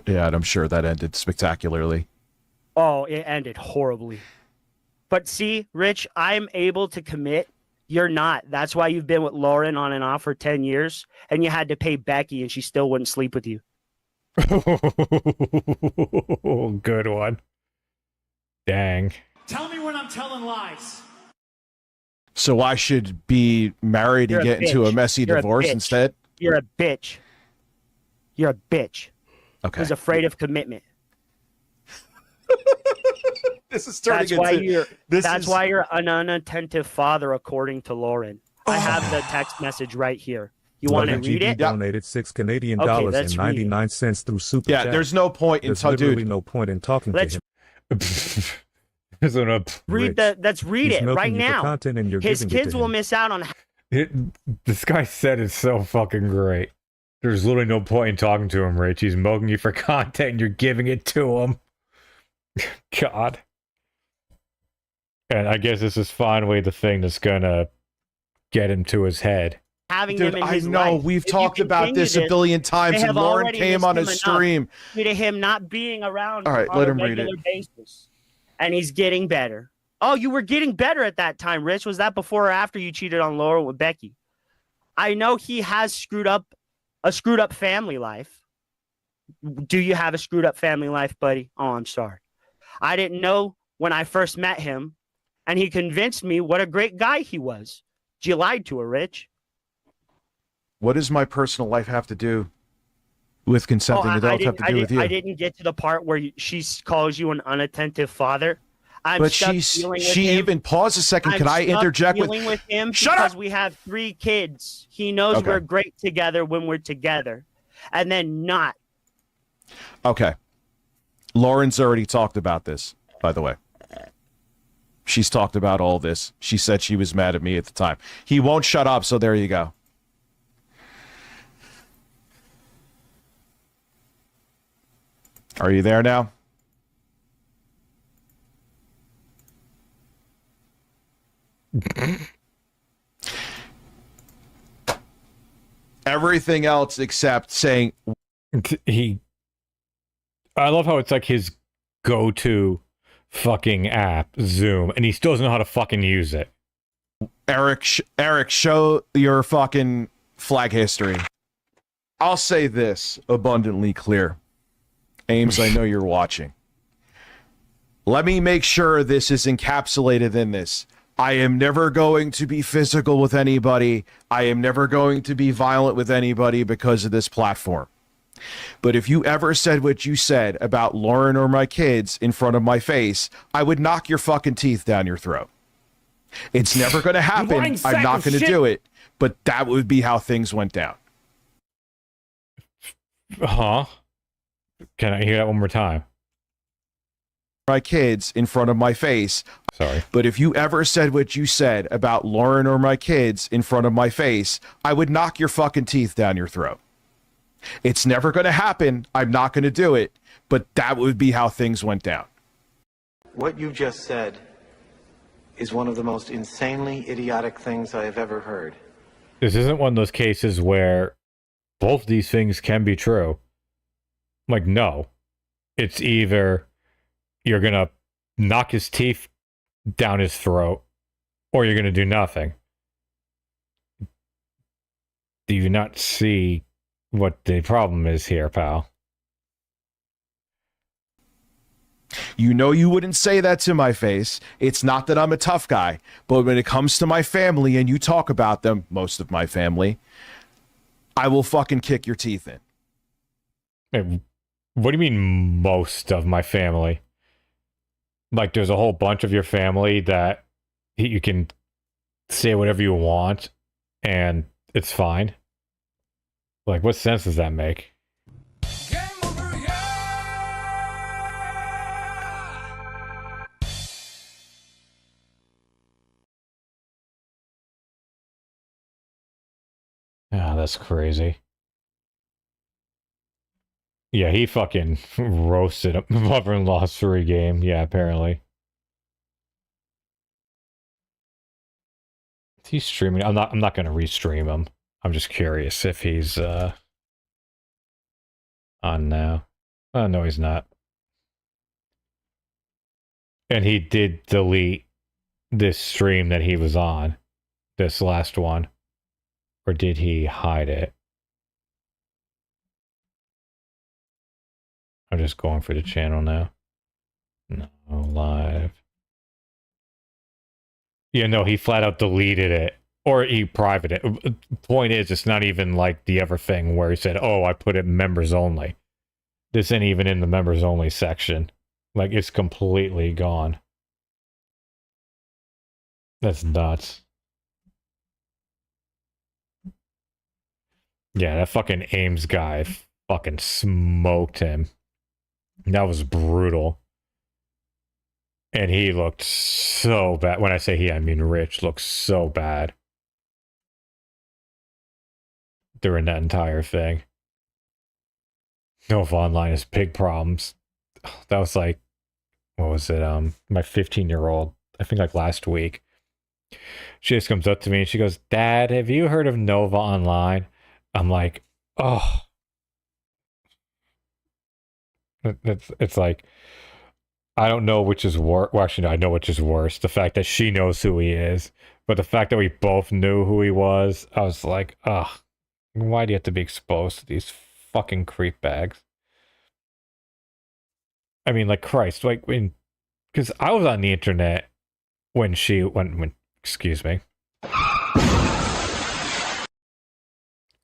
S5: Yeah, and I'm sure that ended spectacularly.
S10: Oh, it ended horribly. But see, Rich, I'm able to commit. You're not. That's why you've been with Lauren on and off for 10 years, and you had to pay Becky, and she still wouldn't sleep with you.
S2: Good one. Dang.
S11: Tell me when I'm telling lies.
S5: So I should be married and get into a messy divorce instead?
S10: You're a bitch. You're a bitch.
S5: Okay.
S10: Who's afraid of commitment.
S5: This is turning
S10: That's why you're an unattentive father, according to Lauren. I have the text message right here. You want to read it?
S8: Donated $6 Canadian dollars and 99 cents through Super Chat.
S5: Yeah, there's no point in
S8: There's literally no point in talking to him.
S10: Read let's read it right now.
S8: Content and you're
S10: His kids will miss out on.
S2: This guy said it's so fucking great. There's literally no point in talking to him, Rich. He's milking you for content and you're giving it to him. God. And I guess this is finally the thing that's gonna get him to his head.
S10: Having
S5: Dude,
S10: him in
S5: I
S10: his
S5: know
S10: life.
S5: we've
S10: If you
S5: talked about
S10: continue
S5: this a billion times,
S10: they
S5: and
S10: have
S5: Lauren
S10: already
S5: came
S10: missed
S5: on
S10: him
S5: a
S10: enough
S5: stream.
S10: due to him not being around
S5: All right,
S10: on
S5: let
S10: a
S5: him read it.
S10: regular basis. And he's getting better. Oh, you were getting better at that time, Rich. Was that before or after you cheated on Laura with Becky? I know he has a screwed up family life. Do you have a screwed up family life, buddy? Oh, I'm sorry. I didn't know when I first met him, and he convinced me what a great guy he was. You lied to her, Rich.
S5: What does my personal life have to do with consenting adults? Have to do with you?
S10: I didn't get to the part where she calls you an unattentive father.
S5: But she even pause a second. Can I interject
S10: with him?
S5: Shut
S10: because
S5: up!
S10: we have 3 kids. He knows we're great together when we're together, and then not.
S5: Okay. Lauren's already talked about this, by the way. She's talked about all this. She said she was mad at me at the time. He won't shut up, so there you go. Are you there now? Everything else except saying
S2: I love how it's like his go-to fucking app, Zoom, and he still doesn't know how to fucking use it.
S5: Eric, show your fucking flag history. I'll say this abundantly clear. Ames, I know you're watching. Let me make sure this is encapsulated in this. I am never going to be physical with anybody. I am never going to be violent with anybody because of this platform. But if you ever said what you said about Lauren or my kids in front of my face, I would knock your fucking teeth down your throat. It's never going to happen. I'm not going to do it. But that would be how things went down.
S2: Huh? Can I hear that one more time?
S5: My kids in front of my face.
S2: Sorry.
S5: But if you ever said what you said about Lauren or my kids in front of my face, I would knock your fucking teeth down your throat. It's never going to happen. I'm not going to do it. But that would be how things went down.
S1: What you just said is one of the most insanely idiotic things I have ever heard.
S2: This isn't one of those cases where both these things can be true. Like, no. It's either you're going to knock his teeth down his throat or you're going to do nothing. Do you not see what the problem is here, pal?
S5: You know you wouldn't say that to my face. It's not that I'm a tough guy, but when it comes to my family and you talk about them, most of my family, I will fucking kick your teeth in.
S2: Hey, what do you mean, most of my family? Like, there's a whole bunch of your family that you can say whatever you want, and it's fine. Like, what sense does that make? Ah, that's crazy. Yeah, he fucking roasted a mother-in-law's free game. Yeah, apparently. He's streaming. I'm not gonna restream him. I'm just curious if he's on now. Oh no, he's not. And he did delete this stream that he was on. This last one. Or did he hide it? I'm just going for the channel now. No, live. Yeah, no, he flat out deleted it. Or he privated it. Point is, it's not even like the other thing where he said, oh, I put it members only. This ain't even in the members only section. Like, it's completely gone. That's nuts. Yeah, that fucking Ames guy fucking smoked him. That was brutal. And he looked so bad. When I say he, I mean Rich looked so bad during that entire thing. Nova Online has big problems. That was like, what was it? My 15-year-old, I think like last week. She just comes up to me and she goes, Dad, have you heard of Nova Online? I'm like, oh. It's like, I don't know which is worse. Well, actually, no, I know which is worse. The fact that she knows who he is. But the fact that we both knew who he was, I was like, ugh. Why do you have to be exposed to these fucking creep bags? I mean, like, Christ, like, when, because I was on the internet when excuse me.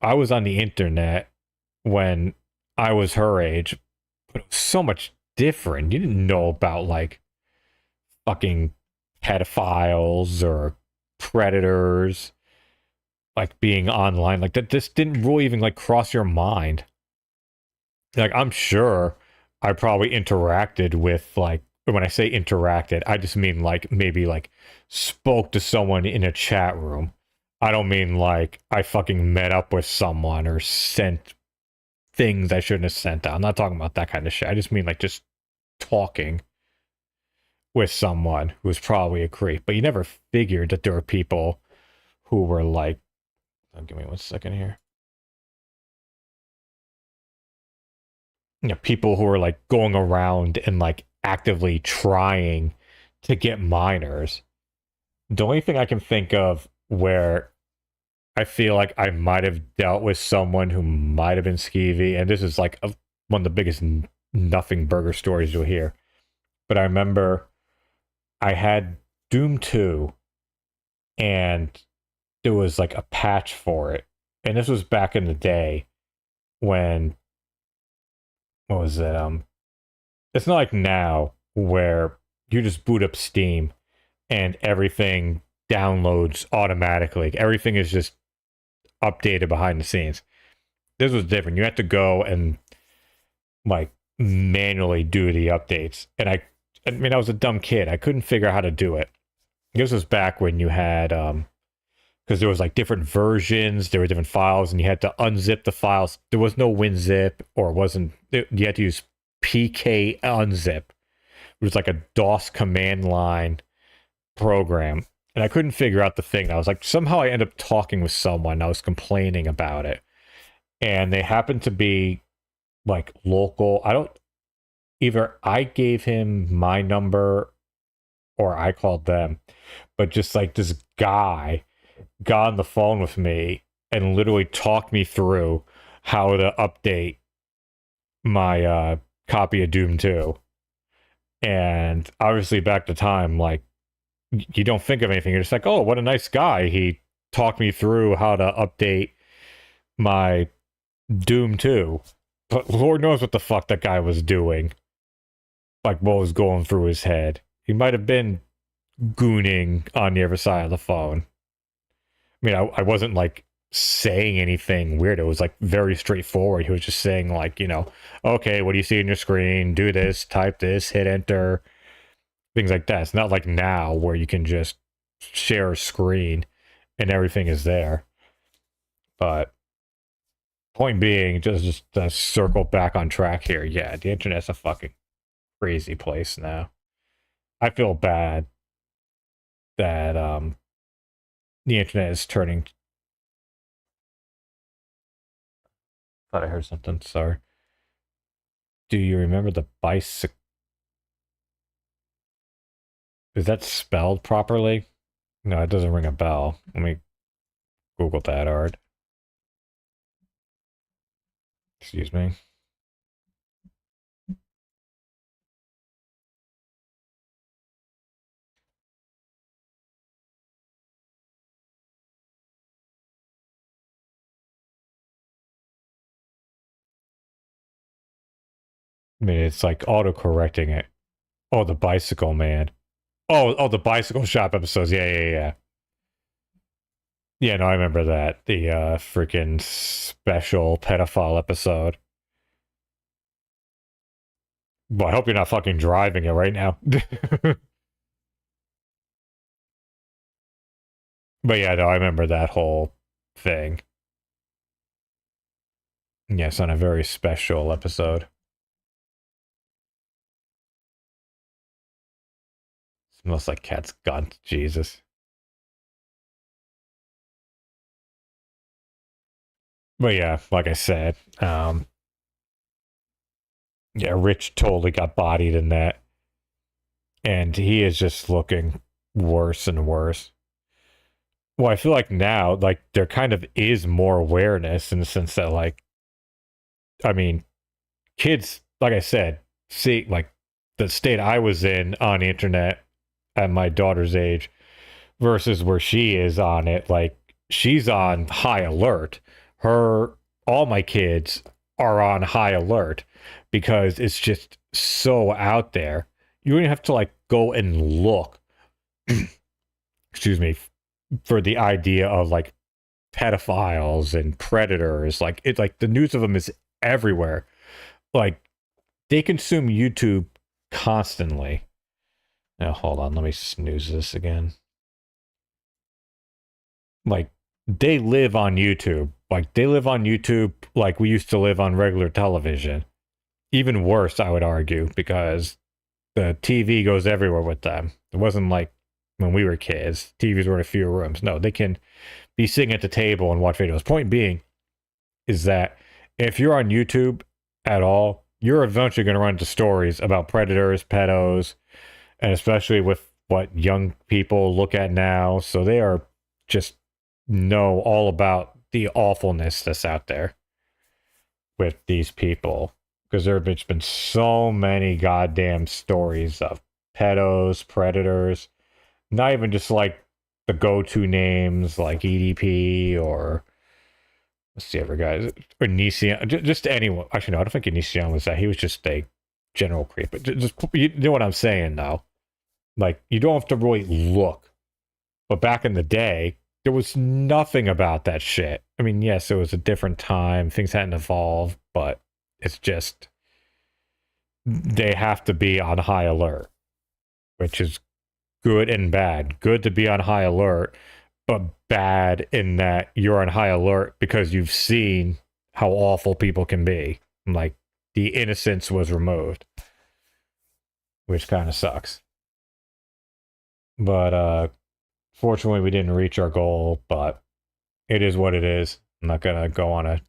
S2: I was on the internet when I was her age, but it was so much different. You didn't know about, like, fucking pedophiles or predators, like, being online. Like, that just didn't really even, like, cross your mind. Like, I'm sure I probably interacted with, like, when I say interacted, I just mean, like, maybe, like, spoke to someone in a chat room. I don't mean, like, I fucking met up with someone or sent things I shouldn't have sent out. I'm not talking about that kind of shit. I just mean, like, just talking with someone who was probably a creep. But you never figured that there were people who were, like... Oh, give me 1 second here. You know, people who are, like, going around and, like, actively trying to get minors. The only thing I can think of where I feel like I might have dealt with someone who might have been skeevy, and this is, like, one of the biggest nothing burger stories you'll hear. But I remember I had Doom 2, and there was, like, a patch for it. And this was back in the day when... What was it? It's not like now where you just boot up Steam and everything downloads automatically. Everything is just updated behind the scenes. This was different. You had to go and, like, manually do the updates. And I mean, I was a dumb kid. I couldn't figure out how to do it. This was back when you had, because there was, like, different versions, there were different files, and you had to unzip the files. There was no WinZip, or you had to use PK unzip. It was like a DOS command line program. And I couldn't figure out the thing. I was like, somehow I ended up talking with someone. I was complaining about it. And they happened to be, like, local. Either I gave him my number or I called them. But just, like, this guy got on the phone with me and literally talked me through how to update my copy of Doom 2. And obviously back at the time, like, you don't think of anything. You're just like, oh, what a nice guy. He talked me through how to update my Doom 2. But Lord knows what the fuck that guy was doing. Like, what was going through his head. He might have been gooning on the other side of the phone. I mean, I wasn't like saying anything weird. It was like very straightforward. He was just saying like, okay, what do you see on your screen? Do this, type this, hit enter, things like that. It's not like now where you can just share a screen and everything is there. But point being, just to circle back on track here. Yeah, the internet's a fucking crazy place now. I feel bad that the internet is turning. Thought I heard something. Sorry. Do you remember the bicycle? Is that spelled properly? No, it doesn't ring a bell. Let me Google that, Art. Excuse me. I mean, it's like auto-correcting it. Oh, the bicycle man. Oh, the bicycle shop episodes. Yeah. Yeah, no, I remember that. The freaking special pedophile episode. Well, I hope you're not fucking driving it right now. But yeah, no, I remember that whole thing. Yes, on a very special episode. Smells like cat's gunt. Jesus. But yeah, like I said, yeah, Rich totally got bodied in that. And he is just looking worse and worse. Well, I feel like now, like, there kind of is more awareness in the sense that, like, I mean, kids, like I said, see, like, the state I was in on the internet at my daughter's age versus where she is on it, like, she's on high alert. All my kids are on high alert because it's just so out there. You don't even have to, like, go and look, excuse me, for the idea of, like, pedophiles and predators. Like, it's like the news of them is everywhere. Like, they consume YouTube constantly. Now, hold on, let me snooze this again. Like, they live on YouTube. Like, they live on YouTube like we used to live on regular television. Even worse, I would argue, because the TV goes everywhere with them. It wasn't like when we were kids, TVs were in a few rooms. No, they can be sitting at the table and watch videos. Point being is that if you're on YouTube at all, you're eventually going to run into stories about predators, pedos, and especially with what young people look at now. So they are just know all about the awfulness that's out there with these people. Because there have been so many goddamn stories of pedos, predators, not even just like the go-to names like EDP or let's see, other guys, or Nisian, just anyone. Actually, no, I don't think Nisian was that. He was just a general creep. But just you know what I'm saying, though. Like, you don't have to really look. But back in the day, there was nothing about that shit. I mean, yes, it was a different time. Things hadn't evolved, but it's just they have to be on high alert, which is good and bad. Good to be on high alert, but bad in that you're on high alert because you've seen how awful people can be. Like, the innocence was removed, which kind of sucks. But fortunately, we didn't reach our goal, but it is what it is. I'm not going to go on a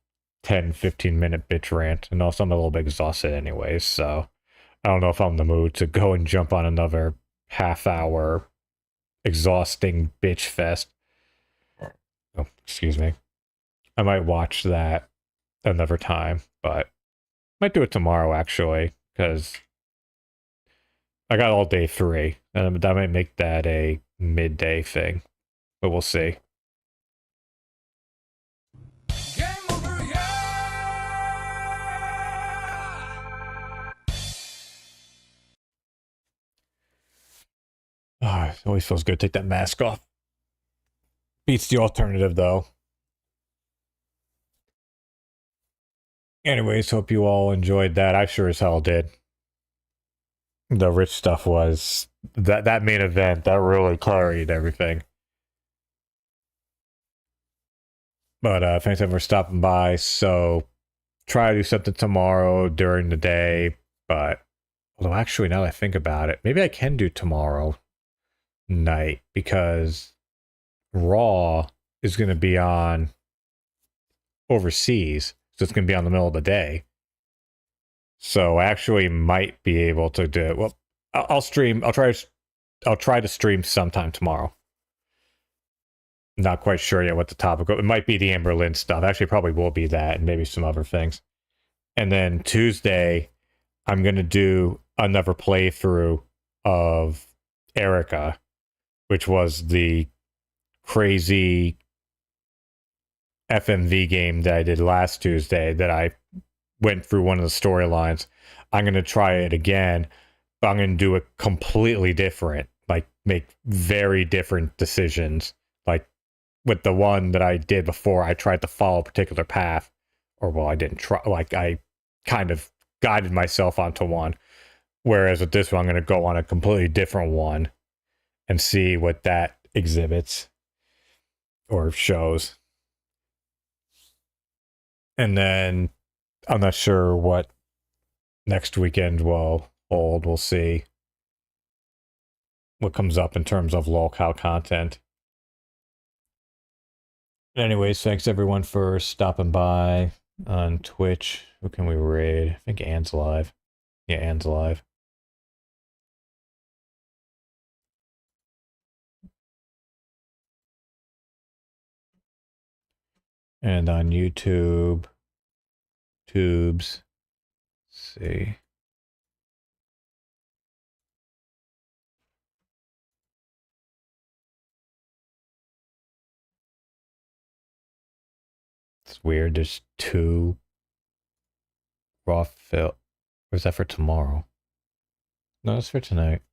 S2: 10-15 minute bitch rant. And also, I'm a little bit exhausted anyways, so I don't know if I'm in the mood to go and jump on another half-hour exhausting bitch fest. Oh, excuse me. I might watch that another time, but might do it tomorrow, actually, because I got all day 3, and that might make that a midday thing, but we'll see. It always feels good to take that mask off. Beats the alternative, though. Anyways, hope you all enjoyed that. I sure as hell did. The Rich stuff was... That main event, that really carried everything. But thanks everyone for stopping by. So, try to do something tomorrow during the day. But, although actually, now that I think about it, maybe I can do tomorrow night. Because Raw is going to be on overseas. So it's going to be on the middle of the day. So I actually might be able to do it. Well, I'll stream. I'll try to stream sometime tomorrow. Not quite sure yet what the topic. It might be the Amberlynn stuff. Actually, probably will be that, and maybe some other things. And then Tuesday, I'm gonna do another playthrough of Erica, which was the crazy FMV game that I did last Tuesday. That I went through one of the storylines. I'm gonna try it again, but I'm gonna do it completely different. Like make very different decisions. Like with the one that I did before, I tried to follow a particular path, or well, I didn't try. Like I kind of guided myself onto one. Whereas with this one, I'm going to go on a completely different one and see what that exhibits or shows. And then I'm not sure what next weekend will hold. We'll see what comes up in terms of Lolcow content. Anyways, thanks everyone for stopping by on Twitch. Who can we raid? I think Anne's live. Yeah, Anne's live. And on YouTube, Tubes. Let's see. It's weird. There's 2 raw fill. Or is that for tomorrow? No, it's for tonight.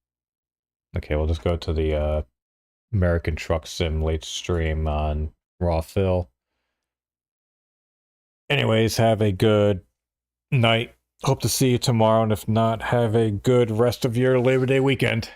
S2: Okay, we'll just go to the American Truck Sim late stream on raw fill. Anyways, have a good night. Hope to see you tomorrow, and if not, have a good rest of your Labor Day weekend.